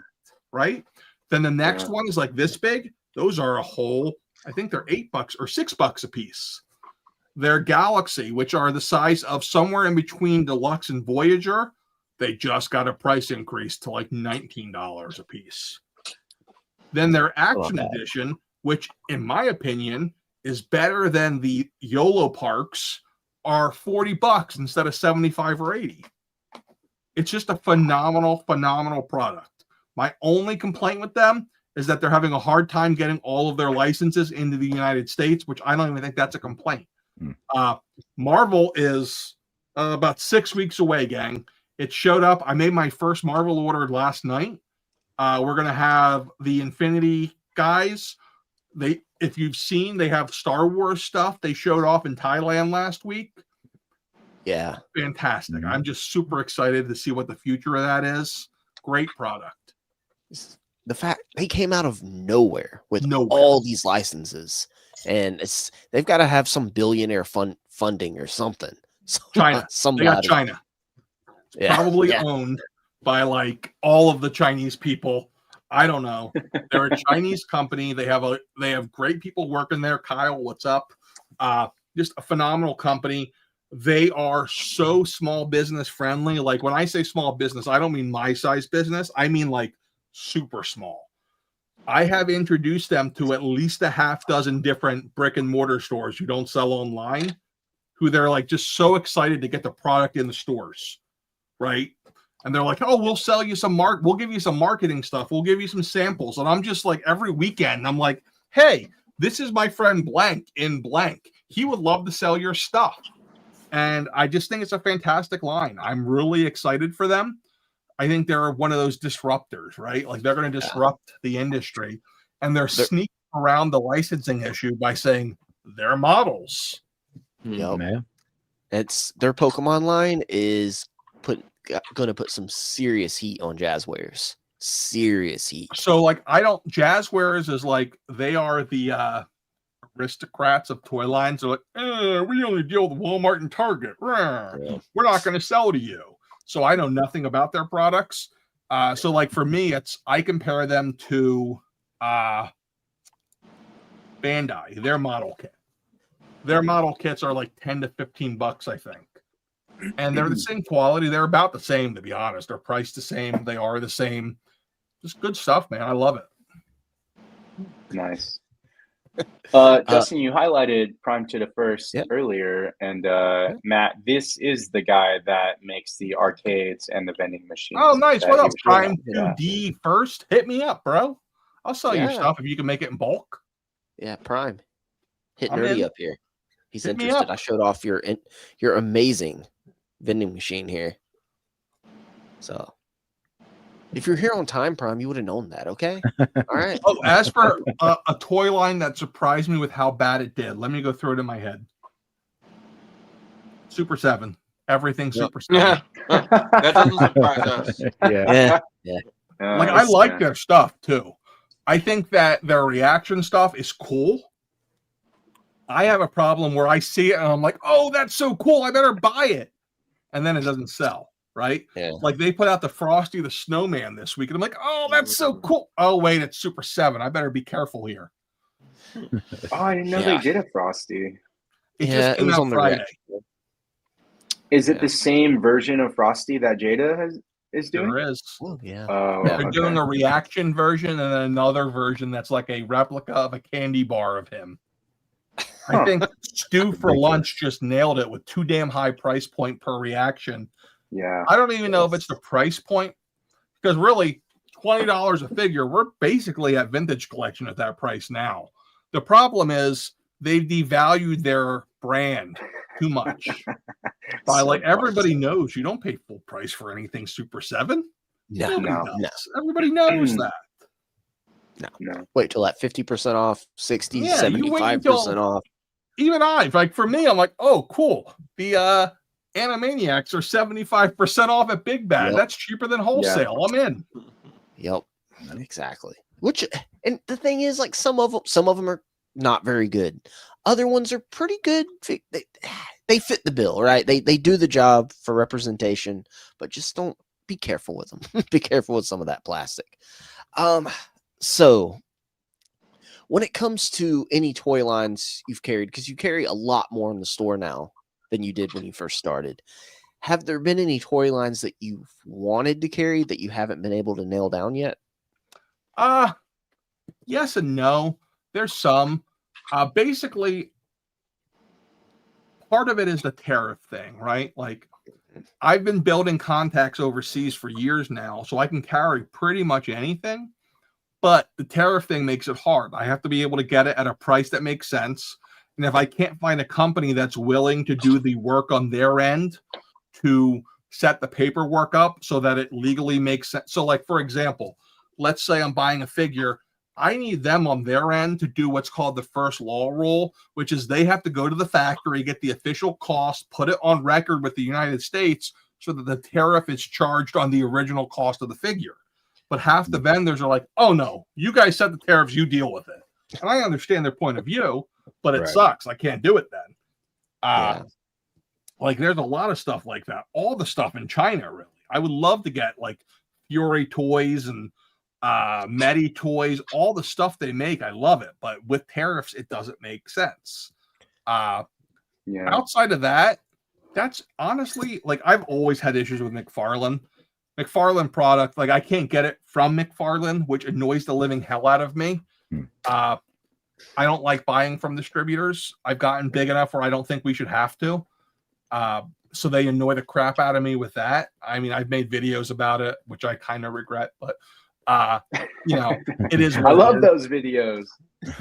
Speaker 12: right? Then the next one is like this big. Those are a whole, I think they're $8 or $6 a piece. Their Galaxy, which are the size of somewhere in between Deluxe and Voyager, they just got a price increase to like $19 a piece. Then their Action Edition, which in my opinion is better than the YOLO Parks, are $40 instead of $75 or $80. It's just a phenomenal product. My only complaint with them is that they're having a hard time getting all of their licenses into the United States, which I don't even think that's a complaint. Marvel is about 6 weeks away, gang. It showed up. I made my first Marvel order last night. We're going to have the Infinity guys. If you've seen, they have Star Wars stuff. They showed off in Thailand last week.
Speaker 4: Yeah.
Speaker 12: Fantastic. I'm just super excited to see what the future of that is. Great product.
Speaker 4: The fact they came out of nowhere with all these licenses, and they've got to have some billionaire funding or something.
Speaker 12: China.
Speaker 4: Somebody.
Speaker 12: They got China. Probably owned by like all of the Chinese people. I don't know. They're a Chinese company. They have great people working there. Kyle, what's up? Just a phenomenal company. They are so small business friendly. Like when I say small business, I don't mean my size business. I mean like super small. I have introduced them to at least a half dozen different brick and mortar stores who don't sell online, who they're like just so excited to get the product in the stores, right? And they're like, oh, we'll sell you we'll give you some marketing stuff. We'll give you some samples. And I'm just like, every weekend, I'm like, hey, this is my friend blank in blank. He would love to sell your stuff. And I just think it's a fantastic line. I'm really excited for them. I think they're one of those disruptors, right? Like they're going to disrupt the industry. And they're sneaking around the licensing issue by saying they're models.
Speaker 4: Yep. It's their Pokemon line is going to put some serious heat on Jazzwares. Serious heat.
Speaker 12: So like Jazzwares is like they are the aristocrats of toy lines. They're like, we only deal with Walmart and Target. We're not going to sell to you. So I know nothing about their products. So like for me, I compare them to Bandai, their model kit. Their model kits are like $10 to $15, I think. And they're the same quality. They're about the same, to be honest. They're priced the same. They are the same. Just good stuff, man. I love it.
Speaker 2: Nice. Justin, you highlighted Prime to the First earlier, and Matt, this is the guy that makes the arcades and the vending machines.
Speaker 12: Oh, nice. What up, Prime 2D First? Hit me up, bro. I'll sell your stuff if you can make it in bulk.
Speaker 4: Yeah, Prime. Hit Nerdy up here. He's interested. I showed off your amazing vending machine here. So if you're here on time, Prime, you would have known that, okay? All right.
Speaker 12: Oh, as for a toy line that surprised me with how bad it did, let me go through it in my head. Super 7. Everything Super 7.
Speaker 1: That doesn't surprise us.
Speaker 4: Yeah.
Speaker 12: Like, I like their stuff, too. I think that their reaction stuff is cool. I have a problem where I see it and I'm like, oh, that's so cool. I better buy it. And then it doesn't sell. Right?
Speaker 4: Yeah.
Speaker 12: Like they put out the Frosty the Snowman this week, and I'm like, oh, that's so cool. Oh, wait, it's Super 7. I better be careful here.
Speaker 2: Oh, I didn't know they did a Frosty.
Speaker 12: It was on Friday.
Speaker 2: Is it the same version of Frosty that Jada is doing?
Speaker 12: There is.
Speaker 4: Oh, yeah.
Speaker 12: They're doing a reaction version and then another version that's like a replica of a candy bar of him. I think Stu for Lunch just nailed it with too damn high price point per reaction.
Speaker 2: Yeah.
Speaker 12: I don't even know if it's the price point Because really, $20 a figure, we're basically at vintage collection at that price now. The problem is they've devalued their brand too much. By
Speaker 2: So
Speaker 12: like everybody
Speaker 2: funny.
Speaker 12: knows you don't pay full price for anything Super 7.
Speaker 4: No,
Speaker 12: Nobody
Speaker 2: no,
Speaker 12: does. Everybody knows that.
Speaker 2: No.
Speaker 4: Wait till that 50% off, 60,
Speaker 12: Yeah, you wait
Speaker 4: 75%
Speaker 12: until-
Speaker 4: off.
Speaker 12: Even like for me, I'm like, oh, cool. The Animaniacs are 75% off at Big Bad.
Speaker 4: Yep.
Speaker 12: That's cheaper than wholesale. I'm in.
Speaker 4: Yep, exactly. Which, and the thing is, like some of them are not very good. Other ones are pretty good. They fit the bill, right? They do the job for representation, but just don't be careful with them. Be careful with some of that plastic. So when it comes to any toy lines you've carried, because you carry a lot more in the store now than you did when you first started, have there been any toy lines that you've wanted to carry that you haven't been able to nail down yet?
Speaker 12: Yes and no. There's some. Basically, part of it is the tariff thing, right? Like, I've been building contacts overseas for years now, so I can carry pretty much anything. But the tariff thing makes it hard. I have to be able to get it at a price that makes sense. And if I can't find a company that's willing to do the work on their end to set the paperwork up so that it legally makes sense. So, like, for example, let's say I'm buying a figure. I need them on their end to do what's called the first law rule, which is they have to go to the factory, get the official cost, put it on record with the United States so that the tariff is charged on the original cost of the figure. But half the vendors are like, oh, no, you guys set the tariffs, you deal with it. And I understand their point of view, but it sucks. I can't do it then. Like, there's a lot of stuff like that. All the stuff in China, really. I would love to get, like, Fury toys and Medi toys, all the stuff they make. I love it. But with tariffs, it doesn't make sense. Outside of that, that's honestly, like, I've always had issues with McFarlane. McFarlane product, like, I can't get it from McFarlane, which annoys the living hell out of me. I don't like buying from distributors. I've gotten big enough where I don't think we should have to. So they annoy the crap out of me with that. I mean, I've made videos about it, which I kind of regret, but you know, it is.
Speaker 2: I love those videos.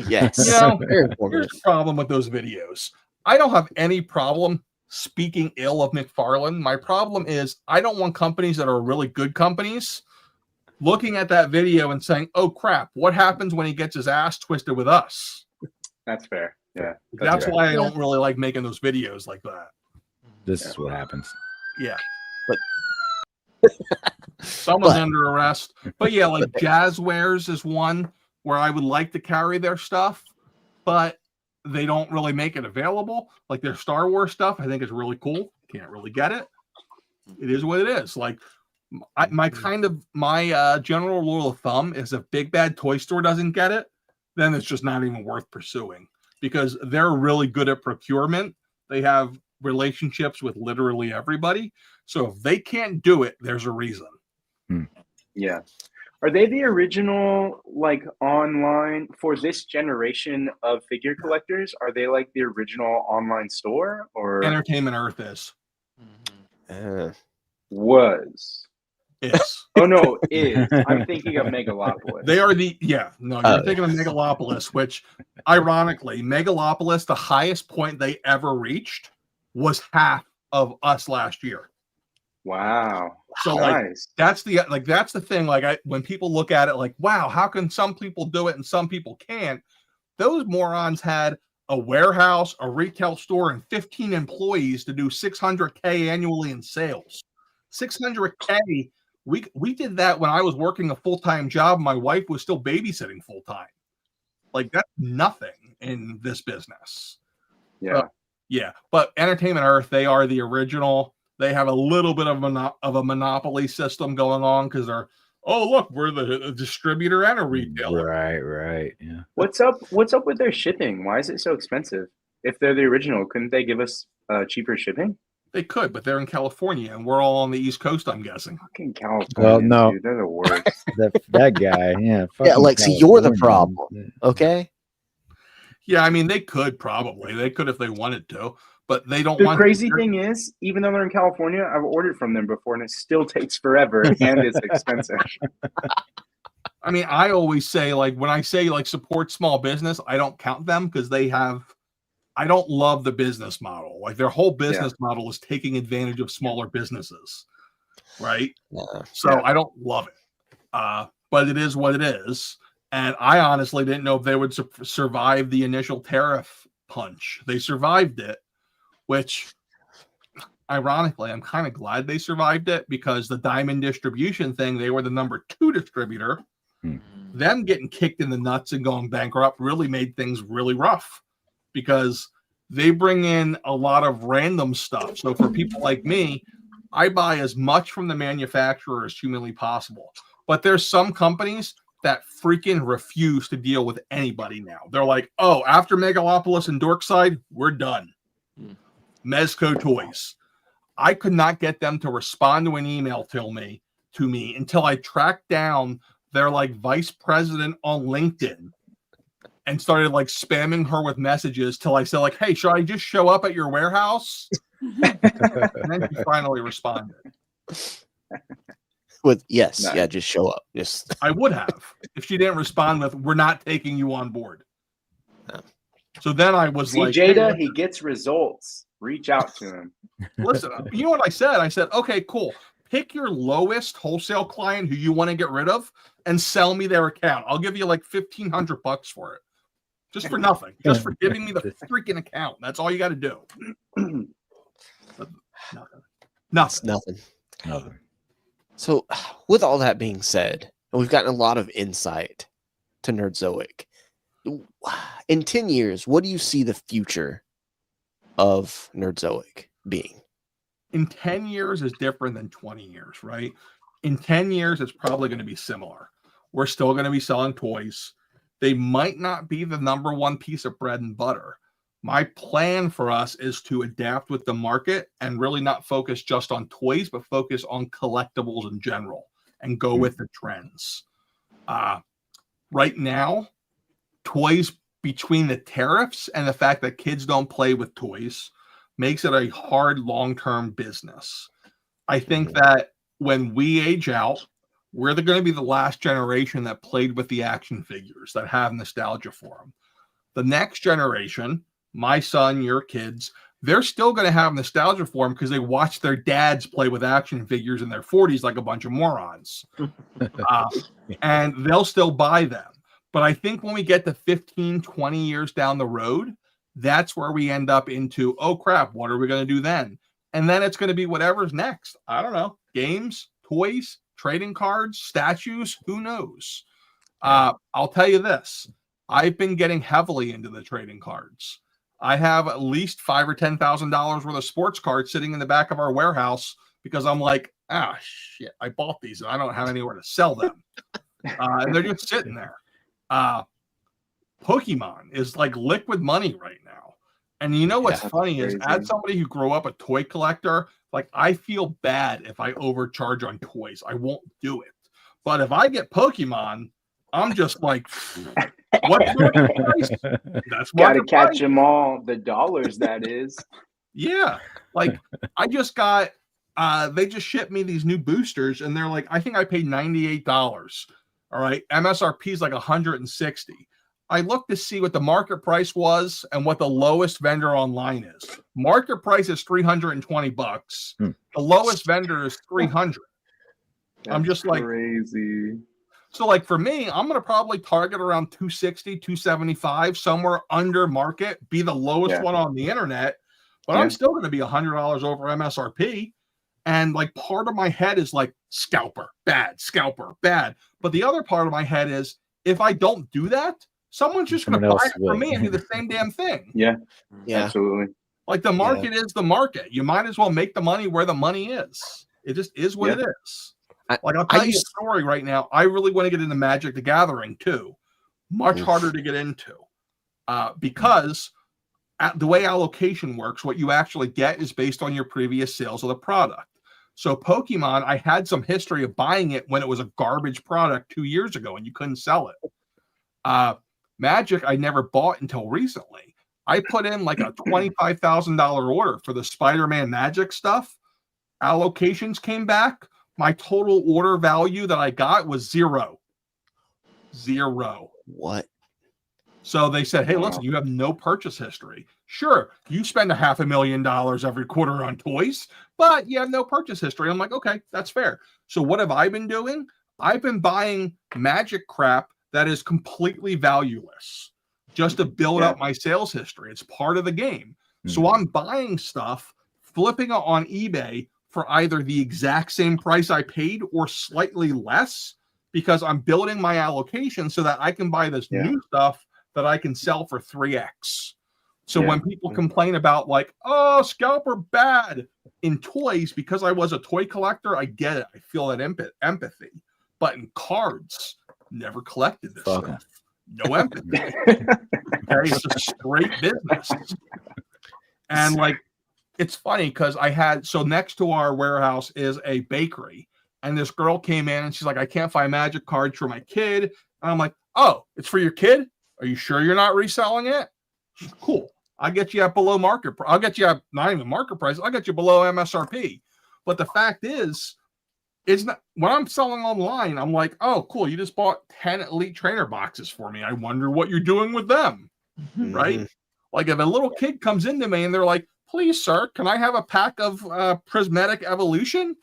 Speaker 4: Yes.
Speaker 12: You know, here's the problem with those videos. I don't have any problem speaking ill of McFarlane. My problem is I don't want companies that are really good companies looking at that video and saying, oh crap, what happens when he gets his ass twisted with us?
Speaker 2: That's fair. Yeah.
Speaker 12: That's why I don't really like making those videos like that.
Speaker 7: This is what happens.
Speaker 12: Yeah.
Speaker 4: But
Speaker 12: someone's under arrest. But yeah, like Jazzwares is one where I would like to carry their stuff, but they don't really make it available. Like their Star Wars stuff, I think is really cool. Can't really get it. It is what it is. Like my general rule of thumb is if Big Bad Toy Store doesn't get it, then it's just not even worth pursuing because they're really good at procurement. They have relationships with literally everybody. So if they can't do it, there's a reason.
Speaker 2: Yeah. Are they the original, like, online for this generation of figure collectors? Are they like the original online store, or
Speaker 12: Entertainment Earth is?
Speaker 2: Was.
Speaker 12: Is.
Speaker 2: Oh no, is. I'm thinking of Megalopolis.
Speaker 12: They are the you're thinking of Megalopolis, which ironically, Megalopolis, the highest point they ever reached was half of us last year.
Speaker 2: Wow.
Speaker 12: So
Speaker 2: nice.
Speaker 12: that's the thing. Like when people look at it, like, wow, how can some people do it and some people can't? Those morons had a warehouse, a retail store, and 15 employees to do $600K annually in sales. $600K. We did that when I was working a full-time job. My wife was still babysitting full-time. Like that's nothing in this business.
Speaker 2: Yeah.
Speaker 12: Yeah. But Entertainment Earth, they are the original. They have a little bit of a monopoly system going on because they're, oh look, we're the distributor and a retailer.
Speaker 7: Right. Yeah.
Speaker 2: What's up with their shipping? Why is it so expensive? If they're the original, couldn't they give us cheaper shipping?
Speaker 12: They could, but they're in California and we're all on the East Coast, I'm guessing.
Speaker 2: Fucking California.
Speaker 7: Well, no,
Speaker 2: dude, they're the worst.
Speaker 7: that guy, yeah.
Speaker 4: Yeah, Lexi, you're the problem. Okay.
Speaker 12: Yeah, I mean they could probably. They could if they wanted to. but they don't
Speaker 2: The
Speaker 12: want.
Speaker 2: crazy thing is, even though they're in California, I've ordered from them before, and it still takes forever and it's expensive.
Speaker 12: I mean, I always say, like, when I say like support small business, I don't count them because they have. I don't love the business model. Like their whole business model is taking advantage of smaller businesses, right? So I don't love it, but it is what it is. And I honestly didn't know if they would survive the initial tariff punch. They survived it, which, ironically, I'm kind of glad they survived it because the Diamond Distribution thing, they were the number 2 distributor. Them getting kicked in the nuts and going bankrupt really made things really rough. Because they bring in a lot of random stuff. So for people like me, I buy as much from the manufacturer as humanly possible. But there's some companies that freaking refuse to deal with anybody now. They're like, oh, after Megalopolis and Dorkside, we're done. Mezco Toys. I could not get them to respond to an email to me until I tracked down their like vice president on LinkedIn. And started like spamming her with messages till I said like, hey, should I just show up at your warehouse? And then she finally responded.
Speaker 4: With yes, nice. Yeah, just show up. Just
Speaker 12: I would have if she didn't respond with, we're not taking you on board. No. So then I was like,
Speaker 2: Jada, he gets results. Reach out to him.
Speaker 12: Listen, you know what I said? I said, okay, cool. Pick your lowest wholesale client who you want to get rid of and sell me their account. I'll give you like $1,500 for it. Just for nothing. Just for giving me the freaking account. That's all you got to do. Nothing.
Speaker 4: So, with all that being said, and we've gotten a lot of insight to Nerdzoic. In 10 years, what do you see the future of Nerdzoic being?
Speaker 12: In 10 years is different than 20 years, right? In 10 years, it's probably going to be similar. We're still going to be selling toys. They might not be the number one piece of bread and butter. My plan for us is to adapt with the market and really not focus just on toys, but focus on collectibles in general and go with the trends. Right now, toys, between the tariffs and the fact that kids don't play with toys, makes it a hard long-term business. I think that when we age out, we're going to be the last generation that played with the action figures, that have nostalgia for them. The next generation, my son, your kids, they're still going to have nostalgia for them because they watched their dads play with action figures in their 40s like a bunch of morons. And they'll still buy them. But I think when we get to 15, 20 years down the road, that's where we end up into, oh, crap, what are we going to do then? And then it's going to be whatever's next. I don't know. Games, toys, trading cards, statues, who knows? I'll tell you this. I've been getting heavily into the trading cards. I have at least $5,000 or $10,000 worth of sports cards sitting in the back of our warehouse because I'm like, shit, I bought these and I don't have anywhere to sell them. And they're just sitting there. Pokemon is like liquid money right now. And you know what's funny is, as somebody who grew up a toy collector, like I feel bad if I overcharge on toys. I won't do it. But if I get Pokemon, I'm just like, what's the price? That's
Speaker 2: gotta catch them all. The dollars, that is.
Speaker 12: Yeah. Like I just got they just shipped me these new boosters and they're like, I think I paid $98. All right. MSRP is like $160. I looked to see what the market price was and what the lowest vendor online is. Market price is $320. The lowest vendor is $300. I'm just like
Speaker 2: crazy.
Speaker 12: So like for me, I'm going to probably target around 260, 275, somewhere under market, be the lowest one on the internet, but I'm still going to be $100 over MSRP. And like part of my head is like scalper, bad. But the other part of my head is if I don't do that, someone's just going to buy it from me and do the same damn thing.
Speaker 2: Yeah, absolutely.
Speaker 12: Like the market is the market. You might as well make the money where the money is. It just is what it is. Like I'll tell you a story right now. I really want to get into Magic the Gathering too. Much harder to get into because the way allocation works, what you actually get is based on your previous sales of the product. So Pokemon, I had some history of buying it when it was a garbage product 2 years ago and you couldn't sell it. Magic, I never bought until recently. I put in like a $25,000 order for the Spider-Man Magic stuff. Allocations came back. My total order value that I got was zero.
Speaker 4: What?
Speaker 12: So they said, hey, listen, you have no purchase history. Sure, you spend $500,000 every quarter on toys, but you have no purchase history. I'm like, okay, that's fair. So what have I been doing? I've been buying magic crap that is completely valueless just to build up my sales history. It's part of the game. So I'm buying stuff, flipping it on eBay for either the exact same price I paid or slightly less, because I'm building my allocation so that I can buy this new stuff that I can sell for 3x. So when people complain about like, oh, scalper bad in toys, because I was a toy collector, I get it. I feel that empathy. But in cards, never collected this stuff. No empathy. Okay, it's a straight business. And like, it's funny because so next to our warehouse is a bakery, and this girl came in and she's like, I can't find magic cards for my kid. And I'm like, oh, it's for your kid? Are you sure you're not reselling it? Cool. I'll get you at below market price. I'll get you at not even market price. I'll get you below MSRP. But the fact is, it's not when I'm selling online, I'm like, oh, cool. You just bought 10 Elite Trainer boxes for me. I wonder what you're doing with them. Right? Like if a little kid comes into me and they're like, please, sir, can I have a pack of Prismatic Evolution?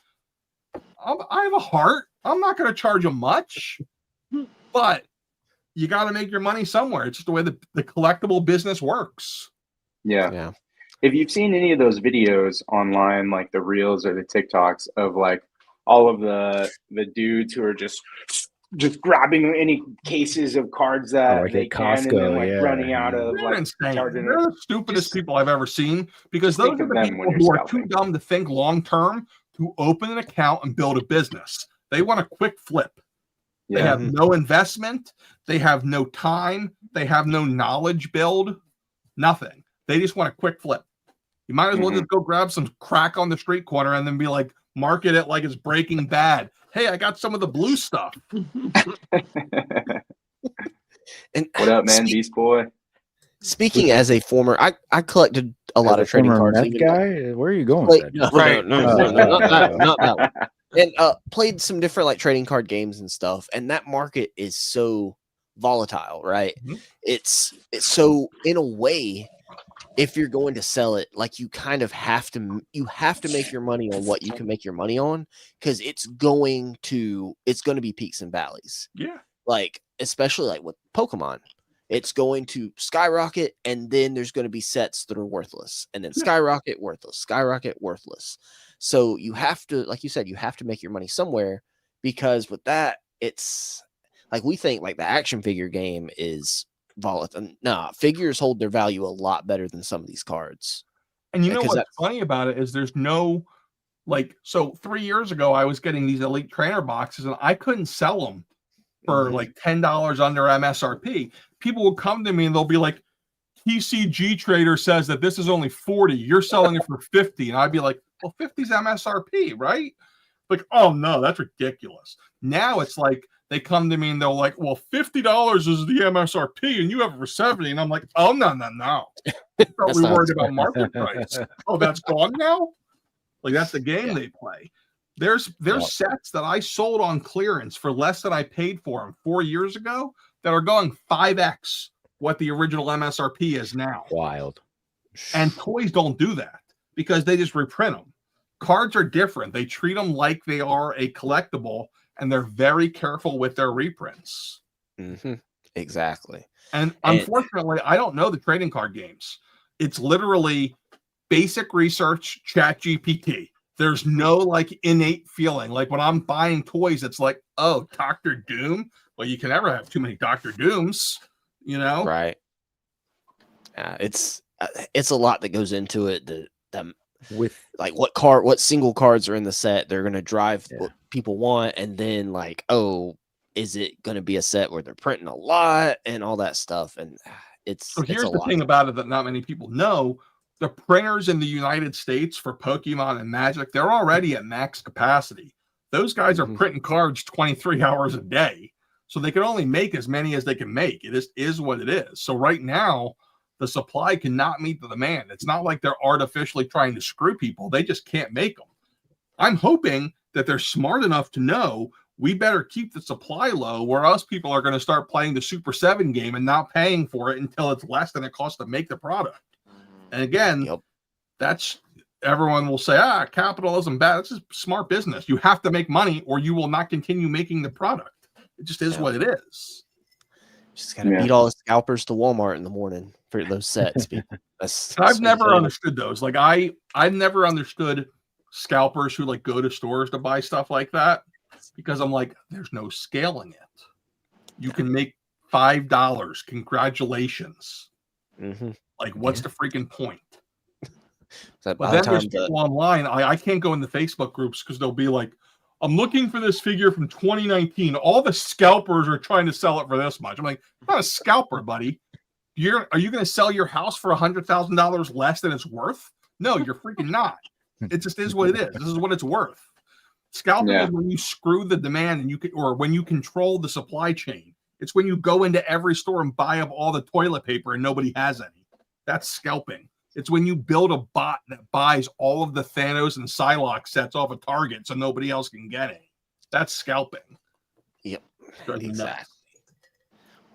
Speaker 12: I have a heart. I'm not going to charge them much, but you got to make your money somewhere. It's just the way the collectible business works.
Speaker 2: Yeah. If you've seen any of those videos online, like the reels or the TikToks of like all of the dudes who are just grabbing any cases of cards that
Speaker 7: like
Speaker 2: they
Speaker 7: at
Speaker 2: can
Speaker 7: Costco,
Speaker 2: and then like running out of
Speaker 12: They're
Speaker 2: like
Speaker 12: insane.
Speaker 2: charging
Speaker 12: They're the stupidest people I've ever seen, because those are the people who are too dumb to think long term to open an account and build a business. They want a quick flip. They have no investment. They have no time. They have no knowledge build. Nothing. They just want a quick flip. You might as well just go grab some crack on the street corner and then be like, market it like it's Breaking Bad. Hey, I got some of the blue stuff.
Speaker 4: And
Speaker 2: what up, man? Beast Boy.
Speaker 4: Speaking as a former, I collected a lot of trading cards.
Speaker 7: Meth guy? Where are you going?
Speaker 4: Like,
Speaker 7: with
Speaker 4: no,
Speaker 7: that?
Speaker 4: not that one. And played some different like trading card games and stuff. And that market is so volatile, right? It's so, in a way, if you're going to sell it, like you kind of have to make your money on what you can make your money on, because it's going to be peaks and valleys.
Speaker 12: Yeah.
Speaker 4: Like, especially like with Pokemon, it's going to skyrocket, and then there's going to be sets that are worthless, and then skyrocket, worthless. So you have to, like you said, you have to make your money somewhere, because with that, it's like we think like the action figure game is volatile. Nah, figures hold their value a lot better than some of these cards.
Speaker 12: And you know what's funny about it is there's no, like, so 3 years ago, I was getting these Elite Trainer boxes and I couldn't sell them for like $10 under MSRP. People will come to me and they'll be like, TCG Trader says that this is only 40. You're selling it for 50. And I'd be like, well, 50's MSRP, right? Like, oh no, that's ridiculous. Now it's like, they come to me and they're like, well, $50 is the MSRP and you have it for 70. And I'm like, oh, no. I thought we worried about market price. Oh, that's gone now? Like, that's the game they play. There's sets that I sold on clearance for less than I paid for them 4 years ago that are going 5x what the original MSRP is now.
Speaker 7: Wild.
Speaker 12: And toys don't do that because they just reprint them. Cards are different. They treat them like they are a collectible, and they're very careful with their reprints.
Speaker 4: Exactly.
Speaker 12: And unfortunately, I don't know the trading card games. It's literally basic research, chat GPT. There's no like innate feeling. Like when I'm buying toys, it's like, oh, Dr. Doom. Well, you can never have too many Dr. Dooms, you know?
Speaker 4: Right. It's a lot that goes into it. With like what single cards are in the set, they're going to drive what people want, and then like, oh, is it going to be a set where they're printing a lot and all that stuff? And
Speaker 12: here's the thing about it that not many people know: the printers in the United States for Pokemon and Magic, they're already at max capacity. Those guys are printing cards 23 hours a day, so they can only make as many as they can make. It is what it is. So right now, The supply cannot meet the demand. It's not like they're artificially trying to screw people. They just can't make them. I'm hoping that they're smart enough to know we better keep the supply low, or else people are going to start playing the Super 7 game and not paying for it until it's less than it costs to make the product. And again, that's everyone will say, capitalism bad. It's just smart business. You have to make money or you will not continue making the product. It just is what it is.
Speaker 4: Just gotta beat all the scalpers to Walmart in the morning for those sets.
Speaker 12: I've never understood those. Like I've never understood scalpers who like go to stores to buy stuff like that, because I'm like, there's no scaling it. You can make $5. Congratulations. Like, what's the freaking point? But then there's people online. I can't go in the Facebook groups because they'll be like, I'm looking for this figure from 2019. All the scalpers are trying to sell it for this much. I'm like, I'm not a scalper, buddy. Are you going to sell your house for $100,000 less than it's worth? No, you're freaking not. It just is what it is. This is what it's worth. Scalping is when you screw the demand and or when you control the supply chain. It's when you go into every store and buy up all the toilet paper and nobody has any. That's scalping. It's when you build a bot that buys all of the Thanos and Psylocke sets off of Target so nobody else can get any. That's scalping.
Speaker 4: Yep. Exactly.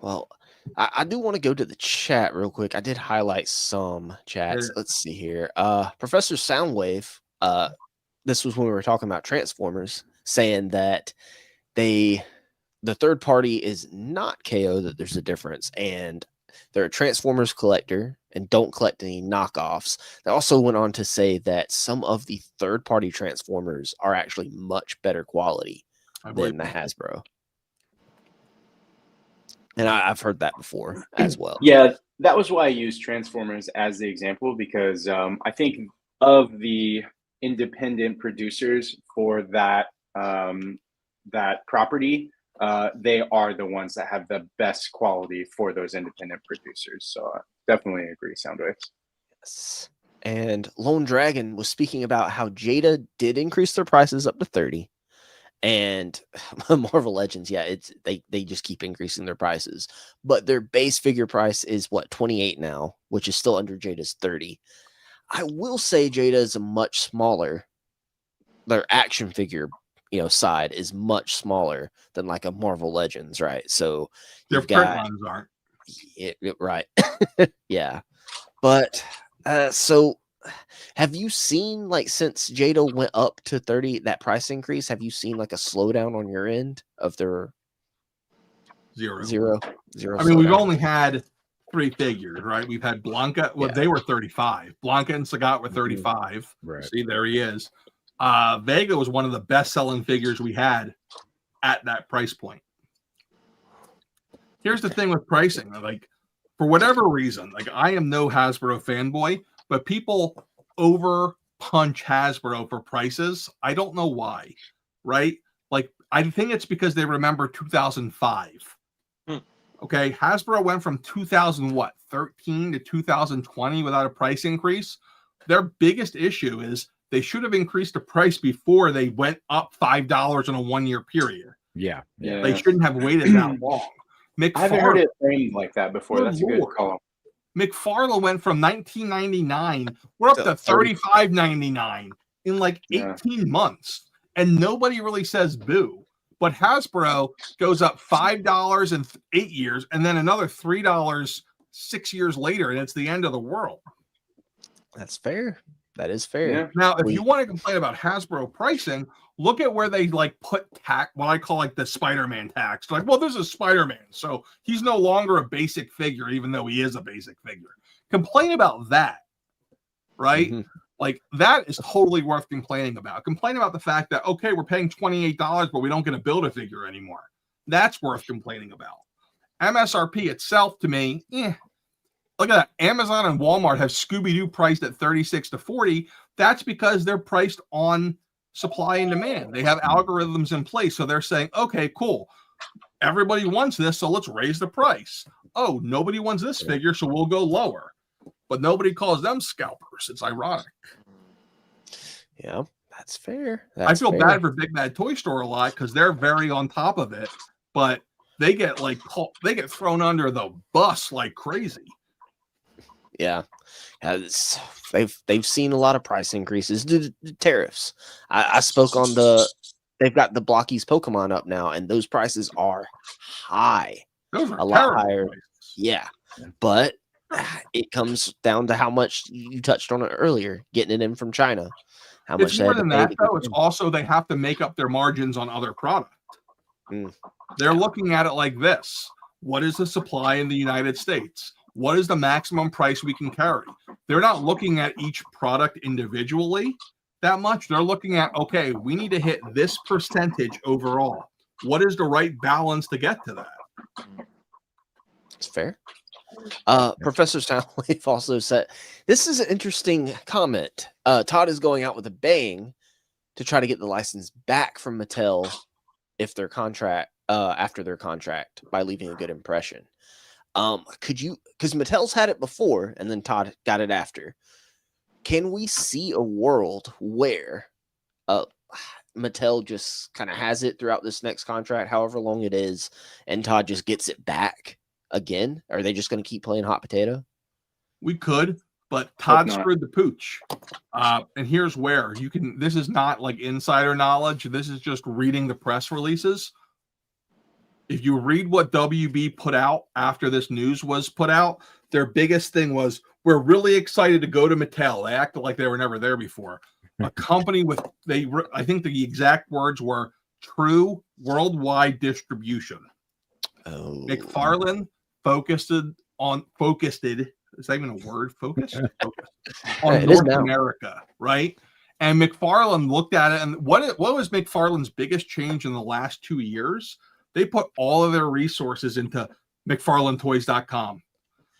Speaker 4: Well, I do want to go to the chat real quick. I did highlight some chats. Let's see here. Professor Soundwave, this was when we were talking about Transformers, saying that the third party is not KO, that there's a difference, and they're a Transformers collector and don't collect any knockoffs. They also went on to say that some of the third party Transformers are actually much better quality than the Hasbro. And I've heard that before as well.
Speaker 2: Yeah, that was why I used Transformers as the example, because I think of the independent producers for that that property, they are the ones that have the best quality for those independent producers. So I definitely agree, Soundwave.
Speaker 4: Yes. And Lone Dragon was speaking about how Jada did increase their prices up to 30. And Marvel Legends, they just keep increasing their prices. But their base figure price is 28 now, which is still under Jada's 30. I will say Jada is a much smaller. Their action figure, side is much smaller than like a Marvel Legends, right? So
Speaker 12: their print lines aren't.
Speaker 4: Right. Yeah. But so have you seen, like, since Jada went up to 30, that price increase, have you seen like a slowdown on your end of their zero?
Speaker 12: I mean, we've only had 3 figures, right? We've had Blanca. Well, they were 35. Blanca and Sagat were 35.
Speaker 7: Right.
Speaker 12: See, there he is. Vega was one of the best-selling figures we had at that price point. Here's the thing with pricing. Like, for whatever reason, like, I am no Hasbro fanboy, but people over punch Hasbro for prices. I don't know why, right? Like, I think it's because they remember 2005. Okay, Hasbro went from 2013 to 2020 without a price increase. Their biggest issue is they should have increased the price before they went up $5 in a 1-year period.
Speaker 7: Yeah.
Speaker 12: They shouldn't have waited that long.
Speaker 2: I haven't heard it framed like that before. That's a good call.
Speaker 12: McFarlane went from $19.99. We're up to $35.99 in like 18 months, and nobody really says boo. But Hasbro goes up $5 in 8 years, and then another $3 6 years later, and it's the end of the world.
Speaker 4: That's fair. That is fair.
Speaker 12: Yeah. Now, if you want to complain about Hasbro pricing, look at where they like put what I call like the Spider-Man tax. Like, well, this is Spider-Man, so he's no longer a basic figure, even though he is a basic figure. Complain about that, right? Like, that is totally worth complaining about. Complain about the fact that, okay, we're paying $28, but we don't get to build a figure anymore. That's worth complaining about. MSRP itself, to me, look at that. Amazon and Walmart have Scooby-Doo priced at 36 to 40. That's because they're priced on supply and demand. They have algorithms in place. So they're saying, okay, cool. Everybody wants this, so let's raise the price. Oh, nobody wants this figure, so we'll go lower. But nobody calls them scalpers. It's ironic.
Speaker 4: Yeah, that's fair.
Speaker 12: I feel bad for Big Bad Toy Store a lot because they're very on top of it, but they get thrown under the bus like crazy.
Speaker 4: Yeah. They've seen a lot of price increases due to tariffs. I spoke on they've got the Blockies Pokemon up now, and those prices are high.
Speaker 12: Those are
Speaker 4: a lot
Speaker 12: terrible
Speaker 4: higher.
Speaker 12: prices.
Speaker 4: Yeah. But it comes down to how much you touched on it earlier, getting it in from China. How much
Speaker 12: It's
Speaker 4: they
Speaker 12: more
Speaker 4: had to
Speaker 12: than
Speaker 4: pay
Speaker 12: that,
Speaker 4: to get
Speaker 12: though.
Speaker 4: it
Speaker 12: It's
Speaker 4: in.
Speaker 12: also they have to make up their margins on other product. They're looking at it like this. What is the supply in the United States? What is the maximum price we can carry? They're not looking at each product individually that much. They're looking at, okay, we need to hit this percentage overall. What is the right balance to get to that?
Speaker 4: It's fair. Professor Soundwave also said, this is an interesting comment. Todd is going out with a bang to try to get the license back from Mattel if their contract after their contract by leaving a good impression. Could you, because Mattel's had it before and then Todd got it after. Can we see a world where Mattel just kind of has it throughout this next contract, however long it is, and Todd just gets it back again? Are they just going to keep playing hot potato?
Speaker 12: We could, but Todd screwed the pooch. And here's where you can, this is not like insider knowledge. This is just reading the press releases. If you read what WB put out after this news was put out, their biggest thing was, we're really excited to go to Mattel. They acted like they were never there before. A company with, I think the exact words were true worldwide distribution.
Speaker 4: Oh.
Speaker 12: McFarlane focused, is that even a word? Focused on North America, right? And McFarlane looked at it, and what was McFarlane's biggest change in the last 2 years? They put all of their resources into McFarlaneToys.com.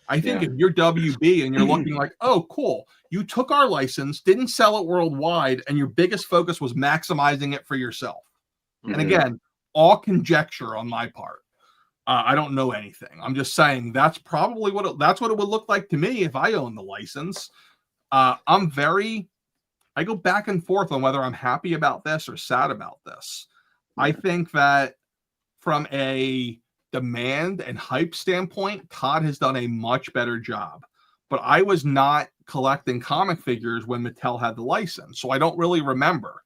Speaker 12: I think if you're WB and you're looking like, oh, cool, you took our license, didn't sell it worldwide, and your biggest focus was maximizing it for yourself. And again, all conjecture on my part. I don't know anything. I'm just saying that's probably what it would look like to me if I owned the license. I go back and forth on whether I'm happy about this or sad about this. I think that from a demand and hype standpoint, Todd has done a much better job. But I was not collecting comic figures when Mattel had the license, so I don't really remember.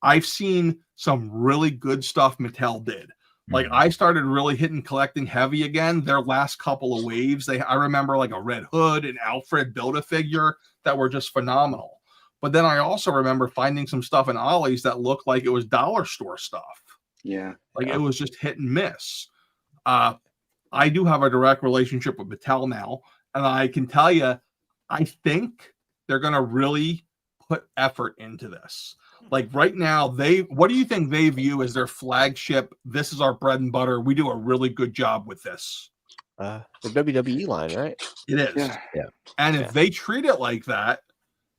Speaker 12: I've seen some really good stuff Mattel did. Like I started really hitting collecting heavy again. Their last couple of waves, I remember like a Red Hood and Alfred Build-A-Figure that were just phenomenal. But then I also remember finding some stuff in Ollie's that looked like it was dollar store stuff.
Speaker 2: Yeah.
Speaker 12: Like it was just hit and miss. I do have a direct relationship with Mattel now, and I can tell you, I think they're going to really put effort into this. Like right now, what do you think they view as their flagship? This is our bread and butter. We do a really good job with this.
Speaker 4: The WWE line, right?
Speaker 12: It is.
Speaker 7: Yeah.
Speaker 12: And if they treat it like that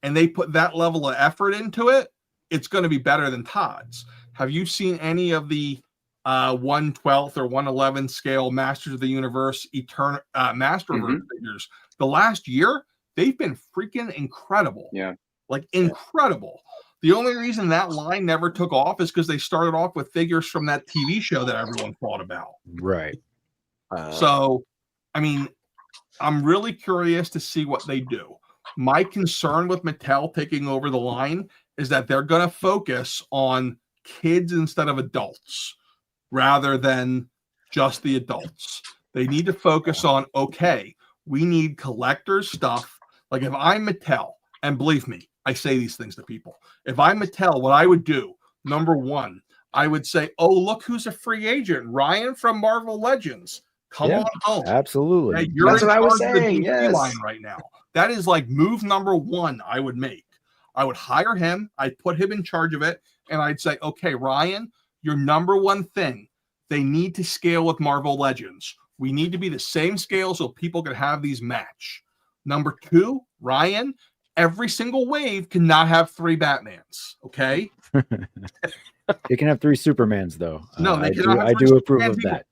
Speaker 12: and they put that level of effort into it, it's going to be better than Todd's. Have you seen any of the 1/12 or 1/11 scale Masters of the Universe Masterverse figures? The last year, they've been freaking incredible.
Speaker 2: Yeah.
Speaker 12: Like incredible. The only reason that line never took off is because they started off with figures from that TV show that everyone thought about.
Speaker 7: Right.
Speaker 12: So, I mean, I'm really curious to see what they do. My concern with Mattel taking over the line is that they're going to focus on kids instead of adults rather than just the adults. They need to focus on, okay, we need collectors stuff. Like if I'm Mattel, and believe me, I say these things to people. If I'm Mattel, what I would do, number one, I would say, oh, look who's a free agent. Ryan from Marvel Legends. Come on home.
Speaker 7: Absolutely.
Speaker 12: Hey, you're
Speaker 2: That's
Speaker 12: in
Speaker 2: what I was
Speaker 12: charge of the
Speaker 2: saying.
Speaker 12: DC
Speaker 2: Yes.
Speaker 12: line right now. That is like move number one I would make. I would hire him. I'd put him in charge of it. And I'd say, okay, Ryan, your number one thing, they need to scale with Marvel Legends. We need to be the same scale so people can have these match. Number two, Ryan, every single wave cannot have 3 Batmans. Okay.
Speaker 7: It can have 3 Supermans, though.
Speaker 12: No, they
Speaker 7: I do approve of that.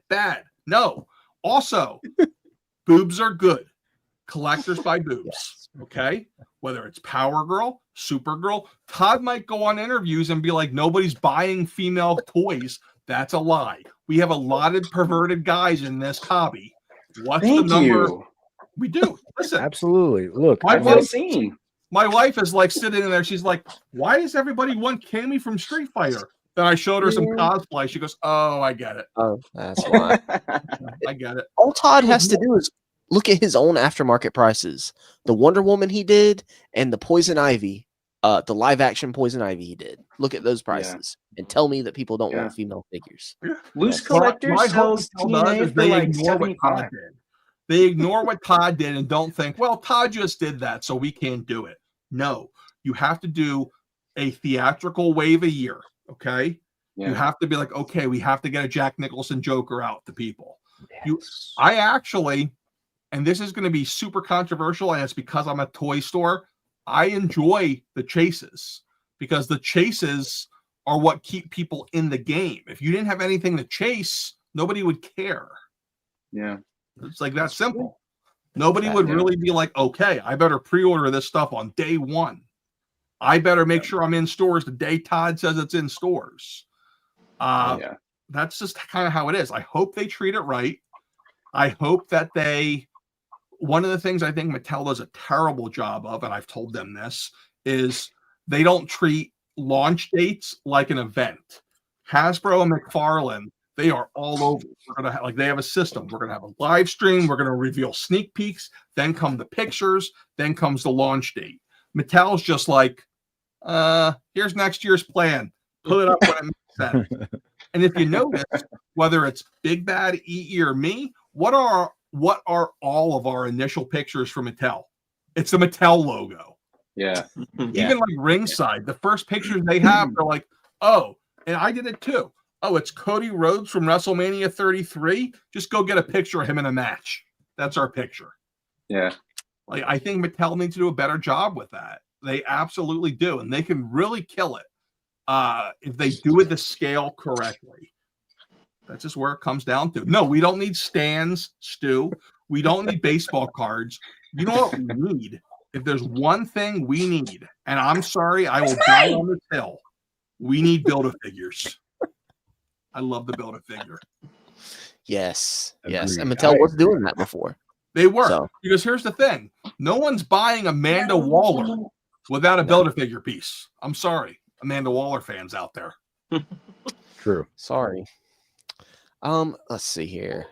Speaker 12: Bad. No. Also, boobs are good. Collectors buy boobs. Okay. Whether it's Power Girl, Supergirl, Todd might go on interviews and be like, nobody's buying female toys. That's a lie. We have a lot of perverted guys in this hobby. What's the number? We do. Listen,
Speaker 7: Absolutely. Look,
Speaker 12: my
Speaker 2: I've never
Speaker 12: wife,
Speaker 2: seen.
Speaker 12: my wife is like sitting in there. She's like, "Why does everybody want Cammy from Street Fighter?" Then I showed her some cosplay. She goes, "Oh, I get it.
Speaker 4: Oh, that's why.
Speaker 12: I get it."
Speaker 4: All Todd has to do is look at his own aftermarket prices. The Wonder Woman he did and the Poison Ivy, the live action Poison Ivy he did. Look at those prices and tell me that people don't want female figures.
Speaker 2: Loose Collector
Speaker 12: My
Speaker 2: sells
Speaker 12: hope does
Speaker 2: TNA
Speaker 12: is
Speaker 2: for
Speaker 12: they
Speaker 2: like
Speaker 12: ignore what Todd
Speaker 2: 75.
Speaker 12: did. They ignore what Todd did and don't think, well, Todd just did that, so we can't do it. No, you have to do a theatrical wave a year. Okay.
Speaker 2: Yeah.
Speaker 12: You have to be like, okay, we have to get a Jack Nicholson Joker out to people. I actually, and this is going to be super controversial, and it's because I'm a toy store. I enjoy the chases because the chases are what keep people in the game. If you didn't have anything to chase, nobody would care.
Speaker 2: Yeah.
Speaker 12: It's like that simple. Nobody would really be like, okay, I better pre-order this stuff on day one. I better make sure I'm in stores the day Todd says it's in stores. That's just kind of how it is. I hope they treat it right. I hope that one of the things I think Mattel does a terrible job of, and I've told them this, is they don't treat launch dates like an event. Hasbro and McFarlane, they are all over. We're gonna they have a system. We're gonna have a live stream. We're gonna reveal sneak peeks. Then come the pictures. Then comes the launch date. Mattel's just like, here's next year's plan. Put it up when it makes sense. And if you notice, whether it's Big Bad EE or me, what are all of our initial pictures from Mattel? It's the Mattel logo.
Speaker 2: Yeah.
Speaker 12: Even like ringside, the first pictures they have are like, oh, and I did it too. Oh, it's Cody Rhodes from WrestleMania 33. Just go get a picture of him in a match. That's our picture.
Speaker 2: Yeah.
Speaker 12: Like, I think Mattel needs to do a better job with that. They absolutely do. And they can really kill it if they do it to scale correctly. That's just where it comes down to. No, we don't need stands, Stu. We don't need baseball cards. You know what we need? If there's one thing we need, and I'm sorry, I will die on this hill, we need Build-A-Figures. I love the Build-A-Figure.
Speaker 4: Yes. Yes.
Speaker 12: Agreed.
Speaker 4: And Mattel was doing that before.
Speaker 12: They were.
Speaker 4: So.
Speaker 12: Because here's the thing. No one's buying Amanda Waller without a Build-A-Figure piece. I'm sorry, Amanda Waller fans out there.
Speaker 7: True.
Speaker 4: Sorry. Let's see here.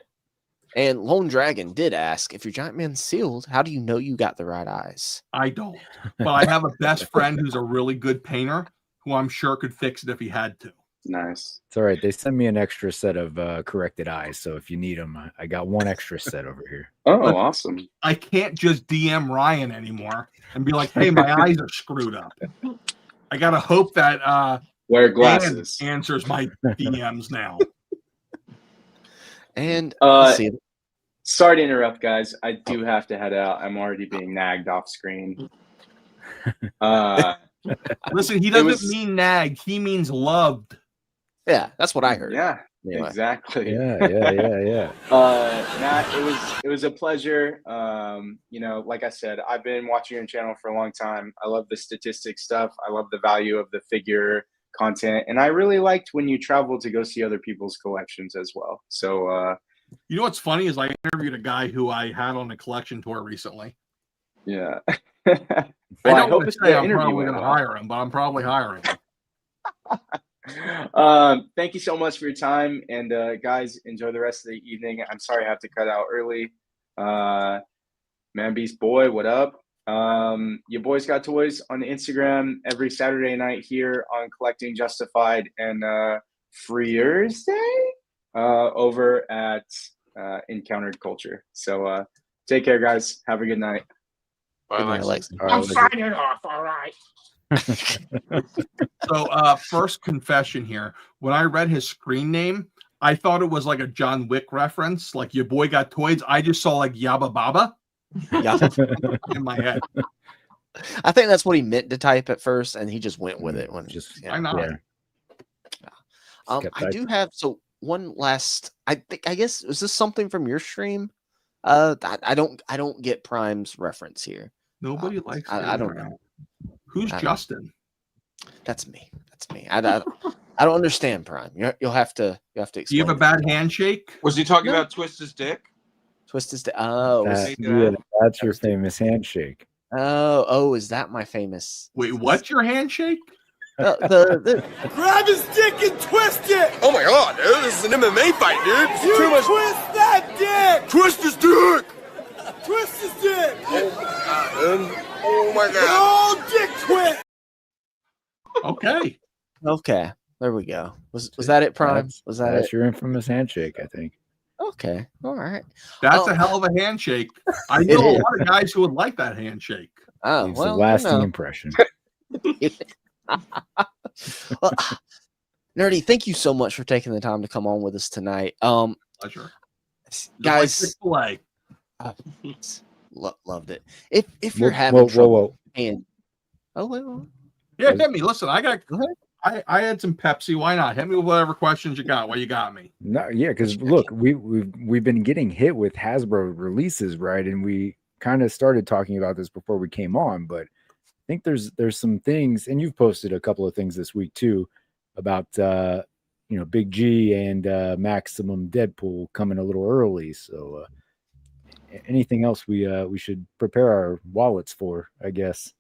Speaker 4: And Lone Dragon did ask, if your giant man's sealed, how do you know you got the right eyes?
Speaker 12: I don't. But I have a best friend who's a really good painter who I'm sure could fix it if he had to.
Speaker 2: Nice.
Speaker 7: It's all right. They send me an extra set of corrected eyes. So if you need them, I got one extra set over here.
Speaker 2: Oh, awesome.
Speaker 12: I can't just DM Ryan anymore and be like, hey, my eyes are screwed up. I got to hope that
Speaker 2: wear glasses
Speaker 12: Dan answers my DMs now.
Speaker 4: And let's see.
Speaker 2: Sorry to interrupt, guys. I do have to head out. I'm already being nagged off screen.
Speaker 12: Listen, he doesn't mean nagged. He means loved.
Speaker 4: Yeah, that's what I heard.
Speaker 2: Yeah,
Speaker 4: anyway.
Speaker 2: Exactly.
Speaker 7: Yeah.
Speaker 2: Matt, it was a pleasure. Like I said, I've been watching your channel for a long time. I love the statistics stuff. I love the value of the figure content, and I really liked when you traveled to go see other people's collections as well. So,
Speaker 12: you know what's funny is I interviewed a guy who I had on a collection tour recently.
Speaker 2: Yeah.
Speaker 12: I don't
Speaker 2: hope
Speaker 12: want to
Speaker 2: it's
Speaker 12: say
Speaker 2: the
Speaker 12: I'm
Speaker 2: interview
Speaker 12: probably
Speaker 2: went
Speaker 12: going to
Speaker 2: well.
Speaker 12: hire him, but I'm probably hiring him.
Speaker 2: Thank you so much for your time, and guys, enjoy the rest of the evening. I'm sorry I have to cut out early. Man Beast Boy, what up? Your boys got toys on Instagram every Saturday night here on Collecting Justified, and Freers Day over at Encountered Culture. So take care, guys. Have a good night.
Speaker 1: Bye,
Speaker 4: Alex.
Speaker 8: I'm signing off. All right.
Speaker 12: So, first confession here. When I read his screen name, I thought it was like a John Wick reference, like your boy got toys. I just saw like Yabba Baba in my head.
Speaker 4: I think that's what he meant to type at first, and he just went with it. When
Speaker 12: Why not?
Speaker 4: I do have one last. I guess is this something from your stream? I don't get Prime's reference here.
Speaker 12: Nobody likes.
Speaker 4: I don't know.
Speaker 12: Who's Justin?
Speaker 4: That's me. I don't understand Prime. You'll have to explain.
Speaker 12: Do you have a bad handshake?
Speaker 1: Was he talking about Twist's dick?
Speaker 4: Twist is oh,
Speaker 7: that's your famous handshake.
Speaker 4: Oh, is that my famous?
Speaker 12: Wait, what's your handshake?
Speaker 5: Grab his dick and twist it!
Speaker 9: Oh my god, dude, this is an MMA fight, dude. This is
Speaker 5: You
Speaker 9: too much.
Speaker 5: twist that dick!
Speaker 9: Twist his dick!
Speaker 5: Twist his dick!
Speaker 9: Oh my god.
Speaker 5: Oh, dick twist!
Speaker 12: Okay.
Speaker 4: Okay, there we go. Was that it, Prime? Was that
Speaker 7: That's
Speaker 4: it?
Speaker 7: your infamous handshake, I think.
Speaker 4: Okay, all right.
Speaker 12: That's a hell of a handshake. I know a lot of guys who would like that handshake.
Speaker 4: Oh,
Speaker 7: Leaves
Speaker 4: well,
Speaker 7: a lasting impression.
Speaker 4: Well, Nerdy, thank you so much for taking the time to come on with us tonight.
Speaker 12: Pleasure.
Speaker 4: Guys,
Speaker 12: like
Speaker 4: loved it. If you're having trouble, and
Speaker 12: yeah, hit me. Listen, I had some Pepsi. Why not? Hit me with whatever questions you got. Well, you got me.
Speaker 7: No, yeah, because look, we've been getting hit with Hasbro releases, right? And we kind of started talking about this before we came on, but I think there's some things, and you've posted a couple of things this week too about Big G and Maximum Deadpool coming a little early. So anything else we should prepare our wallets for, I guess.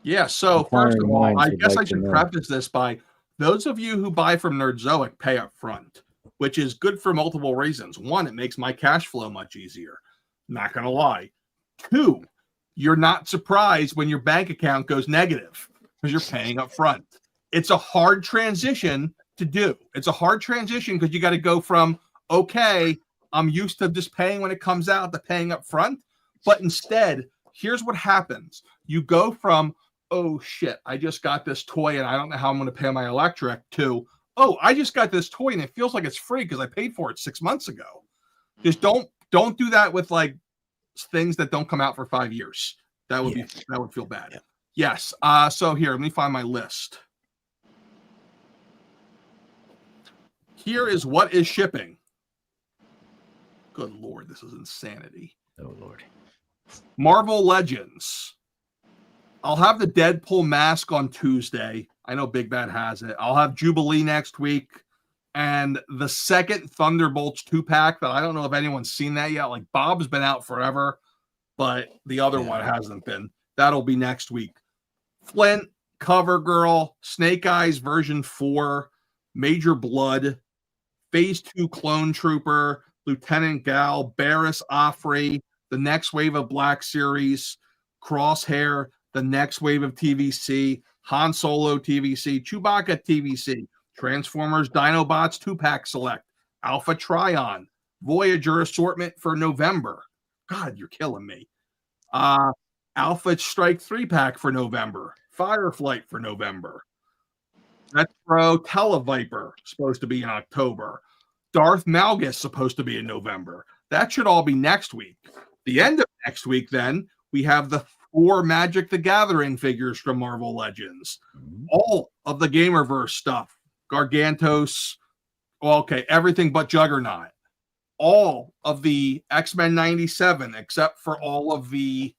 Speaker 12: Yeah, so first of all, I guess I should
Speaker 7: know.
Speaker 12: preface this by those of you who buy from Nerdzoic pay up front, which is good for multiple reasons. One, it makes my cash flow much easier. Not going to lie. Two, you're not surprised when your bank account goes negative because you're paying up front. It's a hard transition to do. It's a hard transition because you got to go from, okay, I'm used to just paying when it comes out to paying up front. But instead, here's what happens. You go from, oh shit, I just got this toy and I don't know how I'm going to pay my electric, to, oh, I just got this toy and it feels like it's free because I paid for it 6 months ago. Just don't do that with like things that don't come out for 5 years. That would feel bad. Yeah. Yes. So here, let me find my list. Here is what is shipping. Good Lord, this is insanity.
Speaker 7: Oh Lord.
Speaker 12: Marvel Legends. I'll have the Deadpool mask on Tuesday. I know Big Bad has it. I'll have Jubilee next week. And the second Thunderbolts 2-pack that I don't know if anyone's seen that yet. Like Bob's been out forever, but the other one hasn't been. That'll be next week. Flint, CoverGirl, Snake Eyes version 4, Major Blood, Phase 2 Clone Trooper, Lieutenant Gal, Barris Offrey, the next wave of Black Series, Crosshair, the next wave of TVC, Han Solo TVC, Chewbacca TVC, Transformers Dinobots 2-pack select, Alpha Trion, Voyager assortment for November. God, you're killing me. Alpha Strike 3-pack for November, Fireflight for November. Retro Televiper supposed to be in October. Darth Malgus supposed to be in November. That should all be next week. The end of next week, then, we have the 4 Magic the Gathering figures from Marvel Legends. All of the Gamerverse stuff. Gargantos. Well, okay, everything but Juggernaut. All of the X-Men 97, except for all of the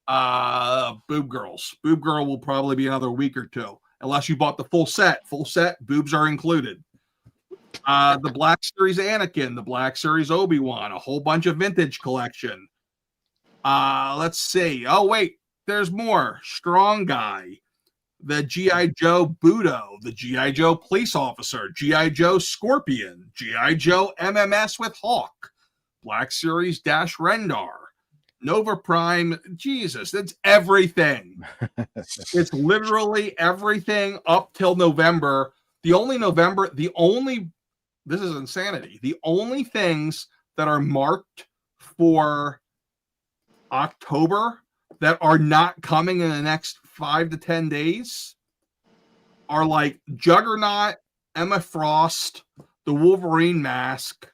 Speaker 12: Boob Girls. Boob Girl will probably be another week or two, unless you bought the full set. Full set, boobs are included. The Black Series Anakin, the Black Series Obi-Wan, a whole bunch of vintage collection. Let's see. Oh, wait, there's more. Strong Guy, the G.I. Joe Budo, the G.I. Joe Police Officer, G.I. Joe Scorpion, G.I. Joe MMS with Hawk, Black Series Dash Rendar, Nova Prime. Jesus, that's everything. It's literally everything up till November. This is insanity. The only things that are marked for October that are not coming in the next 5 to 10 days are like Juggernaut, Emma Frost, the Wolverine mask,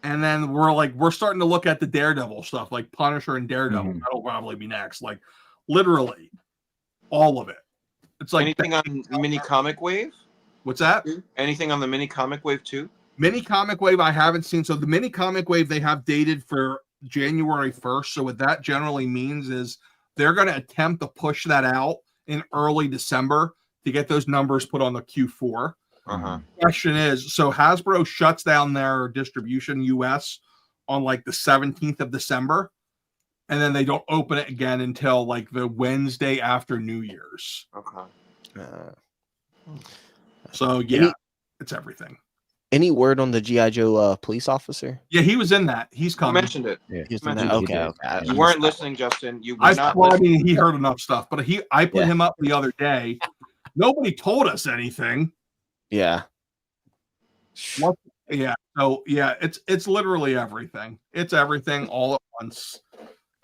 Speaker 12: and then we're starting to look at the Daredevil stuff, like Punisher and Daredevil. That'll probably be next. Like literally all of it. It's like
Speaker 1: anything on Mini Comic Wave?
Speaker 12: What's that?
Speaker 1: Anything on the Mini Comic Wave too?
Speaker 12: Mini Comic Wave I haven't seen. So the Mini Comic Wave they have dated for January 1st. So what that generally means is they're going to attempt to push that out in early December to get those numbers put on the Q4. Question is, so Hasbro shuts down their distribution US on like the 17th of December, and then they don't open it again until like the Wednesday after New Year's.
Speaker 1: Okay.
Speaker 12: So yeah, it's everything.
Speaker 4: Any word on the G.I. Joe police officer?
Speaker 12: Yeah, he was in that. He's
Speaker 1: You
Speaker 12: coming.
Speaker 1: mentioned it.
Speaker 7: Yeah.
Speaker 4: He was in
Speaker 1: mentioned
Speaker 4: that?
Speaker 1: it.
Speaker 4: Okay.
Speaker 1: You weren't listening, Justin. You were
Speaker 12: I
Speaker 1: not
Speaker 12: mean,
Speaker 1: listening.
Speaker 12: he heard enough stuff, but I put him up the other day. Nobody told us anything.
Speaker 4: Yeah.
Speaker 12: Yeah. So yeah, it's literally everything. It's everything all at once.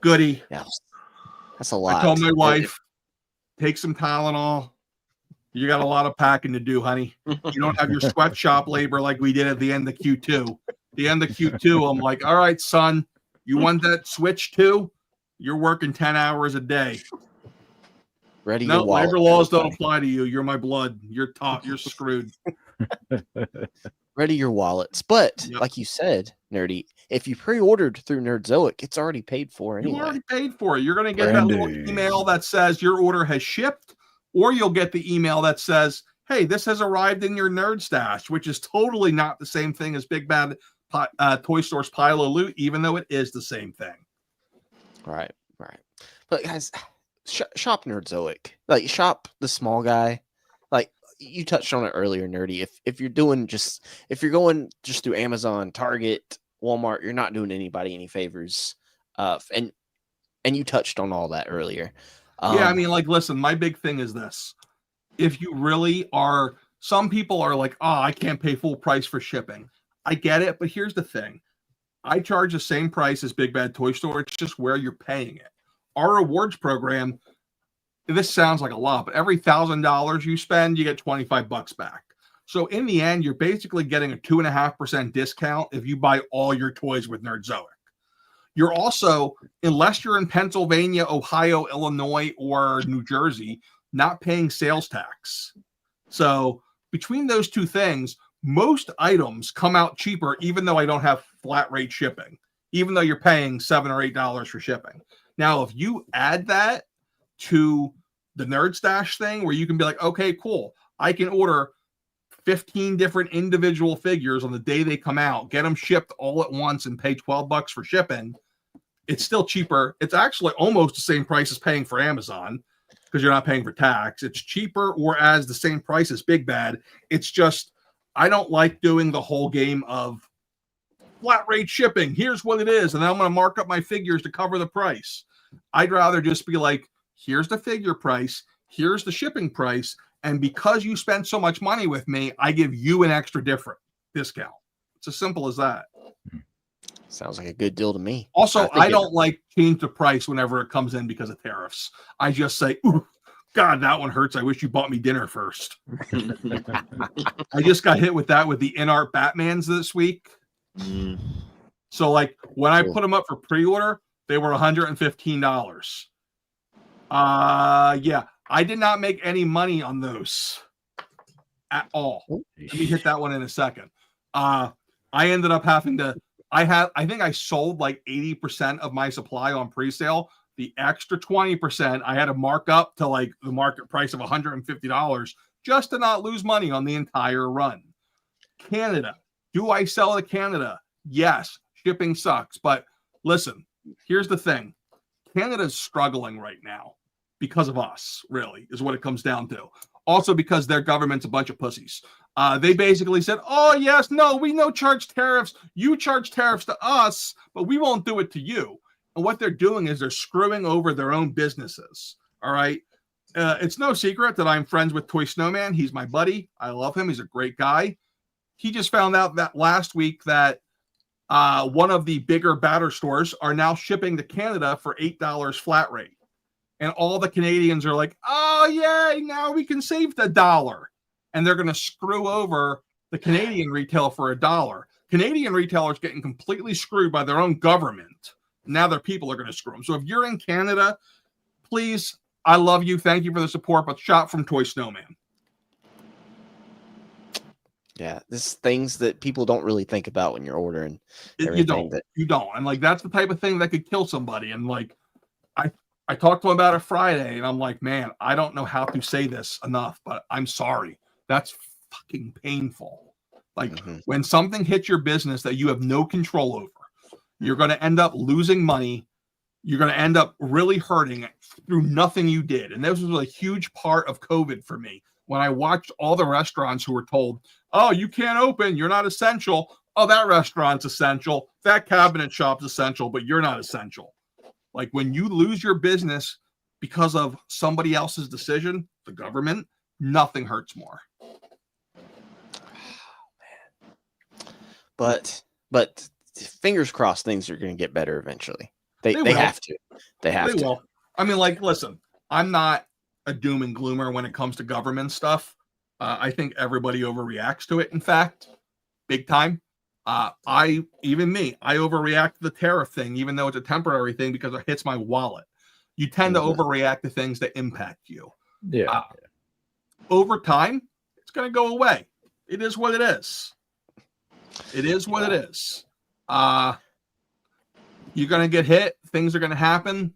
Speaker 12: Goody.
Speaker 4: Yeah. That's a lot.
Speaker 12: I told my wife, take some Tylenol. You got a lot of packing to do, honey. You don't have your sweatshop labor like we did at the end of Q2. The end of Q2, I'm like, all right, son, you want that switch too? You're working 10 hours a day.
Speaker 4: Ready
Speaker 12: No,
Speaker 4: your wallet.
Speaker 12: labor laws don't apply to you. You're my blood. You're screwed.
Speaker 4: Ready your wallets. But like you said, Nerdy, if you pre-ordered through Nerdzoic, it's already paid for anyway.
Speaker 12: You already paid for it. You're going to get that little email that says your order has shipped, or you'll get the email that says, hey, this has arrived in your nerd stash, which is totally not the same thing as Big Bad Toy Store's Pile of Loot, even though it is the same thing.
Speaker 4: Right. But guys, shop Nerdzoic. Like, shop the small guy. Like, you touched on it earlier, Nerdy. If you're going just through Amazon, Target, Walmart, you're not doing anybody any favors. And you touched on all that earlier.
Speaker 12: Yeah, I mean, like, listen, my big thing is this. If you really are, some people are like, oh, I can't pay full price for shipping. I get it, but here's the thing. I charge the same price as Big Bad Toy Store. It's just where you're paying it. Our rewards program, this sounds like a lot, but every $1,000 you spend, you get $25 back. So in the end, you're basically getting a 2.5% discount if you buy all your toys with Nerdzoic. You're also, unless you're in Pennsylvania, Ohio, Illinois, or New Jersey, not paying sales tax. So between those two things, most items come out cheaper, even though I don't have flat rate shipping, even though you're paying $7 or $8 for shipping. Now, if you add that to the Nerd Stash thing, where you can be like, okay, cool, I can order 15 different individual figures on the day they come out, get them shipped all at once and pay $12 for shipping. It's still cheaper. It's actually almost the same price as paying for Amazon because you're not paying for tax. It's cheaper or as the same price as Big Bad. It's just, I don't like doing the whole game of flat rate shipping. Here's what it is. And then I'm going to mark up my figures to cover the price. I'd rather just be like, here's the figure price. Here's the shipping price. And because you spend so much money with me, I give you an extra different discount. It's as simple as that.
Speaker 4: Sounds like a good deal to me.
Speaker 12: Also, I don't like change the price whenever it comes in because of tariffs. I just say, ooh, God, that one hurts. I wish you bought me dinner first. I just got hit with that with the in-art Batmans this week. So, like, when I put them up for pre-order, they were $115. Yeah, I did not make any money on those at all. Let me hit that one in a second. I ended up having to, I think I sold like 80% of my supply on pre-sale. The extra 20% I had to mark up to like the market price of $150 just to not lose money on the entire run. Canada. Do I sell to Canada? Yes. Shipping sucks. But listen, here's the thing. Canada's struggling right now because of us, really, is what it comes down to. Also because their government's a bunch of pussies. They basically said, oh, yes, no, we no charge tariffs. You charge tariffs to us, but we won't do it to you. And what they're doing is they're screwing over their own businesses. All right. It's no secret that I'm friends with Toy Snowman. He's my buddy. I love him. He's a great guy. He just found out that last week that one of the bigger batter stores are now shipping to Canada for $8 flat rate. And all the Canadians are like, oh, yay, now we can save the $1. And they're going to screw over the Canadian retail for $1. Canadian retailers getting completely screwed by their own government. Now their people are going to screw them. So if you're in Canada, please, I love you. Thank you for the support, but shop from Toy Snowman.
Speaker 4: Yeah, this is things that people don't really think about when you're ordering.
Speaker 12: You don't. And like, that's the type of thing that could kill somebody. And like, I talked to him about it Friday, and I'm like, man, I don't know how to say this enough, but I'm sorry. That's fucking painful. Like when something hits your business that you have no control over, You're going to end up losing money. You're going to end up really hurting it through nothing you did. And this was a huge part of COVID for me. When I watched all the restaurants who were told, oh, you can't open, you're not essential. Oh, that restaurant's essential. That cabinet shop's essential, but you're not essential. Like when you lose your business because of somebody else's decision, the government, nothing hurts more.
Speaker 4: But fingers crossed, things are going to get better eventually. They
Speaker 12: will.
Speaker 4: have to. They have to.
Speaker 12: Will. I mean, like, listen, I'm not a doom and gloomer when it comes to government stuff. I think everybody overreacts to it. In fact, big time. I overreact to the tariff thing, even though it's a temporary thing because it hits my wallet. You tend to overreact to things that impact you.
Speaker 7: Yeah.
Speaker 12: Over time, it's going to go away. It is what it is. It is what it is. You're going to get hit. Things are going to happen.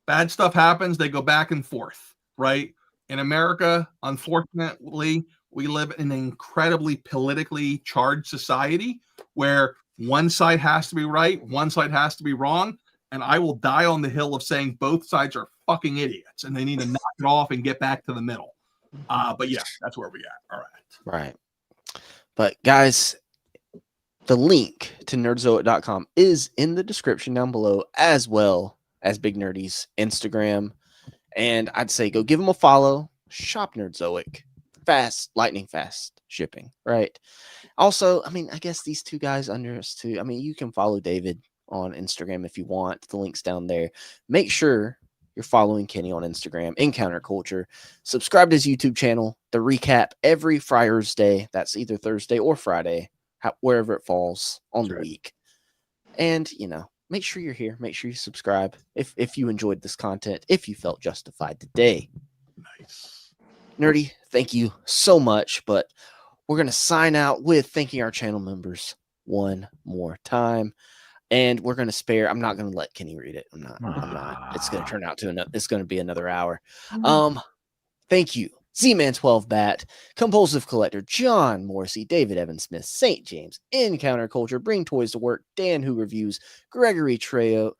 Speaker 12: Bad stuff happens. They go back and forth, right? In America, unfortunately, we live in an incredibly politically charged society where one side has to be right, one side has to be wrong. And I will die on the hill of saying both sides are fucking idiots and they need to knock it off and get back to the middle. But yeah, that's where we at. All right.
Speaker 4: Right. But guys, the link to nerdzoic.com is in the description down below, as well as Big Nerdy's Instagram. And I'd say go give them a follow. Shop Nerdzoic. Fast, lightning fast shipping, right? Also, I mean, I guess these two guys under us too. I mean, you can follow David on Instagram if you want. The link's down there. Make sure you're following Kenny on Instagram, Encounter Culture. Subscribe to his YouTube channel. The recap every Friday. That's either Thursday or Friday, wherever it falls on the week. And, you know, make sure you're here. Make sure you subscribe if you enjoyed this content, if you felt justified today.
Speaker 12: Nice.
Speaker 4: Nerdy, thank you so much. But we're going to sign out with thanking our channel members one more time. And we're going to spare. I'm not going to let Kenny read it. I'm not. It's going to turn out to it's going to be another hour. Thank you. Z-Man12 Bat, Compulsive Collector, John Morrissey, David Evan Smith, St. James, Encounter Culture, Bring Toys to Work, Dan Who Reviews, Gregory Trejo,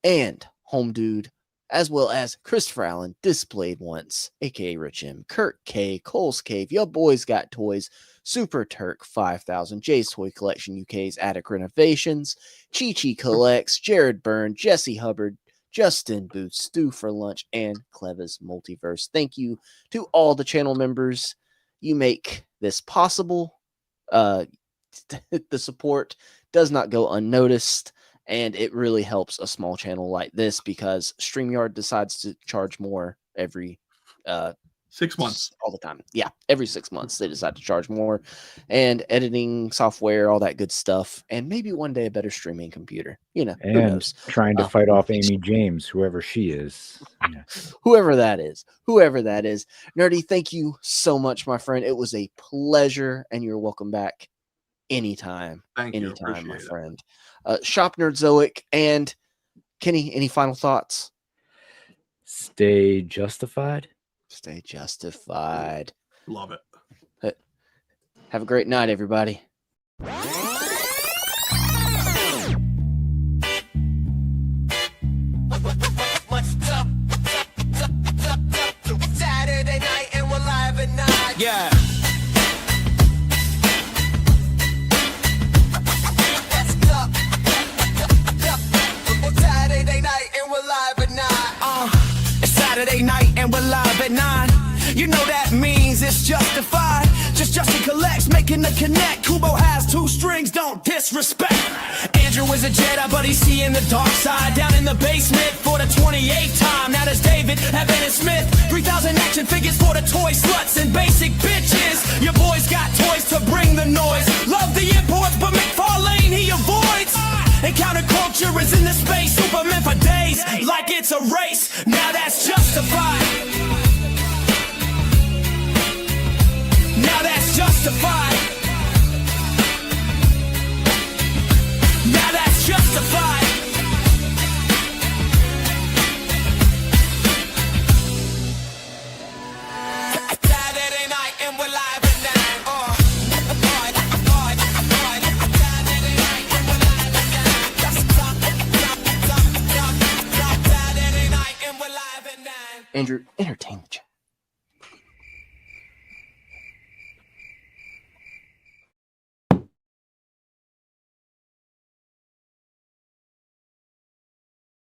Speaker 4: and Home Dude, as well as Christopher Allen, Displayed Once, aka Rich M, Kurt K, Cole's Cave, Your Boys Got Toys, Super Turk 5000, Jay's Toy Collection UK's Attic Renovations, Chi Chi Collects, Jared Byrne, Jesse Hubbard, Justin Boots, Stu for Lunch, and Cleva's Multiverse. Thank you to all the channel members. You make this possible. The support does not go unnoticed, and it really helps a small channel like this because StreamYard decides to charge more every
Speaker 12: 6 months.
Speaker 4: All the time. Yeah, every 6 months they decide to charge more, and editing software, all that good stuff, and maybe one day a better streaming computer. You know,
Speaker 7: and
Speaker 4: who knows?
Speaker 7: Trying to fight off Amy James, whoever she is. Yeah.
Speaker 4: Whoever that is. Nerdy, thank you so much, my friend. It was a pleasure, and you're welcome back anytime.
Speaker 12: Thank you.
Speaker 4: Anytime, my friend. Shop Nerdzoic. And Kenny, any final thoughts?
Speaker 7: Stay justified.
Speaker 4: Stay justified.
Speaker 12: Love it.
Speaker 4: Have a great night, everybody.
Speaker 5: Saturday night and we're live at night. Yeah. Saturday night and we're live at night. It's Saturday night and we're live at 9. You know that means it's justified. Justin collects, making the connect. Kubo has 2 strings, don't disrespect. Andrew is a Jedi, but he's seeing the dark side. Down in the basement for the 28th time. Now there's David, Evan, and Smith. 3,000 action figures for the toy sluts and basic bitches. Your boys got toys to bring the noise. Love the imports, but McFarlane he avoids. Encounter Culture is in the space. Superman for days, like it's a race. Now that's justified. Now that's justified. Now that's justified. Saturday night and we're live at 9. Saturday night and we're live at 9.
Speaker 4: Andrew, entertain the chat.